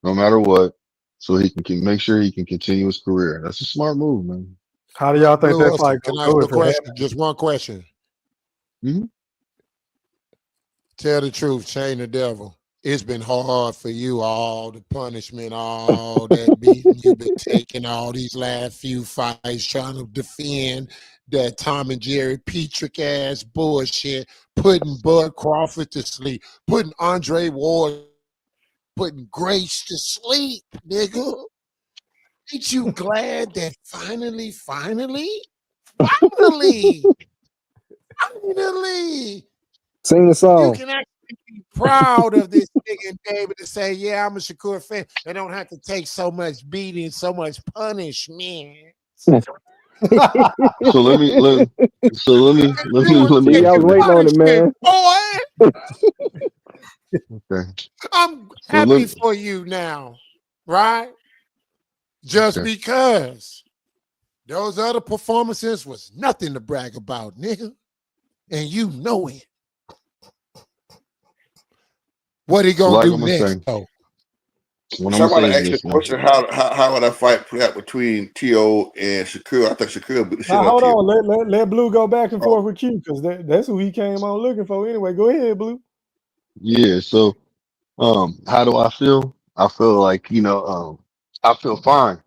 no matter what, so he can make sure he can continue his career. That's a smart move, man. How do y'all think Blue that Hustle, fight can gonna I ask go you a if it happens? question? Just one question. Hmm. Tell the truth, shame the devil. It's been hard for you, all the punishment, all that beating you've been taking, all these last few fights trying to defend that Tom and Jerry Petrick ass bullshit, putting Bud Crawford to sleep, putting Andre Ward, putting Grace to sleep, nigga. Ain't you glad that finally, Sing the you song. can actually be proud of this nigga and be able to say, yeah, I'm a Shakur fan. I don't have to take so much beating, so much punishment. So let me let so let You me were let me See, I ask was you taking this. waiting on it, punishment, man. boy. Okay. I'm So let happy for you now, right? Just okay. because those other performances was nothing to brag about, nigga. And you know it. What he So gonna like do I'm gonna say, next, though? what I'm gonna say somebody is asked the this, man. question, how would that fight play out between Tio and Shakur? I think Shakur beat the shit Now out of hold Tio. on, let Blue go back and Oh, forth with Q because that's who he came on looking for anyway. Go ahead, Blue. Yeah. So how do I feel? I feel like I feel fine.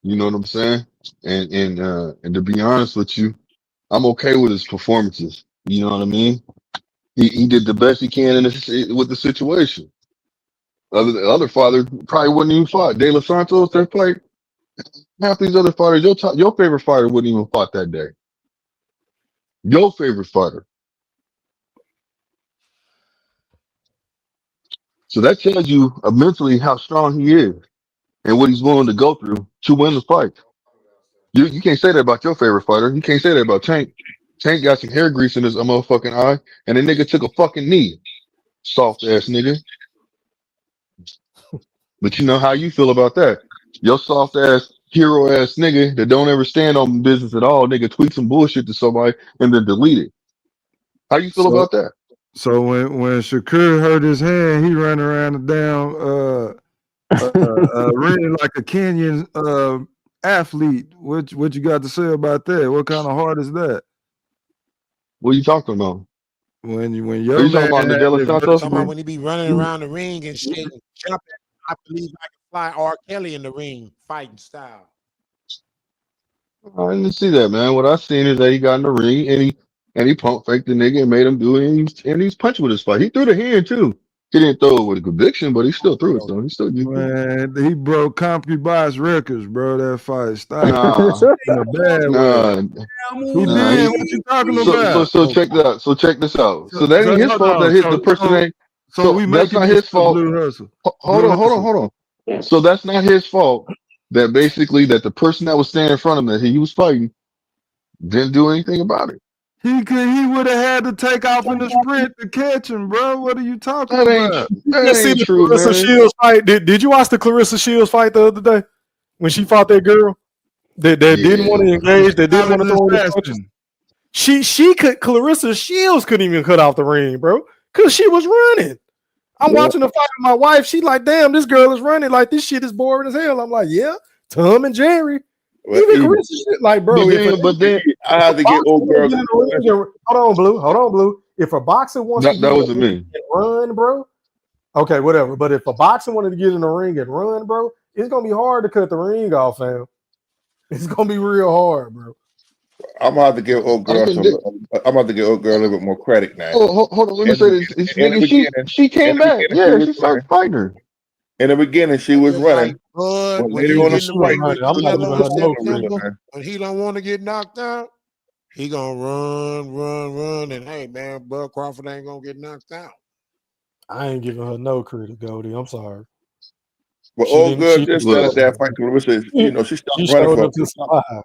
You know what I'm saying? And to be honest with you, I'm okay with his performances. You know what I mean? He did the best he can with the situation. The other fighter probably wouldn't even fight. De Los Santos, they played half these other fighters. Your favorite fighter wouldn't even fought that day. Your favorite fighter. So that tells you mentally how strong he is and what he's willing to go through to win the fight. You can't say that about your favorite fighter. You can't say that about Tank. Tank got some hair grease in his motherfucking eye, and the nigga took a fucking knee. Soft ass nigga. But you know how you feel about that. Your soft ass, hero ass nigga that don't ever stand on business at all, nigga tweet some bullshit to somebody and then delete it. How you feel So about that? so when Shakur hurt his hand, he ran around the damn ring like a Kenyan athlete. What you got to say about that? What kind of heart is that? What are you talking about? When Are your you talking man about had Nadella Santos? Talking about adversity, when he be running around the ring and shit and jumping. I believe I can fly R. Kelly in the ring, fighting style. I didn't see that, man. What I seen is that he got in the ring and he pump faked the nigga and made him do it and he's punched with his fight. He threw the hand too. He didn't throw it with a conviction, but he still threw it though. He still used it. man, he broke CompuBox records, bro. That fight stank Nah, in a bad way. nah, He nah. did. What you talking So about? so check that out. So check this out. So that So ain't his hold fault on. that hit the person ain't. So So we that's making not this his up, fault. Blue Hustle. Hold Blue on, hold on, Hustle. hold on. So that's not his fault that basically that the person that was standing in front of him that he was fighting didn't do anything about it. He would have had to take off in the sprint to catch him, bro. What are you talking That ain't about? You that just see ain't the true, Clarissa man. Shields fight. Did you watch the Clarissa Shields fight the other day when she fought that girl that didn't want Yeah. to engage, that didn't want to Solid throw any punches? assassin. She could Clarissa Shields couldn't even cut off the ring, bro, because she was running. I'm Yeah. watching the fight with my wife. She like, damn, this girl is running like this shit is boring as hell. I'm like, yeah, Tom and Jerry. well, Even Clarissa shit, like, bro, if a But then I if a had to get boxer old want to girl. get in the ring and, hold on, Blue. If a boxer wants to that get in the wasn't ring me. and run, bro, okay, whatever. But if a boxer wanted to get in the ring and run, bro, it's gonna be hard to cut the ring off, fam. It's gonna be real hard, bro. I'm gonna have to give old I girl can some. do. I'm gonna have to give old girl a little bit more credit now. Hold on. Let me In the say this. This beginning, nigga, she in came the back. beginning, she Yeah, was she started running. fighting her. In the beginning, she was Just like running, Bud, but when later he on Yeah, in get the she was fight, with running. I'm not Canelo giving in her no ruler, credit. September, man. when he don't want to get knocked out, he gonna run, and hey man, Bud Crawford ain't gonna get knocked out. I ain't giving her no credit, Goldie. I'm sorry. But She old didn't. girl She just stand up there and fight Clarissa. You know, she stopped running showed for. up to survive.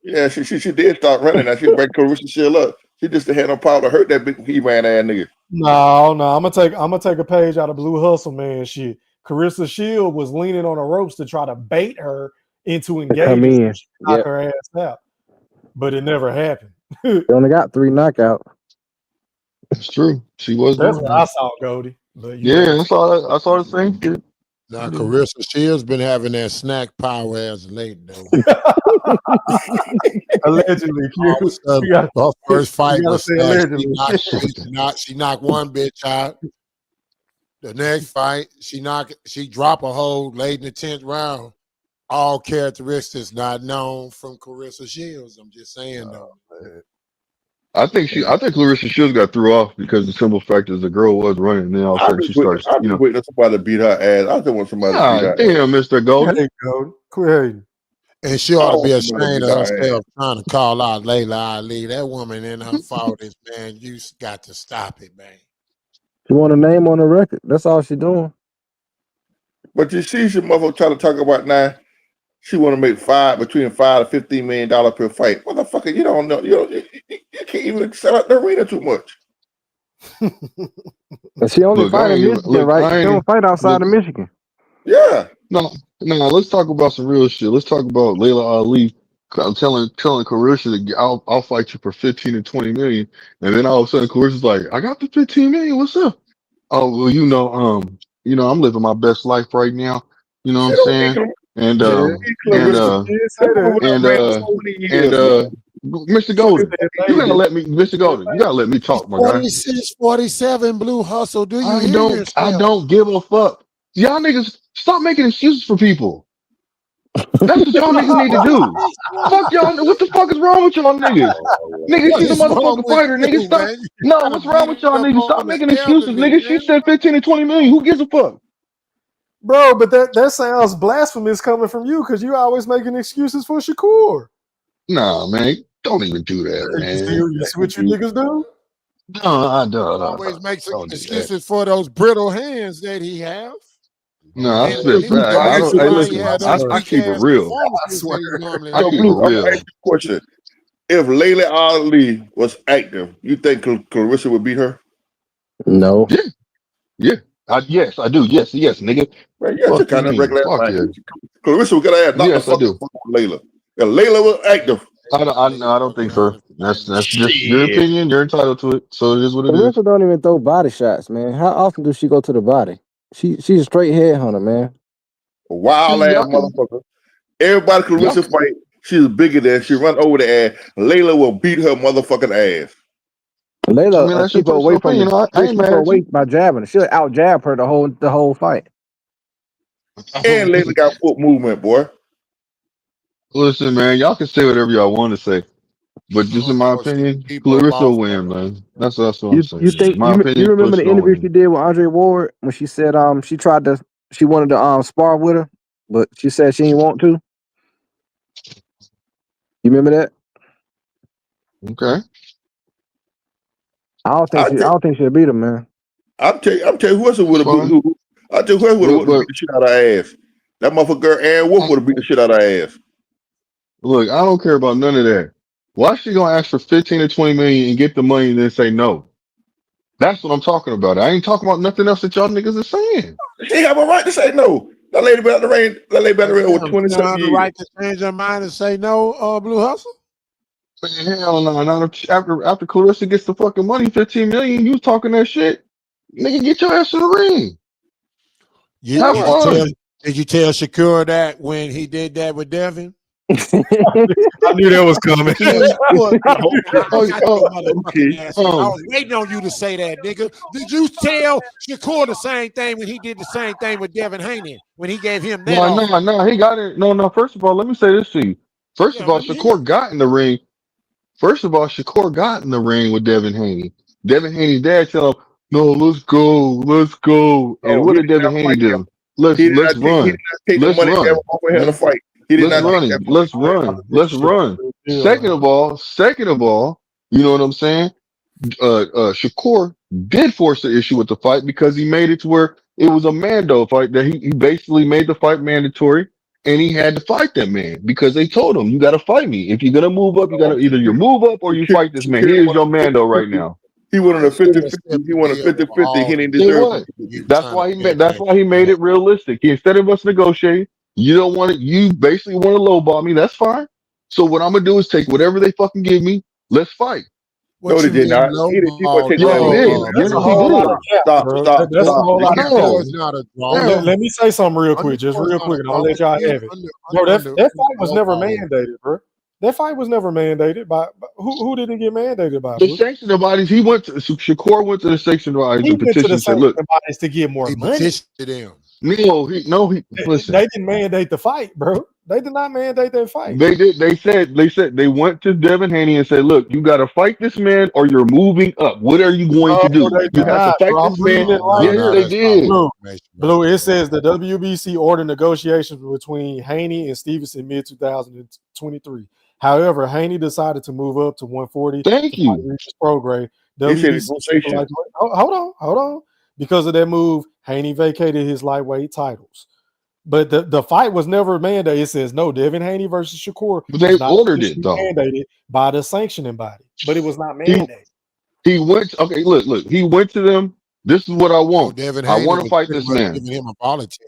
Yeah, she did start running. Now she'll break Clarissa Shield up. She just had no power to hurt that big he-man ass nigga. No. I'm gonna take a page out of Blue Hustle, man. Shit. Carissa Shield was leaning on the ropes to try to bait her into come engaging, so in. she knock Yep. her ass out. But it never happened. They only got 3 knockouts. It's true. She was That's doing what I that. saw, Goldie. But Yeah, I saw the same shit. Now, Carissa Shields been having that snack power as late though. Allegedly, All of a sudden, her first fight gotta was say snack. allegedly. She knocked one bitch out. The next fight, she drop a hold late in the 10th round. All characteristics not known from Carissa Shields. I'm just saying though. I think Clarissa Shields got threw off because the simple fact is the girl was running, and then all of a sudden she starts, I just waiting for somebody to beat her ass. I just want somebody to beat her damn, Mr. Golden. Hey, Goldie. Quit hating. And she ought I to be want somebody to ashamed beat of her herself trying to call out Layla Ali. That woman in her fault is, man, you got to stop it, man. She want a name on the record. That's all she doing. But you see, some motherfucker trying to talk about now. She want to make between $5 to $15 million per fight. Motherfucker, you don't know. You can't even sell out the arena too much. And she only Look, fight I in ain't Michigan, look, right? I She don't ain't fight outside look. of Michigan. Yeah. No, let's talk about some real shit. Let's talk about Layla Ali. I'm telling Clarissa, I'll fight you for 15 to 20 million, and then all of a sudden Clarissa's like, I got the 15 million. What's up? Oh well, I'm living my best life right now. You know what I'm She don't saying? need And Yeah, Clarissa. she did say that. And ran for 20 years, man. Mr. Golden, you gotta let me, Mr. Golden, you gotta let me talk, my guy. 46, 47 Blue Hustle. Do you I hear don't yourself? give a fuck. Y'all niggas stop making excuses for people. That's what y'all niggas need to do. Fuck y'all. What the fuck is wrong with y'all niggas? Nigga, What she's a is wrong motherfucking with fighter. Nigga, you, stop. man? You No, gotta what's wrong beat with y'all up niggas? Stop on the making excuses, elderly, nigga. She man. said 15 to 20 million. Who gives a fuck? Bro, but that sounds blasphemous coming from you because you always making excuses for Shakur. Nah, man. Don't even do that, You see what you niggas do? No, I don't. Always makes Don't do that. excuses for those brittle hands that he have. No, I And spit he was fact. the I don't. reason Hey, why he listen. had those I weak keep it ass real. performances that he normally I So, keep had. it Blue, I'm gonna real. ask you a question. If Layla Ali was active, you think Clarissa would beat her? No. Yeah. Yes, I do. Yes, nigga. Man, yeah, Fuck just you kind of mean? regular Fuck fight. yeah. Clarissa was gonna knock the Yes, I fucking do. fuck out of Layla. If Layla was active, I don't think so. That's just your shit. opinion. You're entitled to it. So it is what it is. Carissa don't even throw body shots, man. How often does she go to the body? She's a straight headhunter, man. A wild See, ass y'all can, motherfucker. Everybody y'all Clarissa can, fight, she's bigger than she run over the ass. Layla will beat her motherfucking ass. I Layla mean, that's your keep her away personal from opinion. the. I She'll ain't keep her mad at away you. by jabbing. She'll out jab her the whole fight. And Layla got foot movement, boy. Listen, man, y'all can say whatever y'all want to say, but just in Oh, my Lord, she can opinion, keep her Clarissa will boss. win, man. That's what I'm You saying. think In my you opinion, remember the Clarissa gonna interview she win. did with Andre Ward when she said she wanted to spar with her, but she said she didn't want to. You remember that? Okay. I I tell, don't think she'll beat her, man. I'm tell you who else would That's have beat fine. who. I tell you who else would have beat But the shit out of her ass. That motherfucker Aaron Wolf would have beat the shit out of her ass. look, I don't care about none of that. Why she gonna ask for 15 or 20 million and get the money and then say no? That's what I'm talking about. I ain't talking about nothing else that y'all niggas are saying. She have a right to say no. That lady been out the rain. That lady been out the rain over Damn, 20 she don't something have the years. right to change her mind and say no, Blue Hustle. Man, hell no, not after Clarissa gets the fucking money, 15 million, you talking that shit. Nigga, get your ass to the ring. Have fun. Did you tell Shakur that when he did that with Devin? I knew that was coming. Oh, I got your motherfucking Okay. ass. I was waiting on you to say that, nigga. Did you tell Shakur the same thing when he did the same thing with Devin Haney when he gave him that offer? no, he got it. No, first of all, let me say this to you. First Yeah, of all, let me hear. Shakur got in the ring. First of all, Shakur got in the ring with Devin Haney. Devin Haney's dad tell him, no, let's go. And No, what he did did Devin not Haney fight him. do? Let's He did run. not take the Let's money Devin run. offered him to fight. He did Let's not take run. that money. Let's run. Let's run. Second of all, you know what I'm saying? Shakur did force the issue with the fight because he made it to where it was a Mando fight that he basically made the fight mandatory, and he had to fight that man because they told him, you got to fight me. If you're going to move up, you got to either you move up or you fight this man. Here's your Mando right now. He wanted a 50-50. He wanted 50-50. He didn't See deserve what? 50-50. That's why he made it realistic. Instead of us negotiating, you don't want it. You basically want to lowball me. That's fine. So what I'm gonna do is take whatever they fucking give me. Let's fight. No, they did not. He wouldn't take Yeah, that he away. did. That's a Yes, he whole lot did. of cap, Stop, bro. stop, That's a stop. whole lot of cap. No, not a draw. Let me say something real quick, just real quick, and I'll let y'all have it. Bro, that fight was never mandated, bro. That fight was never mandated by who did it get mandated by? the Blue? sanctioning bodies. He went to Shakur went to the sanctioning bodies He and went to the petitioned. Said, "Look, sanctioning bodies to get more He money. petitioned them. he listen. They didn't mandate the fight, bro. They did not mandate that fight. They did. They said they went to Devin Haney and said, "Look, you got to fight this man, or you're moving up. What are you going to No, do? they You did have to not, fight bro. I'm this man." reading it right Yes, here. they did. Blue, it says the WBC ordered negotiations between Haney and Stevenson mid 2023. However, Haney decided to move up to 140 Thank to fight you. Regis Prograis. They said WBC negotiation. hold on. Because of that move, Haney vacated his lightweight titles. But the fight was never mandated. It says no, Devin Haney versus Shakur But they was not ordered it though. mandated by the sanctioning body, but it was not He mandated. he went. Okay, look. He went to them. This is what I want. Devin I Haney want to was fight pretty this much man. giving him a volunteer.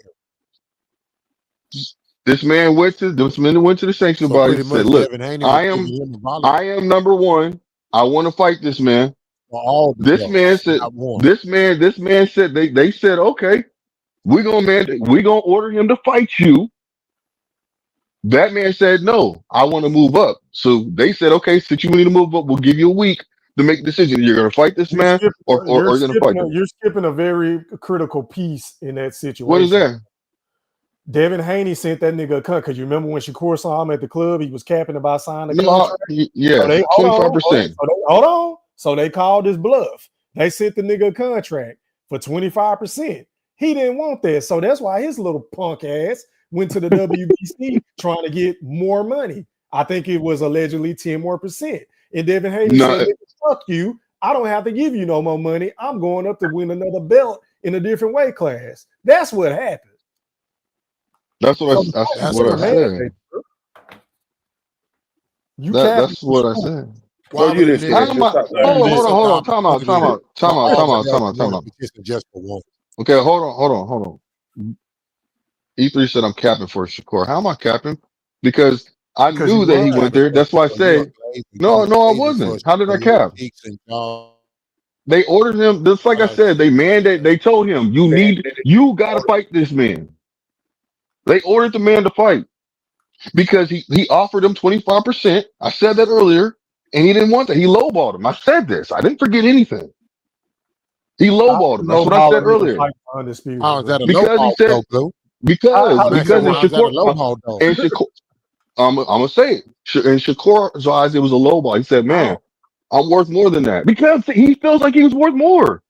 This man went to the sanctioning So body pretty and said, much "Look, Devin Haney was I am giving him a volunteer I am number one. I want to fight this man." for all the This man belts, said. not one. This man said they said, "Okay, we're gonna order him to fight you." That man said, "No, I want to move up." So they said, "Okay, since you need to move up, we'll give you a week to make a decision. You're going to fight this man, or you're going to fight him." You're skipping a very critical piece in that situation. What is that? Devin Haney sent that nigga a cut because you remember when Shakur saw him at the club, he was capping about signing the No, contract. yes, 25%. Hold on. So they called his bluff. They sent the nigga a contract for 25%. He didn't want that. So that's why his little punk ass went to the WBC trying to get more money. I think it was allegedly 10 more percent. And Devin Haney said, fuck you. I don't have to give you no more money. I'm going up to win another belt in a different weight class. That's what happened. That's what I said. That's what I said. No, you didn't say that. Hold on. Time out. Just for one. Okay, hold on. E3 said I'm capping for Shakur. How am I capping? Because I knew that he went there. That's why I say no, I wasn't. How did I cap? They ordered him, just like I said, they told him, you gotta fight this man. They ordered the man to fight because he offered him 25%. I said that earlier, and he didn't want that. He lowballed him. I said this. I didn't forget anything. He lowballed him. That's what I said earlier. How is that a Because he said, I'm gonna say it. In Shakur's eyes, it was a lowball. He said, "Man, I'm worth more than that," because he feels like he was worth more.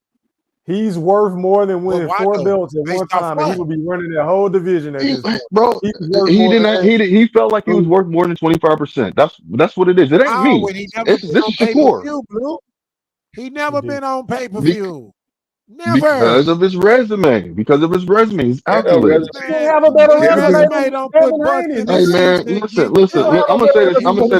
He's worth more than winning 4 belts at one time, and he would be running that whole division at this point. Bro, he felt like he was worth more than 25%. That's what it is. It ain't me. This is Shakur. He never been on pay-per-view. Never. Because of his resume. His accolades. He have a better resume. Don't put butts in Hey man, listen. I'm gonna say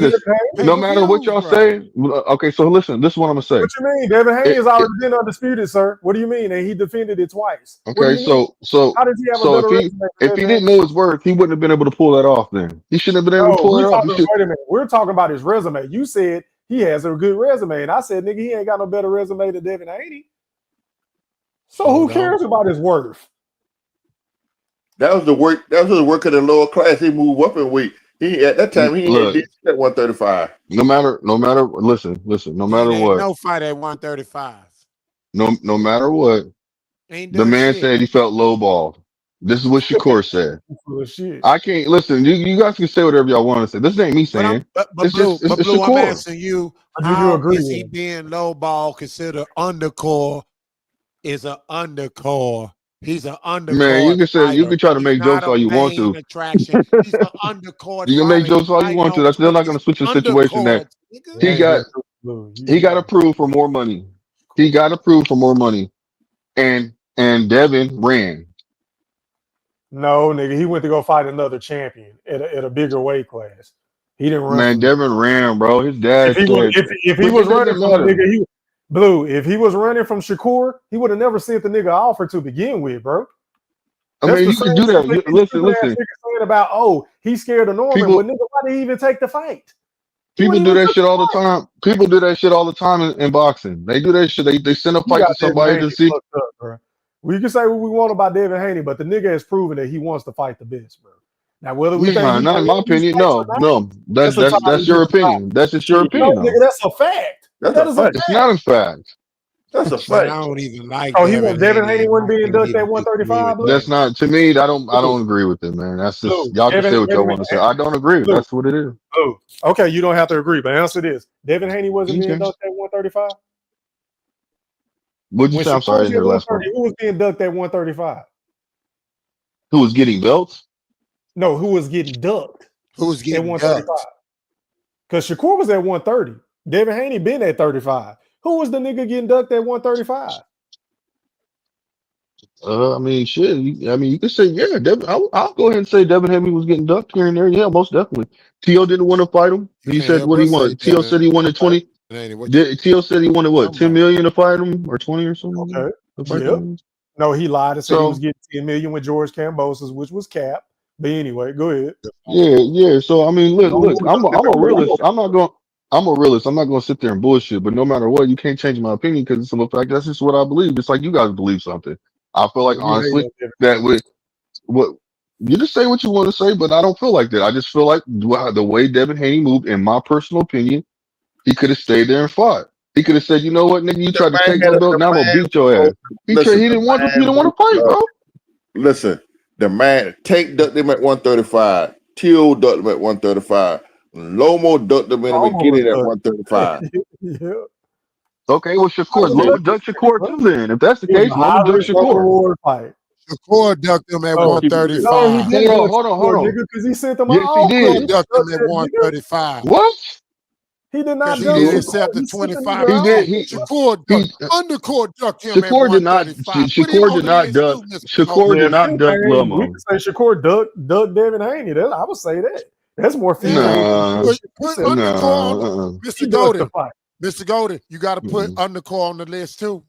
this. No matter what y'all say, okay. So listen, this is what I'm gonna say. What you mean? Devin Haney has already been undisputed, sir. What do you mean? And he defended it twice. Okay, so how does he have a better resume? If he didn't know his worth, he wouldn't have been able to pull that off. Then he shouldn't have been able to pull it off. Wait a minute. We're talking about his resume. You said he has a good resume, and I said, nigga, he ain't got no better resume than Devin Haney. So who cares about his worth? That was the work. That was the work of the lower class. He moved up in weight. He at that time he did at 135. No matter. Listen. No matter what. No fight at 135. No matter what. The man said he felt lowballed. This is what Shakur said. I can't listen. You guys can say whatever y'all want to say. This ain't me saying. But Blue, I'm asking you, how is he being lowball considered undercore? Is an undercore. He's an undercore. Man, you can try to make jokes all you want to. He's an undercore. You can make jokes all you want to. That's still not going to switch the situation. That he got. Blue, He got approved for more money. He got approved for more money, and Devin ran. No, nigga, he went to go fight another champion at a bigger weight class. He didn't run Man, from Devin ran, bro. His dad said, if he but was it running doesn't from a matter. nigga, Blue, if he was running from Shakur, he would have never sent the nigga offer to begin with, bro. I That's mean, the you can same do shit that. that these Listen, stupid ass listen. niggas saying about, oh, he's scared of Norman, but People, nigga, why did he even take the fight? He people wouldn't do even that took shit the all the fight. time. People do that shit all the time in boxing. They do that shit. They send a You fight got to Devin somebody Haney to see. fucked up, bro. We can say what we want about Devin Haney, but the nigga has proven that he wants to fight the best, bro. Now, whether we think Nah, he's not gonna in my win these opinion. fights or No, not, no. that's entirely That's your different topic. opinion. That's just your No, opinion, nigga, though. that's a fact. That's That a is a fact. It's fact. not in fact. That's a Man, I fact. don't even like Oh, he Devin won't. Devin Haney. Haney In my wouldn't be inducted at opinion, disagree 135, with Blue. That's that. not to me. I don't Blue, agree with it, man. That's just Blue. y'all can say Devin, what wait a y'all minute. want to say. I don't agree. Blue, That's what it is. Blue. Okay, you don't have to agree, but answer this. Devin Haney wasn't being Okay. inducted at 135? What'd you When say? I'm Shakur sorry, I was didn't at hear the last part. 130, who was being inducted at 135? Who was getting belts? No, who was getting ducked Who's at getting 135? ducked? Because Shakur was at 130. Devin Haney been at 35. Who was the nigga getting ducked at 135? I mean, shit. I mean, you could say, yeah. I'll go ahead and say Devin Haney was getting ducked here and there. Yeah, most definitely. T.O. didn't want to fight him. You He can't said help what he but say wanted. T.O. said Devin he wanted 20. Haney. What you T.O. said he wanted what, talking 10 about? million to fight him or 20 or something Okay. to fight Yep. him. No, he lied and said he was So getting 10 million with George Cambosos, which was cap. But anyway, go ahead. yeah. So I mean, Don't look. hold I'm us a different. realist. I'm a realist. I'm not going to sit there and bullshit. But no matter what, you can't change my opinion because it's a fact. That's just what I believe. Just like you guys believe something. I feel like You hate honestly on Devin that Haney. with what you just say what you want to say, but I don't feel like that. I just feel like the way Devin Haney moved, in my personal opinion, he could have stayed there and fought. He could have said, "You know what, nigga, you The tried to take man, my belt. the Now I'm gonna man, beat your ass." listen, He didn't want to. He didn't want to fight, bro. listen, the man, Tank ducked him at 135. Till ducked him at 135. Lomo ducked him in the Almost beginning at done. 135. Yeah. Okay, well, Shakur, Almost Loma done, duck Shakur bro. too. Then, if that's the It was case, a Loma high duck risk, low Shakur. reward fight. Shakur ducked him at No, Keep it real. no, he 135. didn't Hold on, duck hold on, hold Shakur, on. nigga, because he sent him an Yes, he Shakur offer. did. ducked him at That nigga. 135 What? He did because not he duck didn't He accept Shakur. the He sent the 25. nigga an did. offer. Shakur He ducked. Undercourt ducked him at Shakur did not. 135. Put him Shakur on did the not list duck. too, Mr. Shakur Goldie. did Yeah, not fifth duck man, we Lomo. can say Shakur duck Devin Haney. I would say that. That's more Yeah. feasible than Nah, bullshit. You Put said Undercourt on nah. he Mr. ducked the Goldie. fight. Mr. Goldie, you got to put Mm-mm. Undercourt on the list too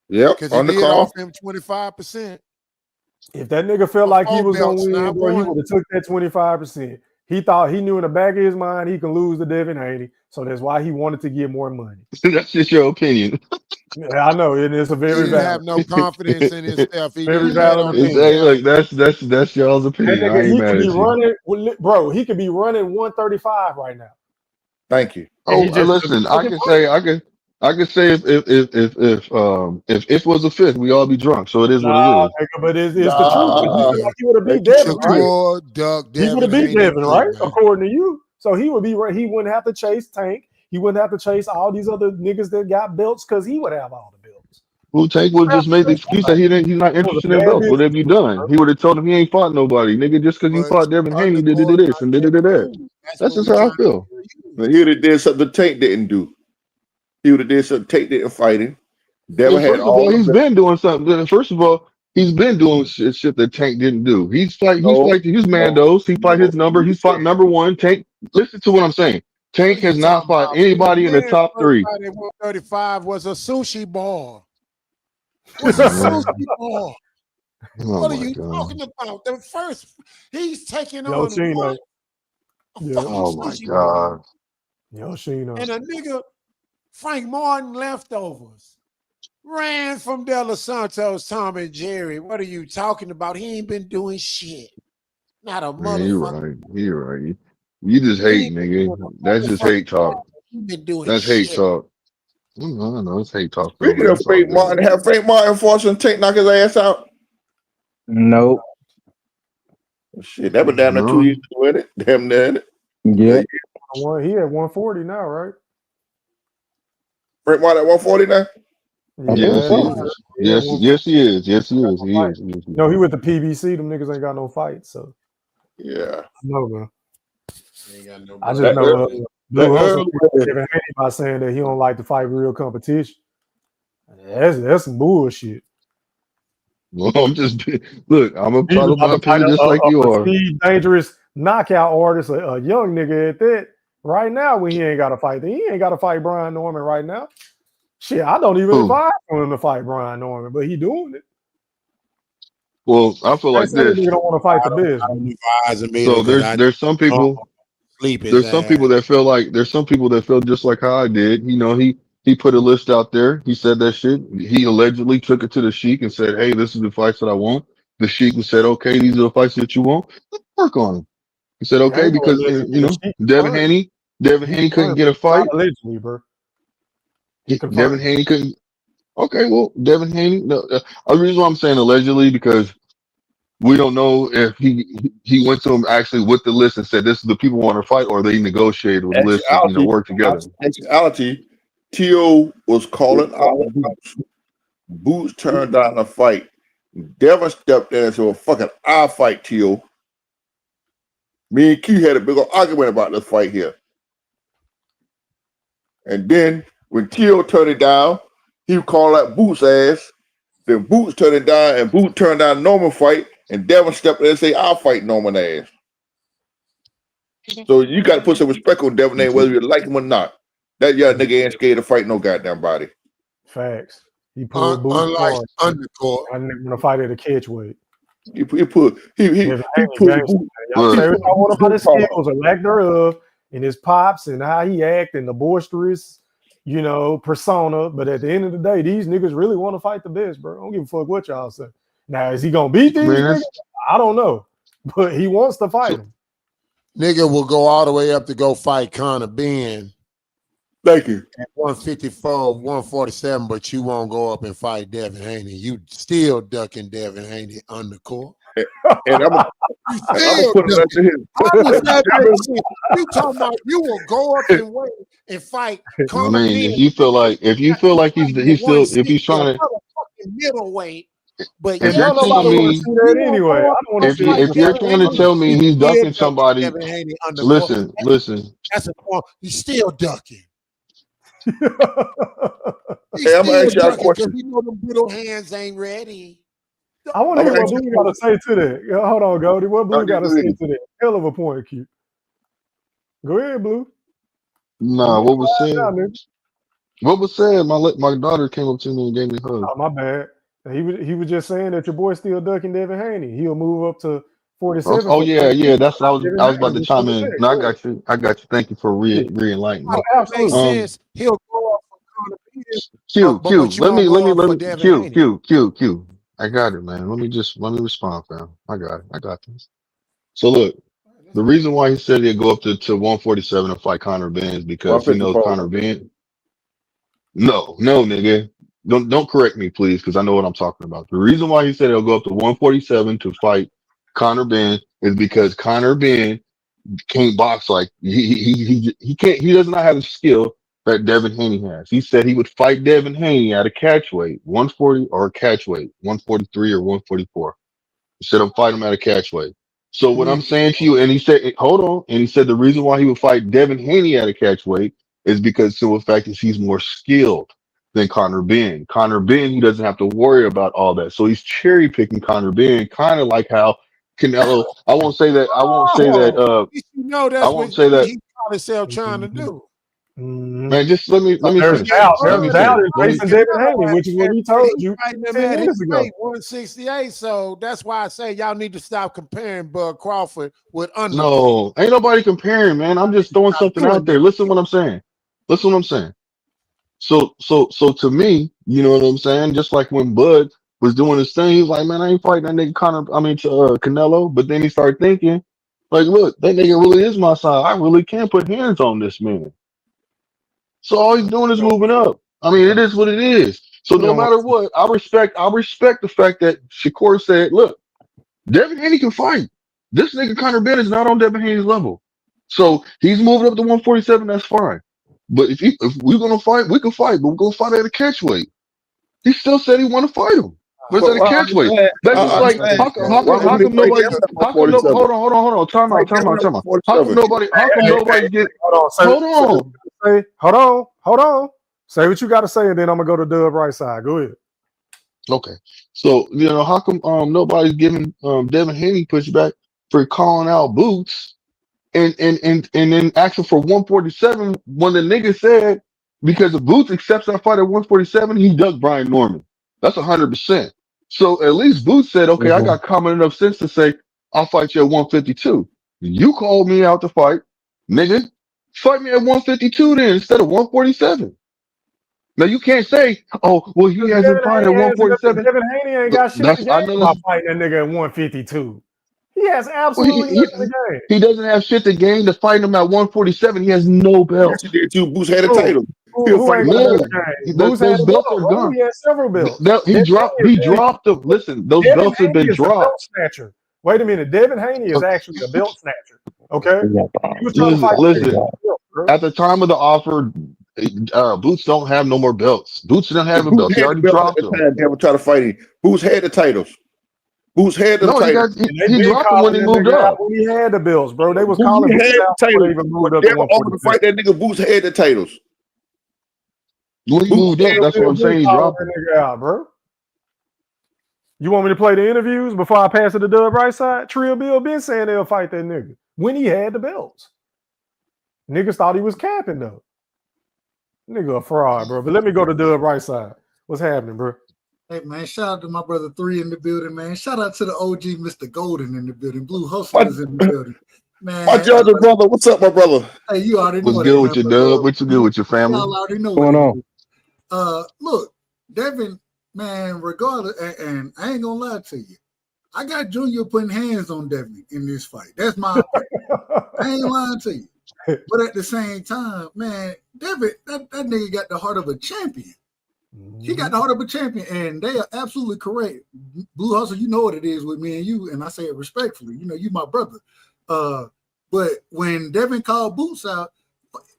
Yep, because he on the did call. offer him 25%. If that nigga felt For like he 4 was gonna belts, win, not bro, he one. would have took that 25%. He knew in the back of his mind he can lose to Devin Haney, so that's why he wanted to get more money. That's just your opinion. Yeah, I know, and it's a He very didn't valid, have no confidence in himself. He very didn't bet valid on It's, hey, opinion. himself. look, that's y'all's That opinion. I nigga, ain't he could mad be at you. running, bro. He could be running 135 right now, Thank you. and Oh, he just doesn't listen, fucking fight. I can say if was a fifth, we all be drunk. So it is what it Nah, is. nigga, but it's the truth. But you Nah, feel like he would have beat that keep Devin, it right? real. Shakur ducked He would Devin have beat Haney Devin, too, right? man. According to you. So he would be right. He wouldn't have to chase Tank. He wouldn't have to chase all these other niggas that got belts because he would have all the belts. Wu Tank He would would have just to made the chase excuse that somebody. he's not It was interested a in bad belts. What business have you move, done? bro. He would have told him he ain't fought nobody, nigga, just because you But fought Devin Haney, did Undercourt this and ducked him that. too. That's That's what just we how I trying to feel. tell you. He would have did something Tank didn't do. He would have did something Tank didn't fight him. Well, Devin had first of all all, the he's belts. been doing something. First of all, he's been doing shit that Tank didn't do. He's No, fight his no, Mandos. He fight no. his number. He's fought number one. Tank. Listen to what I'm saying. What Tank are you has not talking fought about? When the anybody in the man top first three. fight at 135 was a sushi ball. Was a Oh sushi ball. What are my you god. talking about? The first, he's taking on Yoshino. one a Yep. fucking Oh my sushi ball. god. Yoshino. And a nigga, Frank Martin leftovers, ran from De Los Santos, Tom and Jerry. What are you talking about? He ain't been doing shit. Not a Man, you're motherfucker. right. You're right. You just He hate, ain't been doing nigga. a That's just motherfucking hate talk. thing. He been doing That's hate shit. talk. I don't know. It's hate talk though, Speaking but of it's all Frank good. Martin, have Frank Martin forcing Tank knock his ass out? Nope. Shit, that been down there 2 No. years with it. Damn near it. Yeah. He at 140 now, right? Frank Martin at 140 now? I Yeah, think Yes, he so. is. he at Yes, 140. yes, he is. Yes, he is. He Fight. is. He is. No, he with the PBC. Them niggas ain't got no fights. So Yeah. I know, man. He ain't got no I belt. just That, know. that Blue Hustle earlier. Kevin Haney by saying that he don't like to fight real competition. That's some bullshit. Well, I'm just look. I'm gonna He's try to about my to fight opinion just like a you are. perceived dangerous knockout artist, a young nigga at that. Right now, when he ain't got to fight, he ain't got to fight Brian Norman right now. Shit, I don't even Who? advise for him to fight Brian Norman, but he doing it. Well, I feel They like say that this. nigga don't want to fight the I biz. don't advise him either So because I there's some don't people. sleep his There's some ass. people that feel like there's some people that feel just like how I did. You know, he put a list out there. He said that shit. He allegedly took it to the Sheik and said, "Hey, this is the fights that I want." The Sheik said, "Okay, these are the fights that you want. Let's work on them." He said, There "Okay," ain't no because allegedly. you The know shit confirmed. Devin He Haney couldn't confirmed. get a It's not fight. allegedly, bro. He Devin confirmed. Haney couldn't. Okay, well, Devin Haney. No, the reason why I'm saying allegedly because we don't know if he went to him actually with the list and said this is the people who want to fight, or they negotiated with the list and work together. Actuality, T.O. was calling out Boots. Boots turned down the fight. Devin stepped in and said, well, fucking, I'll fight T.O. Me and Q had a big old argument about this fight here. And then when T.O. turned it down, he called out Boots' ass. Then Boots turned it down, and Boots turned down Norman fight, and Devin stepped in and said, I'll fight Norman ass. So you got to put some respect on Devin name, whether you like him or not. That young nigga ain't scared to fight no goddamn body. Facts. He pulled Boots Unlike hard. undercourt. I didn't want to fight at a catch weight. He pulled Boots. Y'all say what y'all want about his skills or lack thereof, and his pops and how he act and the boisterous, persona. But at the end of the day, these niggas really want to fight the best, bro. I don't give a fuck what y'all say. Now, is he gonna beat these niggas? I don't know, but he wants to fight them. Nigga will go all the way up to go fight Conor Ben. Thank you. At 154, 147, but you won't go up and fight Devin Haney. You still ducking Devin Haney undercourt. And I'm gonna put it back to him. You talking about you will go up and wait and fight Conor Ben. If you feel like if he's trying to middleweight, but if you're telling me if you're trying to tell me he's ducking somebody, listen. That's a point. He's still ducking. Hey, I'm gonna ask y'all a question. You know them little hands ain't ready. I want to hear what Blue got to say to that. Hold on, Goldie. What Blue got to say to that? Hell of a point, Q. Go ahead, Blue. Nah, what was said? What was said? My daughter came up to me and gave me a hug. Oh, my bad. He was just saying that your boy's still ducking Devin Haney. He'll move up to 47. Oh yeah. That's what I was about to chime in. No, I got you. Thank you for re-enlightening me. Makes sense. He'll go up for Conor Ben. Q. Let me Q. I got it, man. Let me respond, fam. I got this. So look, the reason why he said he'd go up to 147 and fight Conor Ben is because he knows Conor Ben. No, nigga. Don't correct me, please, because I know what I'm talking about. The reason why he said he'll go up to 147 to fight Conor Ben is because Conor Ben can't box like he can't. He does not have the skill that Devin Haney has. He said he would fight Devin Haney at a catchweight, 140 or a catchweight, 143 or 144. He said he'll fight him at a catchweight. So what I'm saying to you, and he said, hold on, and he said the reason why he would fight Devin Haney at a catchweight is because the fact is he's more skilled than Conor Ben. Conor Ben, he doesn't have to worry about all that. So he's cherry picking Conor Ben, kind of like how Canelo. I won't say that. That's what he caught himself trying to do. Man, just let me finish. There's doubt in facing Devin Haney, which is what he told you 10 minutes ago. 168. So that's why I say y'all need to stop comparing Bud Crawford with under. No, ain't nobody comparing, man. I'm just throwing something out there. Listen what I'm saying. So to me, you know what I'm saying? Just like when Bud was doing his thing, he was like, man, I ain't fighting that nigga Canelo. But then he started thinking, like, look, that nigga really is my side. I really can put hands on this man. So all he's doing is moving up. I mean, it is what it is. So no matter what, I respect the fact that Shakur said, look, Devin Haney can fight. This nigga Conor Ben is not on Devin Haney's level. So he's moving up to 147, that's fine. But if we're gonna fight, we can fight, but we're gonna fight at a catchweight. He still said he want to fight him. But it's at a catch weight. That's just like how Why come wouldn't they fight nobody Devin at how come no 147? hold on time Fight out. Devin at How come 147. nobody's getting Hold on. Hold on. Say what you got to say, and then I'm gonna go to Dub right side. Go ahead. okay. So how come nobody's giving Devin Haney pushback for calling out Boots and then asking for 147 when the nigga said because if Boots accepts that fight at 147, he ducked Brian Norman. That's 100%. So at least Boots said, okay, I got common enough sense to say I'll fight you at 152. You called me out to fight, nigga. Fight me at 152 then instead of 147. Now you can't say, oh, well, he hasn't fought at 147. Devin Haney ain't got shit to I gain know by that's fighting that nigga at 152. He has well, absolutely nothing to gain. he doesn't have shit to gain to fight him at 147. He has no Yes, he belts. did too. Boots had a Who? title. He'll Who fight ain't got Boots. nothing No, to gain? Boots had those a belts belt, are bro. gone. He had several belts. He dropped them. Listen, those Devin belts have Haney been is a belt dropped. snatcher. Wait a minute. Devin Haney is actually a belt snatcher. Okay? He was trying to fight Listen. belt, bro. At the time of the offer, Boots don't have no more belts. Boots don't have a Boots belt. He had the already belt at dropped the them. time Devin tried to fight him. Boots had the titles. Boots had them No, titles. And they he been dropped them when calling he that moved nigga out up. when he had the belts, bro. They was Boots calling had Boots the out before they titles. even When moved up to Devin offered to 147. fight that nigga, Boots had the titles. When he Boots moved up, that's what I'm saying. He Calling dropped that them. nigga out, bro. You want me to play the interviews before I pass it to Dub right side? Trill Bill been saying they'll fight that nigga when he had the belts. Niggas thought he was capping though. Nigga a fraud, bro. But let me go to Dub right side. What's happening, bro? Hey man, shout out to my brother 3 in the building, man. Shout out to the OG Mr. Golden in the building. Blue Hustlers in the building. Man, my Georgia brother, what's up, my brother? hey, you already know What's what good it with is, your man. dub? What's good with your family? Y'all already know What's what going it on? is. Look, Devin, man, regardless, and I ain't gonna lie to you. I got Junior putting hands on Devin in this fight. That's my opinion. I ain't lying to you. But at the same time, man, Devin, that nigga got the heart of a champion. He got the heart of a champion, and they are absolutely correct. Blue Hustle, you know what it is with me and you, and I say it respectfully. You know, you my brother. But when Devin called Boots out,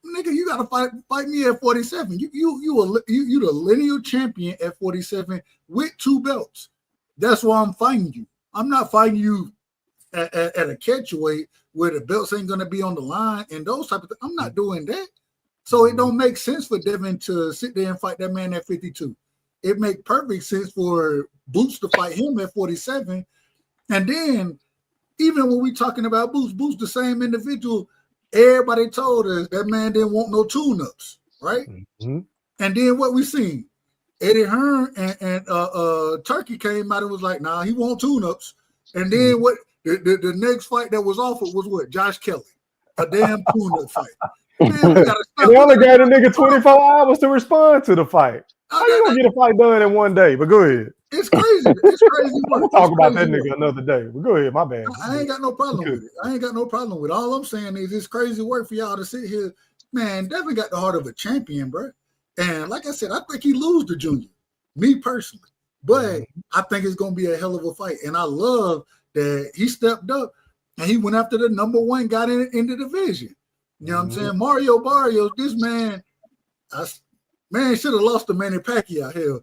nigga, you gotta fight me at 47. You the lineal champion at 47 with 2 belts. That's why I'm fighting you. I'm not fighting you at a catch weight where the belts ain't gonna be on the line and those type of things. I'm not doing that. So it don't make sense for Devin to sit there and fight that man at 52. It make perfect sense for Boots to fight him at 47. And then even when we talking about Boots the same individual, everybody told us that man didn't want no tune-ups, right? Mm-hmm. And then what we seen, Eddie Hearn and Turkey came out and was like, nah, he want tune-ups. And then what the next fight that was offered was what? Josh Kelly, a damn tune-up fight. Man, we gotta stop. And they only gave the nigga 24 hours to respond to the fight. How you gonna get a fight done in one day? But go ahead. It's crazy. It's crazy work. We'll talk about that nigga another day. But go ahead, my bad. I ain't got no problem with it. I ain't got no problem with it. All I'm saying is it's crazy work for y'all to sit here. Man, Devin got the heart of a champion, bro. And like I said, I think he lose to Junior, me personally. But I think it's gonna be a hell of a fight. And I love that he stepped up and he went after the number 1 guy in the division. You know what I'm saying? Mario Barrios, this man, should have lost to Manny Pacquiao. Hell,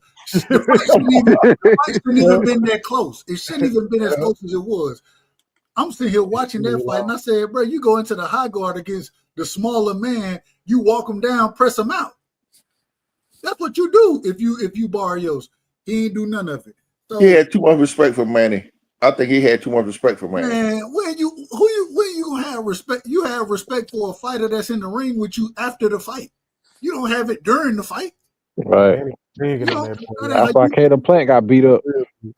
the fight shouldn't even been that close. It shouldn't even been as close as it was. I'm sitting here watching that fight, and I said, bro, you go into the high guard against the smaller man, you walk him down, press him out. That's what you do if you Barrios. He ain't do none of it. So, he had too much respect for Manny. I think he had too much respect for Manny. Man, when you have respect, you have respect for a fighter that's in the ring with you after the fight. You don't have it during the fight. Right. That's why Caleb Plant got beat up.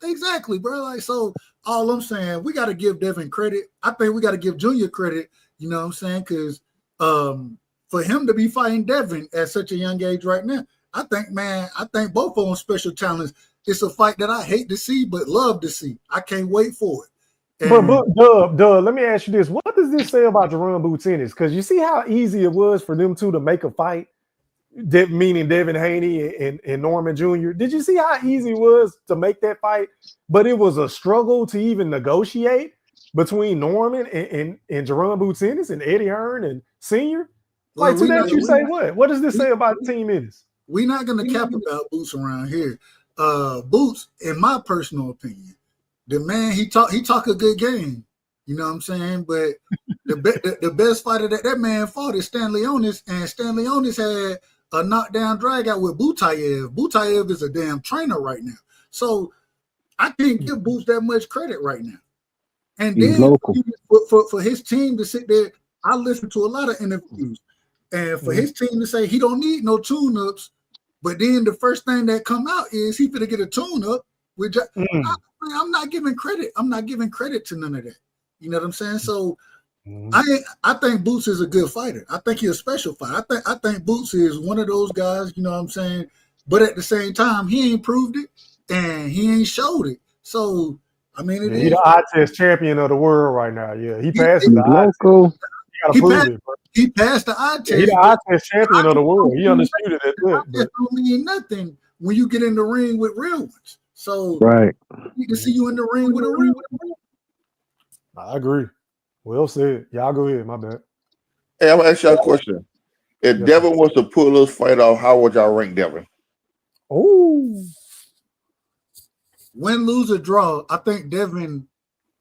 Exactly, bro. Like, so all I'm saying, we got to give Devin credit. I think we got to give Junior credit. You know what I'm saying? Because for him to be fighting Devin at such a young age right now, I think both of them special talents. It's a fight that I hate to see, but love to see. I can't wait for it. But Dub, let me ask you this. What does this say about Jerome Boutinis? Because you see how easy it was for them two to make a fight, meaning Devin Haney and Norman Jr. Did you see how easy it was to make that fight? But it was a struggle to even negotiate between Norman and Jerome Boutinis and Eddie Hearn and Senior. Like, to that you say what? What does this say about Team Ennis? We're not going to cap about Boots around here. Boots, in my personal opinion, the man he talk a good game. You know what I'm saying? But the best fighter that man fought is Stanley Onis, and Stanley Onis had a knockdown drag out with Butayev. Butayev is a damn trainer right now. So I can't give Boots that much credit right now. And He's then local. for his team to sit there, I listened to a lot of interviews, and for his team to say he don't need no tune-ups, but then the first thing that come out is he finna get a tune-up. Which I'm not giving credit. I'm not giving credit to none of that. You know what I'm saying? So I think Boots is a good fighter. I think he's a special fighter. I think Boots is one of those guys, you know what I'm saying? But at the same time, he ain't proved it and he ain't showed it. So I mean, he's the eye test champion of the world right now. Yeah, he passed the eye test. Local. You gotta prove it, bro. He passed the eye test. He's the eye test champion of the world. He undisputed at that. It don't mean nothing when you get in the ring with real ones. So Right. we can see you in the ring with a real one. I agree. Well said. Y'all go ahead. My bad. Hey, I'm gonna ask y'all a question. If Devin was to pull this fight off, how would y'all rank Devin? Oh, win, lose, or draw, I think Devin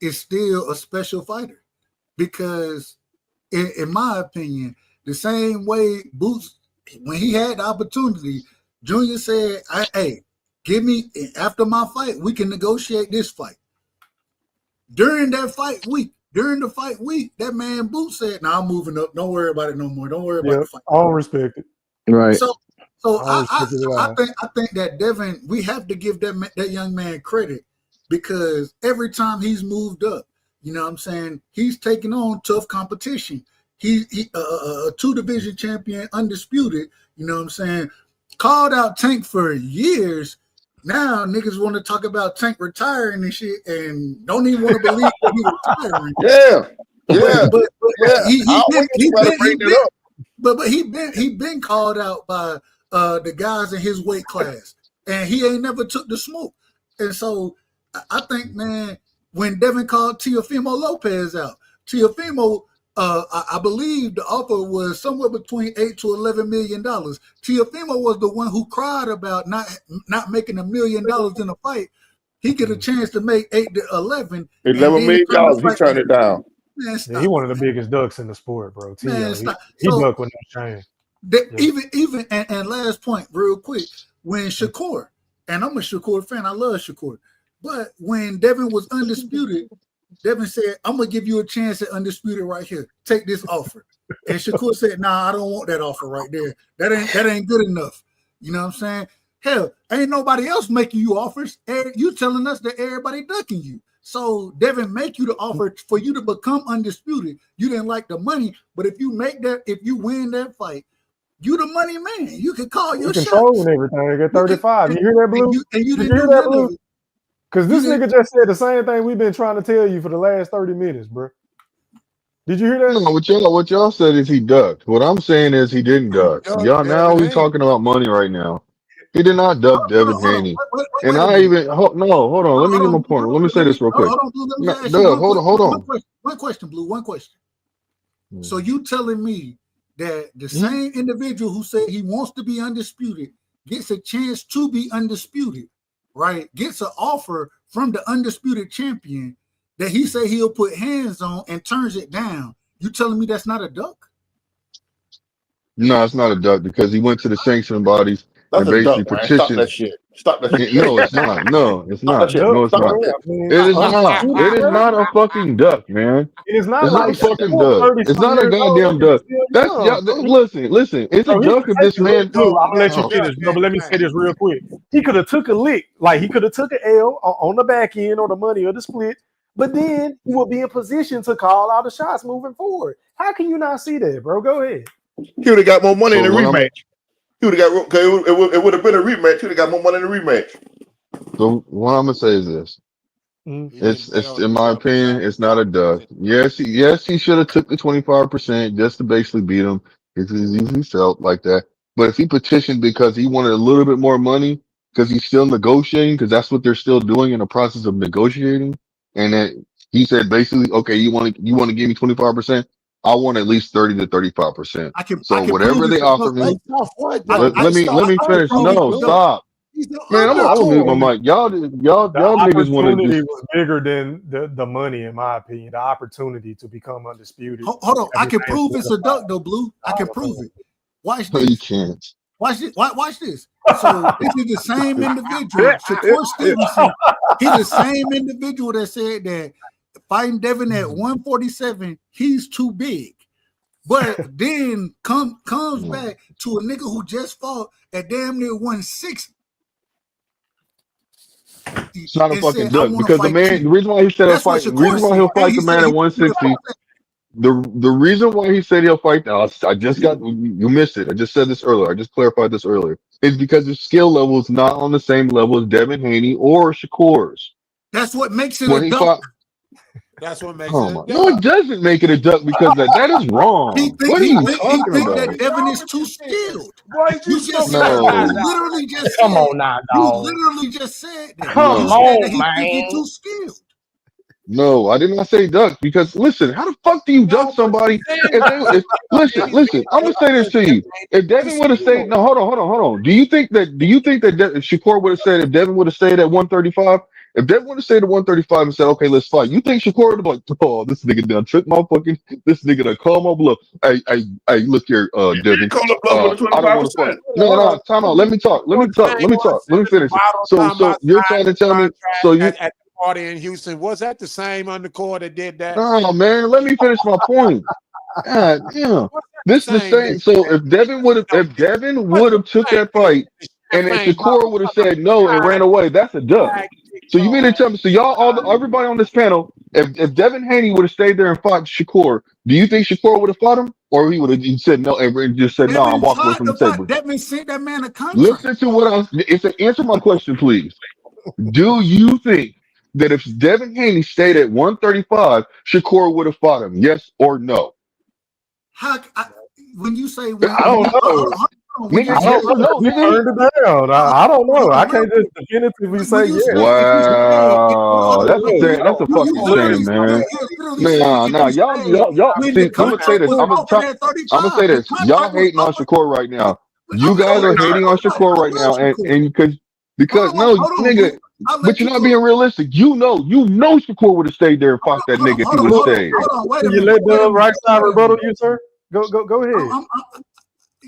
is still a special fighter because, in my opinion, the same way Boots, when he had the opportunity, Junior said, "Hey, give me after my fight, we can negotiate this fight." During the fight week, that man Boots said, "Nah, I'm moving up. Don't worry about it no more. Don't worry about the fight." I don't respect it. Right. So I think that Devin, we have to give that young man credit because every time he's moved up, you know what I'm saying, he's taking on tough competition. He a 2-division champion, undisputed, you know what I'm saying, called out Tank for years. Now niggas want to talk about Tank retiring and shit and don't even want to believe that he's retiring. But he been called out by the guys in his weight class, and he ain't never took the smoke. And so I think, man, when Devin called Teofimo Lopez out, Teofimo, I believe the offer was somewhere between $8 to $11 million. Teofimo was the one who cried about not making $1 million in a fight. He get a chance to make 8 to 11. $11 million. He turned it down. Man, he one of the biggest ducks in the sport, bro. Man, he ducked with no chain. Even and last point, real quick, when Shakur, and I'm a Shakur fan, I love Shakur, but when Devin was undisputed, Devin said, "I'm gonna give you a chance at undisputed right here. Take this offer." And Shakur said, "Nah, I don't want that offer right there. That ain't good enough." You know what I'm saying? Hell, ain't nobody else making you offers. You telling us that everybody ducking you. So Devin make you the offer for you to become undisputed. You didn't like the money, but if you win that fight, you the money man. You can call your shots. Controlling everything at 35. You hear that, Blue? You didn't hear that, Blue? Because this nigga just said the same thing we've been trying to tell you for the last 30 minutes, bro. Did you hear that? No, what y'all said is he ducked. What I'm saying is he didn't duck. Y'all now we talking about money right now. He did not duck Devin Haney. And I even hold on. Let me get my point. Let me say this real quick. Hold on. One question, Blue. One question. So you telling me that the same individual who said he wants to be undisputed gets a chance to be undisputed, right? Gets an offer from the undisputed champion that he say he'll put hands on and turns it down. You telling me that's not a duck? No, it's not a duck because he went to the sanctioning bodies and basically petitioned. Stop that shit. Stop that shit. No, it's not. No, it's not. No, it's not. It is not. It is not a fucking duck, man. It is not it's like not a fucking duck. It's not a goddamn duck. That's listen. It's a duck if this man. I'm gonna let you finish, bro. But let me say this real quick. He could have took a lick, like he could have took an L on the back end or the money or the split, but then he will be in position to call out the shots moving forward. How can you not see that, bro? Go ahead. He would have got more money in the rematch. He would have got. It would have been a rematch. He would have got more money in the rematch. So what I'm gonna say is this: it's in my opinion, it's not a duck. Yes, he should have took the 25% just to basically beat him because he felt like that. But if he petitioned because he wanted a little bit more money because he's still negotiating, because that's what they're still doing in the process of negotiating, and then he said basically, okay, you want to give me 25%. I want at least 30 to 35%. So whatever they offer me, let me finish. No, stop. He's the Man, I'm gonna mute my undercard. mic. Y'all The niggas want to opportunity just. was bigger than the money, in my opinion. The opportunity to become undisputed. Hold on. I can Everything prove it's a solidified. duck though, Blue. I can prove it. Watch No, you this. can't. Watch this. Watch this. So this is the same individual, Shakur Stevenson. He's the same individual that said that fighting Devin at 147, he's too big. But then comes back to a nigga who just fought at damn near 160. It's not a And fucking said, I duck want to because the fight man. you. The reason why he said he'll That's what fight. The Shakur reason why said. he'll And fight he the said man at he wanted to 160. fight. The reason why he said he'll fight. I just got you missed it. I just said this earlier. I just clarified this earlier. Is because his skill level is not on the same level as Devin Haney or Shakur's. That's what makes it a When he duck. fought. That's what makes Oh it a my! No, it duck. doesn't make it a duck because that is He wrong. think What are he you think he talking think about? that What's Devin wrong is with too you, nigga? skilled. Boy, you You just so said goddamn you No, literally just Come said on now, you dog. literally just said that. Come You no. said that on, he think he man. too skilled. No, I did not say duck because listen, how the fuck do you duck No, but you somebody said if that. they if listen, I'm gonna say this to you. If Devin would have stayed, no, hold on. Do you think that Shakur would have said if Devin would have stayed at 135? If Devin would have stayed at 135 and said, okay, let's fight, you think Shakur would have been like, oh, this nigga done took my fucking this nigga done call my bluff. Hey, look here, He did Devin. call up bluff with a I don't want to fight. 25%. Hold on. Time out. Let me talk. Let me finish it. Bottle talking So about you're trying signing to the tell me, so contract you at the party in Houston. Was that the same undercard that did that? no, man, let me finish my point. God damn. Was that the This the same same. nigga? So if Devin Was would the have took same that nigga fight that and then Champagne Shakur bottle would have talking said no and ran about away, that's a duck. flag So you mean to card? tell me, so y'all everybody on this panel, if Devin Haney would have stayed there and fought Shakur, do you think Shakur would have fought him? Or he would have said no and just said, no, I'm Devin walking away tried from the to fight. table. Devin sent that man a contract. Listen to what answer my question, please. Do you think that if Devin Haney stayed at 135, Shakur would have fought him? Yes or no? How when you say I don't know. when you Nigga, I say don't yes or know. no, You nigga. turned it down. I don't know. I can't just definitively when say you yes. say if you said hold Wow, on, that's a Blue, shame. That's a you fucking literally shame, you man. literally said Nah, if nah, you y'all, stayed when the see, I'm gonna say contract this. was offered at I'm gonna 35. say The this. Y'all contract was hating on offered. Shakur right now. You I'm guys not are waiting on hating on nobody. Shakur I right love now, Shakur. and because no, Hold on, nigga, Blue. I'll but let you're you not cook. being realistic. You know Shakur would have stayed there and fought that nigga if he would have stayed. Hold on. Wait a Can you minute. let the right side rebuttal you, sir? Go ahead.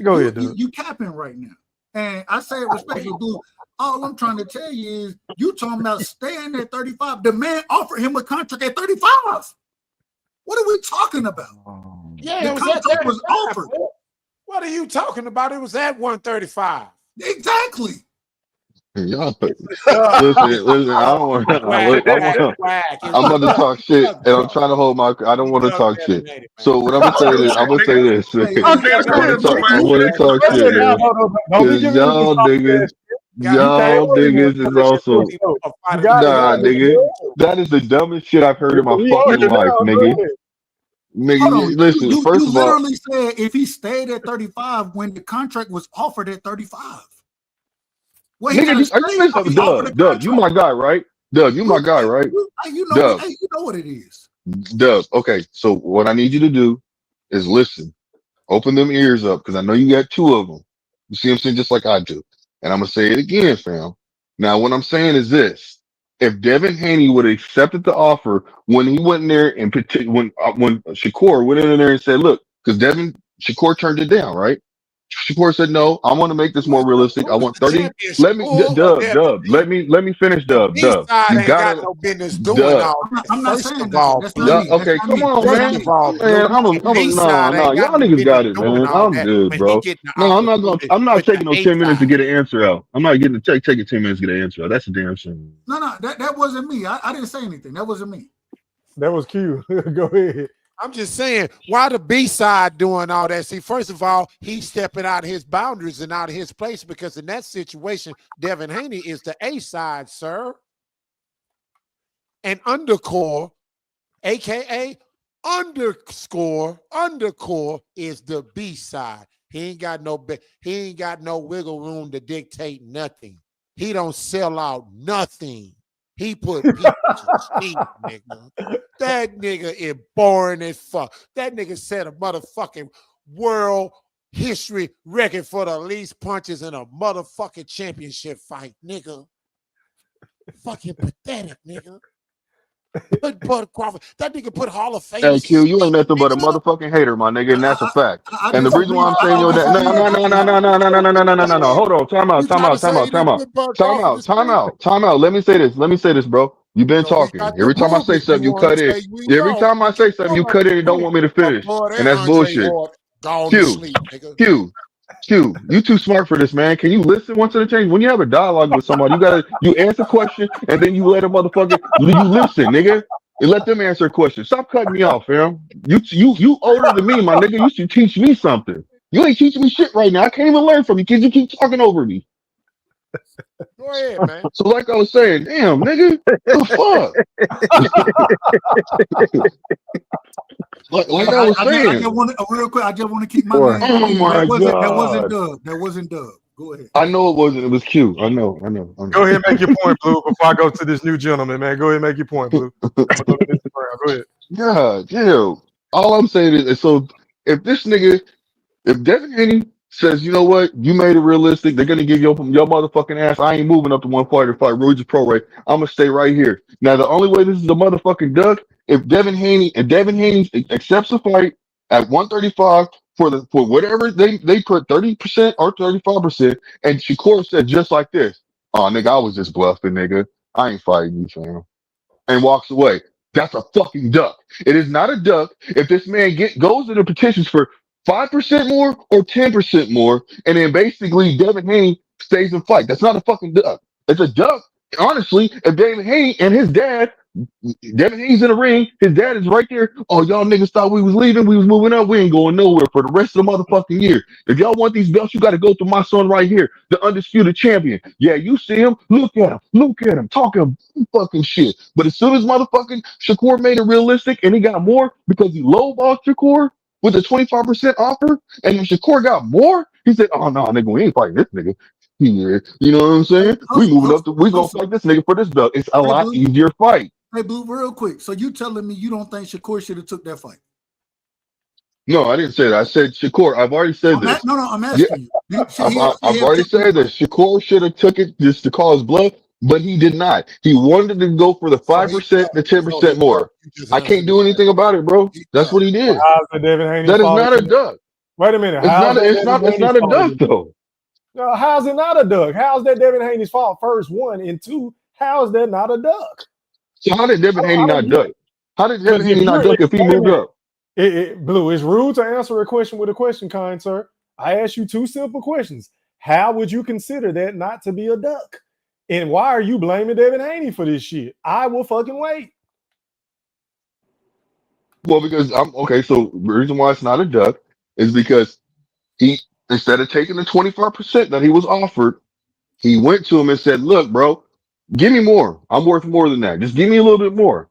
Go ahead, dude. You capping right now. And I say it respectfully, Blue. All I'm trying to tell you is you talking about staying at 35. The man offered him a contract at 35. What are we talking about? Yeah, The it was at contract was 35. offered. What are you talking about? It was at 135. Exactly. Y'all, listen. I don't want. Whack, I'm whack, gonna. whack. It I'm was about to duck, talk shit, duck and I'm draw. trying to hold my. I don't He want to duck talk shit. melanated, man. So what I'm gonna say is, I'm gonna say this. Hey, I'm hey, gonna Blue, talk. I you want to talk Go shit, ahead now. man. Don't be Cause giving him the y'all soft niggas, ass shit. Got You him can't mad. y'all win with niggas is bullshit. also. A You fighter got it. today. Nah, Go ahead. nigga. That is the dumbest shit I've heard in my We on fucking here life, now. Go nigga. ahead. hold Nigga, on. listen. First You of all, literally said if he stayed at 35 when the contract was offered at 35. Well, he nigga, gotta are you stay or listening? he offered a Dub, you contract. my guy, right? Dub, you my guy, right? You know Dub, hey, you know what it is. Dub. Okay, so what I need you to do is listen. Open them ears up because I know you got two of them. You see what I'm saying? Just like I do. And I'm gonna say it again, fam. Now, what I'm saying is this: if Devin Haney would have accepted the offer when he went in there and when Shakur went in there and said, "Look," because Shakur turned it down, right? Shakur said, "No, I want to make this more realistic. I Who is want the 30. champion? Let me, Shakur or Dub, Devin Dub. Haney? Let me finish, The Dub, B Dub. side You ain't got gotta, no business doing Dub. all that. I'm not First saying of that. all, That's not Blue. me. That's Okay, not come me. on, That's First not man. of me. all, Blue. Man, The B no, side no. ain't got Y'all no niggas business got it, doing man. all I'm that good, when he bro. getting the No, opportunity I'm not with the taking no A 10 minutes to side. get an answer out. I'm not getting to taking 10 minutes to get an answer out. That's a damn shame. No, that wasn't me. I didn't say anything. That wasn't me. That was Q. Go ahead. I'm just saying, why the B side doing all that? See, first of all, he's stepping out of his boundaries and out of his place because in that situation, Devin Haney is the A side, sir. And undercore, aka undercore is the B side. He ain't got no wiggle room to dictate nothing. He don't sell out nothing. He put people to sleep, nigga. That nigga is boring as fuck. That nigga set a motherfucking world history record for the least punches in a motherfucking championship fight, nigga. Fucking pathetic, nigga. Put Bud Crawford. That nigga put Hall of Fame. Hey, Q, you ain't nothing but a motherfucking hater, my nigga, and that's a fact. I And the reason disagree. why I'm saying I yo that disagree. no. Hold on, time You trying to say he didn't put Bud Crawford to sleep? time out. Let me say this, bro. You've been So we talking. got the Every time I proof say if you something, you want cut to in. say we Every know. time I We can say something, you cut in and don't want me to finish, boy, and that that's Andre bullshit. Ward gone to Q, sleep, nigga. Q, you too smart for this, man. Can you listen once at a time? When you have a dialogue with somebody, you answer a question and then you let a motherfucker you listen, nigga. And let them answer a question. Stop cutting me off, fam. You older than me, my nigga. You should teach me something. You ain't teaching me shit right now. I can't even learn from you because you keep talking over me. Go ahead, man. So like I was saying, damn, nigga, the fuck? like I was I saying. just want to real quick. I just want to keep my Boy. man. Oh my That wasn't god. Dub. That wasn't Dub. Go ahead. I know it wasn't. It was Q. I know. Go ahead and make your point, Blue, before I go to this new gentleman, man. Go ahead and make your point, Blue. I'm gonna go to Mr. Brown. Go ahead. God, yeah. All I'm saying is, so if this nigga, if Devin Haney says, you know what, you made it realistic, they're gonna give your motherfucking ass. I ain't moving up to 140 to fight Ruiz Pro Ray. I'm gonna stay right here. Now the only way this is a motherfucking duck if Devin Haney accepts the fight at 135 for whatever they put 30% or 35%, and Shakur said just like this, oh nigga, I was just bluffing, nigga. I ain't fighting you, fam. And walks away. That's a fucking duck. It is not a duck if this man goes into petitions for 5% more or 10% more, and then basically Devin Haney stays in fight. That's not a fucking duck. It's a duck. Honestly, if Devin Haney and his dad, Devin Haney's in the ring, his dad is right there. Oh, y'all niggas thought we was leaving, we was moving up, we ain't going nowhere for the rest of the motherfucking year. If y'all want these belts, you got to go through my son right here, the undisputed champion. Yeah, you see him, look at him, talking fucking shit. But as soon as motherfucking Shakur made it realistic and he got more because he lowballed Shakur with a 25% offer, and then Shakur got more, he said, oh no, nigga, we ain't fighting this nigga. Yeah, you know what I'm saying? We moving up we gonna fight this nigga for this belt. It's a lot easier fight. Hey, Blue, real quick. So you telling me you don't think Shakur should have took that fight? No, I didn't say that. I said Shakur. I've already said this. I'm asking you. I've already said that Shakur should have took it just to call his bluff, but he did not. He wanted to go for the 5%, the 10% more. I can't do anything about it, bro. That's what he Well, did. how's the Devin Haney That is fault? not a duck. Wait a minute. It's How's not. that It's Devin not. It's Haney's not a fault? duck though. No, how's it not a duck? How's that Devin Haney's fault? First, one, and two, how is that not a duck? So how did Devin Haney I don't not get duck? it. How did Devin Because Haney not duck if he wait a moved minute. up? Blue, it's rude to answer a question with a question, kind sir. I asked you two simple questions. How would you consider that not to be a duck? And why are you blaming Devin Haney for this shit? I will fucking wait. Well, because I'm okay. So the reason why it's not a duck is because he, instead of taking the 25% that he was offered, he went to him and said, "Look, bro, give me more. I'm worth more than that. Just give me a little bit more."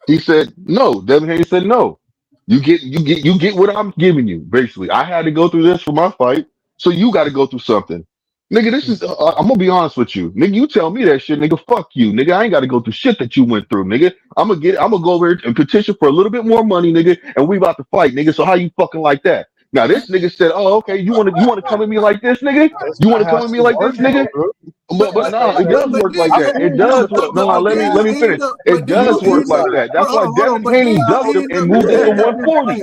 He said, "No." Devin Haney said, "No. You get what I'm giving you. Basically, I had to go through this for my fight, so you got to go through something." Nigga, this is, I'm gonna be honest with you. Nigga, you tell me that shit, nigga, fuck you. Nigga, I ain't gotta go through shit that you went through, nigga. I'm gonna go over here and petition for a little bit more money, nigga, and we about to fight, nigga. So how you fucking like that? Now this nigga said, oh, okay, you wanna come at me like this, nigga? That's You not wanna how come at shit me like this, works, though, nigga? bro. But no, it does work like that. It does work. No, let me finish. It Then you does work end up. like that. That's Hold why on, hold on. Devin Haney ducked him and moved him to 140.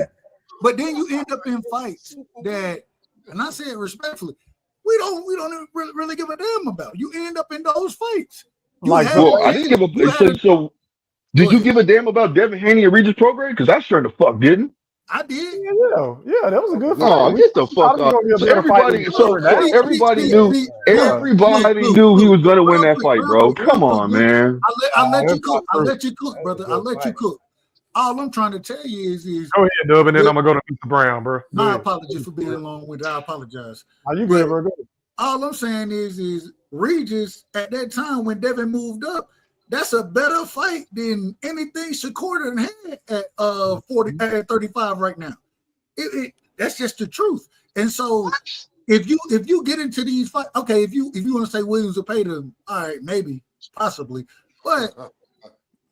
But then you end up in fights that, and I say it respectfully, we don't really give a damn about. You end up in those fights. Well, I didn't give a. So did you give a damn about Devin Haney and Regis Prograde? Because I sure the fuck didn't. I did. Yeah, that was a good fight. Oh, get the fuck up. So everybody knew he was gonna win that fight, bro. Come on, man. I'll let you cook. I'll let you cook, brother. I'll let you cook. All I'm trying to tell you is go ahead, Dub, and then I'm gonna go to Mr. Brown, bro. My apologies for being long winded. I apologize. Are you good, bro? All I'm saying is Regis at that time when Devin moved up, that's a better fight than anything Shakur done had at 35 right now. That's just the truth. And so if you get into these fights, okay, if you want to say Williams will pay them, all right, maybe, possibly, but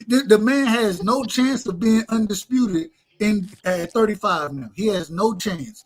the man has no chance of being undisputed at 35 now. He has no chance.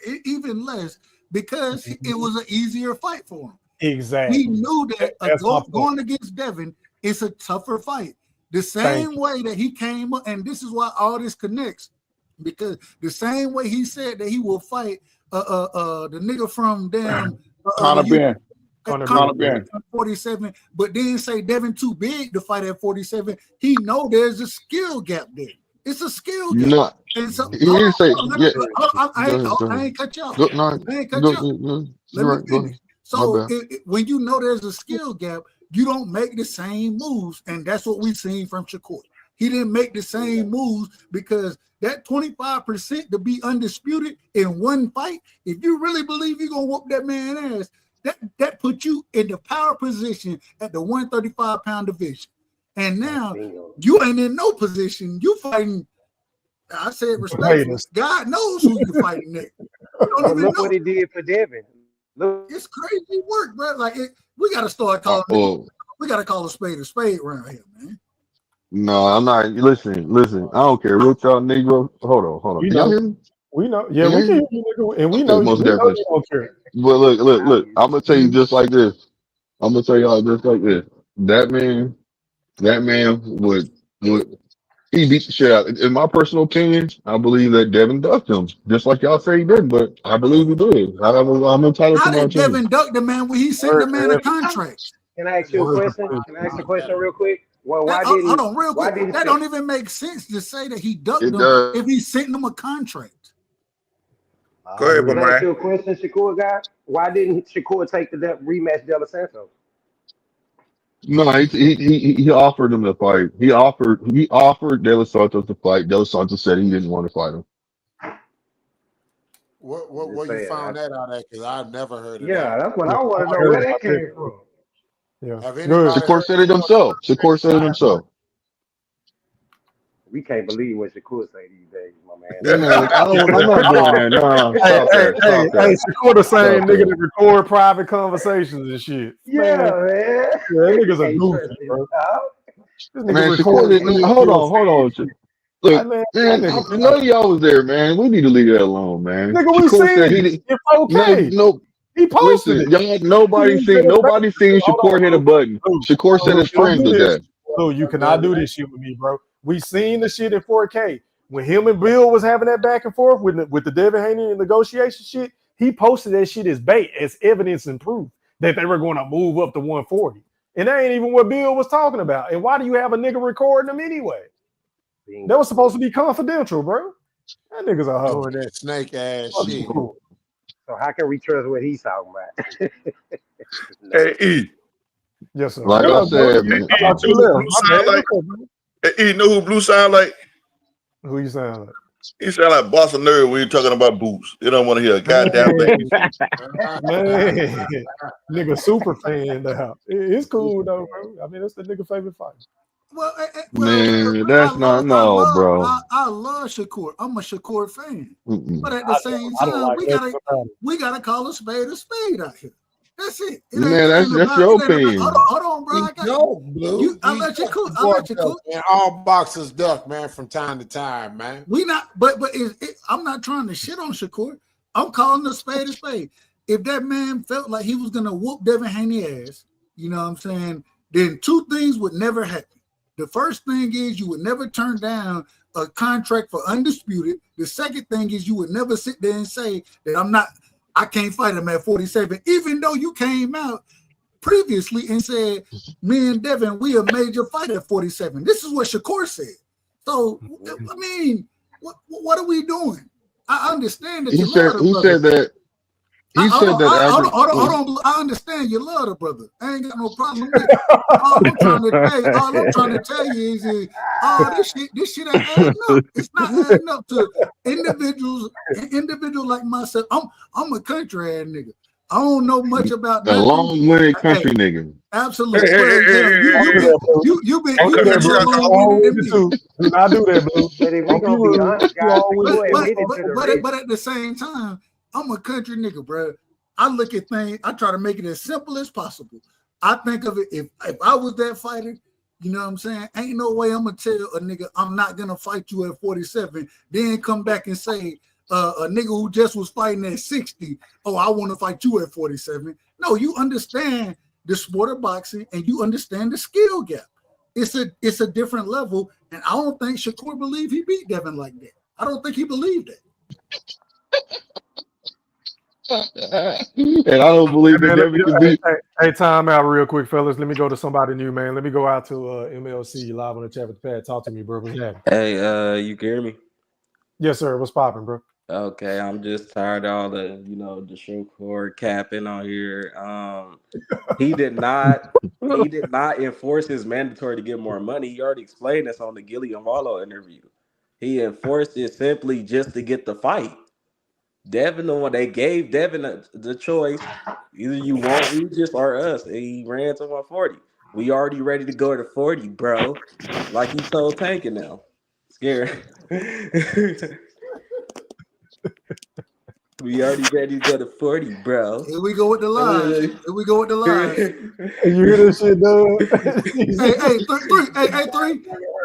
even less because it was an easier fight for him. Exactly. He knew that That's my point. going against Devin is a tougher fight. The same way that he came up, and this is why all this connects, because the same way he said that he will fight the nigga from damn Conor Ben. Conor Ben. 47, but then say Devin too big to fight at 47. He know there's a skill gap there. It's a skill gap. No, And so he didn't say. Yeah, I ain't cut you off. Go, no, I ain't cut you off. go. Let You're me right. Go finish. ahead. My So bad. when you know there's a skill gap, you don't make the same moves, and that's what we've seen from Shakur. He didn't make the same moves because that 25% to be undisputed in one fight, if you really believe you're gonna whoop that man's ass, that puts you in the power position at the 135-pound division. And now you ain't in no position. You fighting. I said respectfully. God knows who you fighting next. You don't even Look know. what he did for Devin. Look, It's crazy work, bro. Like we gotta start calling. We gotta call a spade around here, man. No, I'm not. Listen. I don't care what y'all Negro. Hold on. We Can y'all know. hear me? We know. Yeah, Can y'all we hear can me? hear you, nigga, and we Okay, know most you definitely. don't care. But look. I'm gonna tell you just like this. I'm gonna tell y'all just like this. That man would he beat the shit out. In my personal opinion, I believe that Devin ducked him, just like y'all say he didn't. But I believe he did. I'm entitled to How my did opinion. Devin duck the man when he sent the man a contract? can I ask you a question? Can I ask you a question real quick? Well, Hold on, real quick. didn't That don't even make sense to say that he ducked It them does. if he sent them a contract. Go ahead, Can I ask man. you a question, Shakur guy? Why didn't Shakur take the rematch De La Santos? No, he offered him to fight. He offered De Los Santos to fight. De Los Santos said he didn't want to fight him. Where you found that out at? Because I've never heard of Yeah, that. that's what I want to know. Where that came from? Yeah. Have anybody Shakur heard said it himself. Shakur said it himself. We can't believe what Shakur say these days, my man. Man, I'm not doing that. No, Hey, stop that. Stop hey, that. Shakur the same Stop nigga that that. record private conversations and shit. Yeah, Man, man. yeah, that nigga's a Can't goofy, trust him, bro. dog. This nigga Man, Shakur record didn't. real Hold deal on. shit. Look, Man, that man, nigga, none of y'all was there, man. We need to leave that alone, man. nigga, we Shakur seen said he it. didn't. It's No, okay. no. He posted Listen, it. y'all. Nobody He said seen. it's Nobody seen Hold on, Shakur hit a button. Blue. Shakur said his Don't friend do did this. that. Blue, you cannot do this shit with me, bro. We seen the shit in 4K. When him and Bill was having that back and forth with the Devin Haney negotiation shit, he posted that shit as bait, as evidence and proof that they were going to move up to 140. And that ain't even what Bill was talking about. And why do you have a nigga recording them anyway? That was supposed to be confidential, bro. That nigga's a hoe. doing that snake ass Fuck shit? Shakur. So how can we trust what he's talking about? Hey, E. Yes, sir. Like What I up, bro? said, E, man. I you thought know you who left. Blue My sound bad. like? What's up, bro? Hey, E, you know who Blue sound like? Who you sound like? He sound like boss of nerd when you're talking about boots. They don't want to hear a goddamn thing you say. Man, nigga super fan now. It's cool though, bro. I mean, that's the nigga favorite fight. Well, Man, that's not no, bro. I love Shakur. I'm a Shakur fan. Mm-mm. But at the same I don't time, like nothing about it. we gotta call a spade out here. That's it. It Man, ain't that's about your it ain't about opinion. hold on, bro. We I got know, Blue. I We let you duck cook. the I let you barbell, cook. man. All boxers duck, man, from time to time, man. We not, but I'm not trying to shit on Shakur. I'm calling a spade a spade. If that man felt like he was gonna whoop Devin Haney ass, you know what I'm saying, then two things would never happen. The first thing is you would never turn down a contract for undisputed. The second thing is you would never sit there and say that I can't fight him at 47, even though you came out previously and said, me and Devin, we a major fight at 47. This is what Shakur said. So, I mean, what are we doing? I understand that He you love said. the He brother. said that. He said that after. Hold on. I understand you love the brother. I ain't got no problem with it. All I'm trying to tell you is this shit ain't adding up. It's not adding up to individuals like myself. I'm a country ass nigga. I don't know much about A nothing. long-winded country nigga. Absolutely. Well, damn, you've been Don't do a that, little bro. long Long winded than winded me. too. Do not do that, bro. But if we Don't be gonna be rude. honest, You guys, long winded. Shakur admitted to the risk. But at the same time, I'm a country nigga, bro. I look at things, I try to make it as simple as possible. I think of it, if I was that fighter, you know what I'm saying? Ain't no way I'm gonna tell a nigga I'm not gonna fight you at 47, then come back and say a nigga who just was fighting at 60, oh, I want to fight you at 47. No, you understand the sport of boxing and you understand the skill gap. It's a different level, and I don't think Shakur believed he beat Devin like that. I don't think he believed that. And I don't Hey, believe that man, Devin can beat. hey, time out real quick, fellas. Let me go to somebody new, man. Let me go out to MLC live on the chat with Pat. Talk to me, bro. What's happening? Hey, you can hear me? Yes, sir. What's popping, bro? Okay, I'm just tired of all the, the show core capping on here. He did not, he did not enforce his mandatory to get more money. He already explained this on the Gilliam Wallow interview. He enforced it simply just to get the fight. Devin, the one they gave Devin the choice, either you want Regis or us, and he ran to 140. We already ready to go to 40, bro. Like he told Tank and now. Scared. We already ready to go to 40, bro. Here we go with the lies. Here we go with the lies. You hear this shit, dog?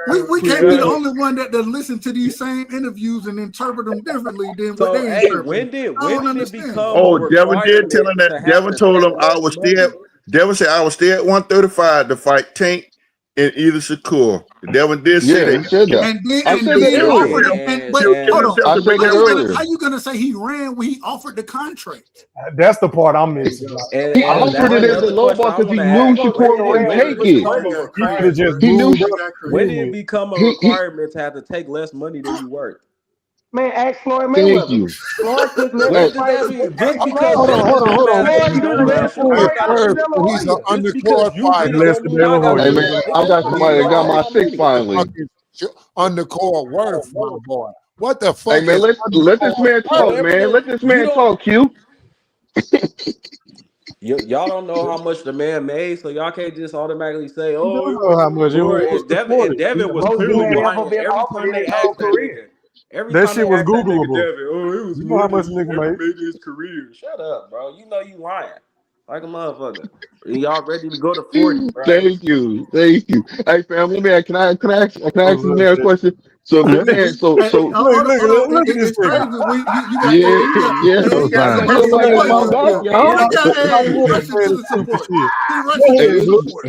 Three. We can't be the only one that listen to these same interviews and interpret them differently than what they interpret. when did it become Oh, Devin did tell him that. Devin told him I was still. Devin said I was still at 135 to fight Tank and either Shakur. Devin did say that. He said that. And then, I said that earlier. Hold I said that earlier. how you gonna say he ran when he offered the contract? That's the part I'm missing. He offered it as a low ball because he knew Shakur wouldn't take it. He knew. When did it become a requirement to have to take less money than you work? Man, ask Floyd Thank Mayweather. you. Floyd took When less did that be? Just because Hold on. He's an undercard Hey man, I got somebody that got my six finally. Undercard worth, my boy. What the fuck? Hey man, let this man talk, man. Let this man talk, Q. Y'all don't know how much the man made, so y'all can't just automatically say, "Oh, You know how much Devin was clearly behind it every time they asked that nigga. Every that time shit they was asked that nigga Googleable. Devin, it was You know how much more nigga than he made. made his career. Shut up, bro. You know you lying like a motherfucker. Y'all ready to go to 40, bro? Thank you. Hey fam, let me can I ask this man a question? So Look, this man, so look at this it's crazy. yeah. I got somebody on my back, y'all. Rushing to the support. He rushing to the support.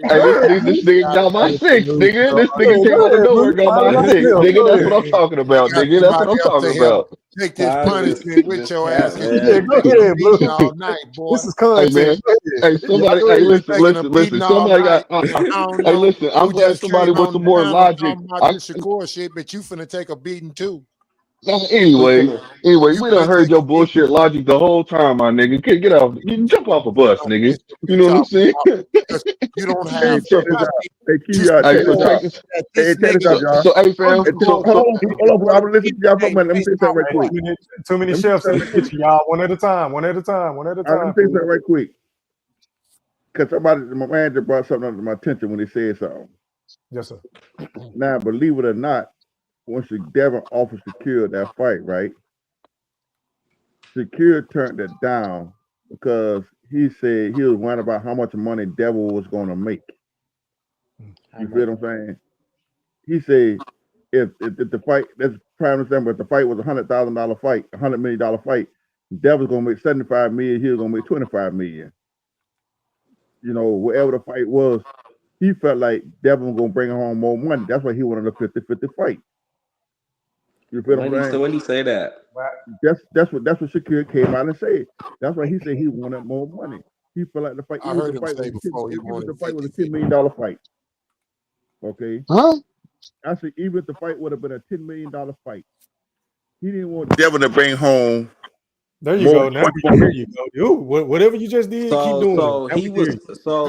This nigga got my six, nigga. This nigga came out of nowhere, got my six, nigga. That's what I'm talking about, nigga. That's what I'm talking about. Take this punishment with your ass. Yeah, go ahead, Blue. All night, boy. This is content. Hey man, hey somebody, hey listen. Somebody got. Hey listen, I'm glad somebody with some more logic. This Shakur shit, but you finna take a beating too. Anyway, we done heard your bullshit logic the whole time, my nigga. Get off, you jump off a bus, nigga. You know what I'm saying? You don't have. Hey, check this out, y'all. So, hey, fam. Hold on. I'm gonna listen to y'all for a minute. Let me say something right quick. Too many chefs in the kitchen, y'all. One at a time. Let me say something right quick. Because my manager brought something up to my attention when he said something. Yes, sir. Now, believe it or not, once Devin offered Shakir that fight, right? Shakir turned it down because he said he was worried about how much money Devin was going to make. You feel what I'm saying? He said if the fight, that's prime example, if the fight was $100,000 fight, $100 million fight, Devin's going to make 75 million, he was going to make 25 million. You know, whatever the fight was, he felt like Devin was going to bring home more money. That's why he wanted a 50-50 fight. You feel what I'm saying? So when he say that, that's what Shakir came out and said. That's why he said he wanted more money. He felt like the fight. I heard him say before he wanted the fight was a $10 million fight. Okay. Huh? I said even if the fight would have been a $10 million fight, he didn't want Devin to bring home. There you go. Now here you go. Yo, whatever you just did, keep doing. So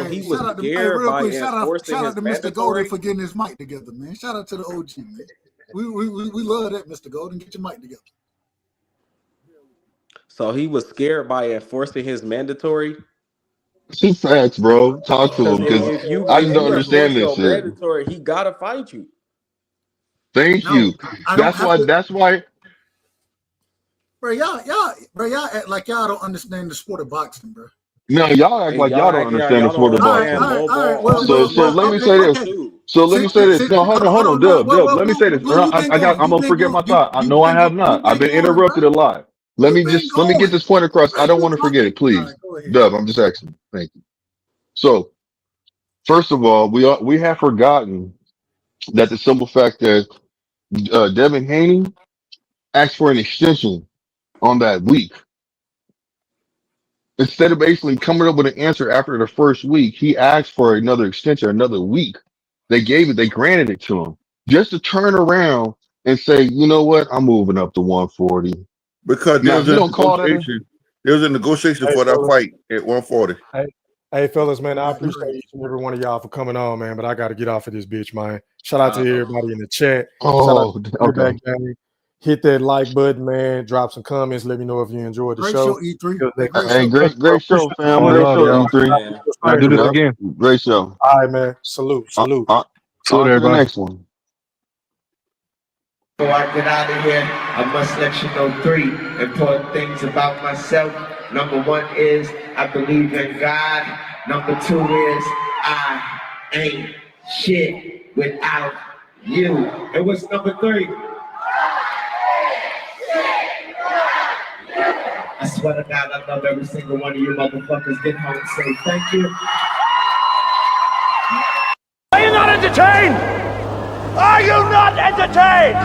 he was scared by enforcing shout out his to Mr. mandatory. Golden for getting his mic together, man. Shout out to the OG, man. We love that, Mr. Golden. Get your mic together. So he was scared by enforcing his mandatory. Facts, bro. Talk to him because I just don't understand this shit. Mandatory, he gotta fight you. Thank you. That's why. Bro, y'all act like y'all don't understand the sport of boxing, bro. No, y'all act like y'all don't understand the sport of boxing. So let me say this. So let me say this. No, hold on, Dub. Let me say this. I'm gonna forget my thought. I know I have not. I've been interrupted a lot. Let me get this point across. I don't want to forget it, please. Dub, I'm just asking. Thank you. So, first of all, we have forgotten that the simple fact that Devin Haney asked for an extension on that week. Instead of basically coming up with an answer after the first week, he asked for another extension, another week. They gave it, they granted it to him just to turn around and say, you know what, I'm moving up to 140. Because Now, if you don't call that there was a negotiation Hey, for that fellas. fight at 140. Hey, fellas, man, I appreciate each and every one of y'all for coming on, man. But I got to get off of this bitch, man. Shout out to everybody in the chat. Shout out oh, to the okay. feedback gang. Hit that like button, man. Drop some comments. Let me know if you enjoyed the Great show. show, E3. Till next Great time. Hey, show. great show, fam. One Great love, show, y'all. E3. Man. Gotta do this Yep. again. Great show. All right, man. Salute. Salute On to the everybody. next one. Before I get out of here, I must let you know 3 important things about myself. Number 1 is I believe in God. Number 2 is I ain't shit without you. And what's number 3? I swear to God, I love every single one of you motherfuckers. Get home safe. Thank you. Are you not entertained? Are you not entertained?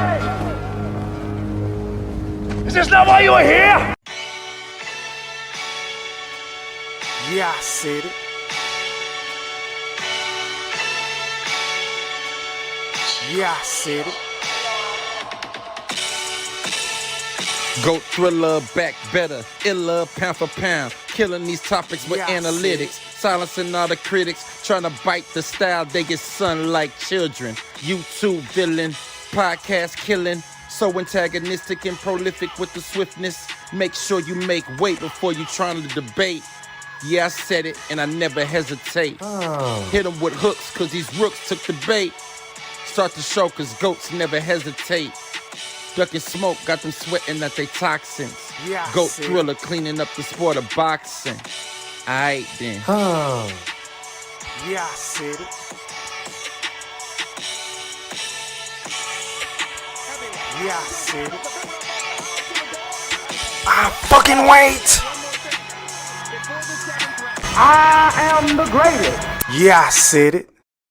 Is this not why you are here? Yeah, I said it. Yeah, I said it. Goat thriller, back better, iller, pound for pound. Killing these topics with analytics. Silencing all the critics. Trying to bite the style, they get sun like children. YouTube villain, podcast killing. So antagonistic and prolific with the swiftness. Make sure you make weight before you trying to debate. Yeah, I said it and I never hesitate. Hit them with hooks cause these rooks took the bait. Start the show cause goats never hesitate. Ducking smoke, got them sweating at they toxins. Yeah, I Goat see. thriller, cleaning up the sport of boxing. Aight then. Yeah, I said it. Yeah, I said it. I fucking wait. I am the greatest. Yeah, I said it.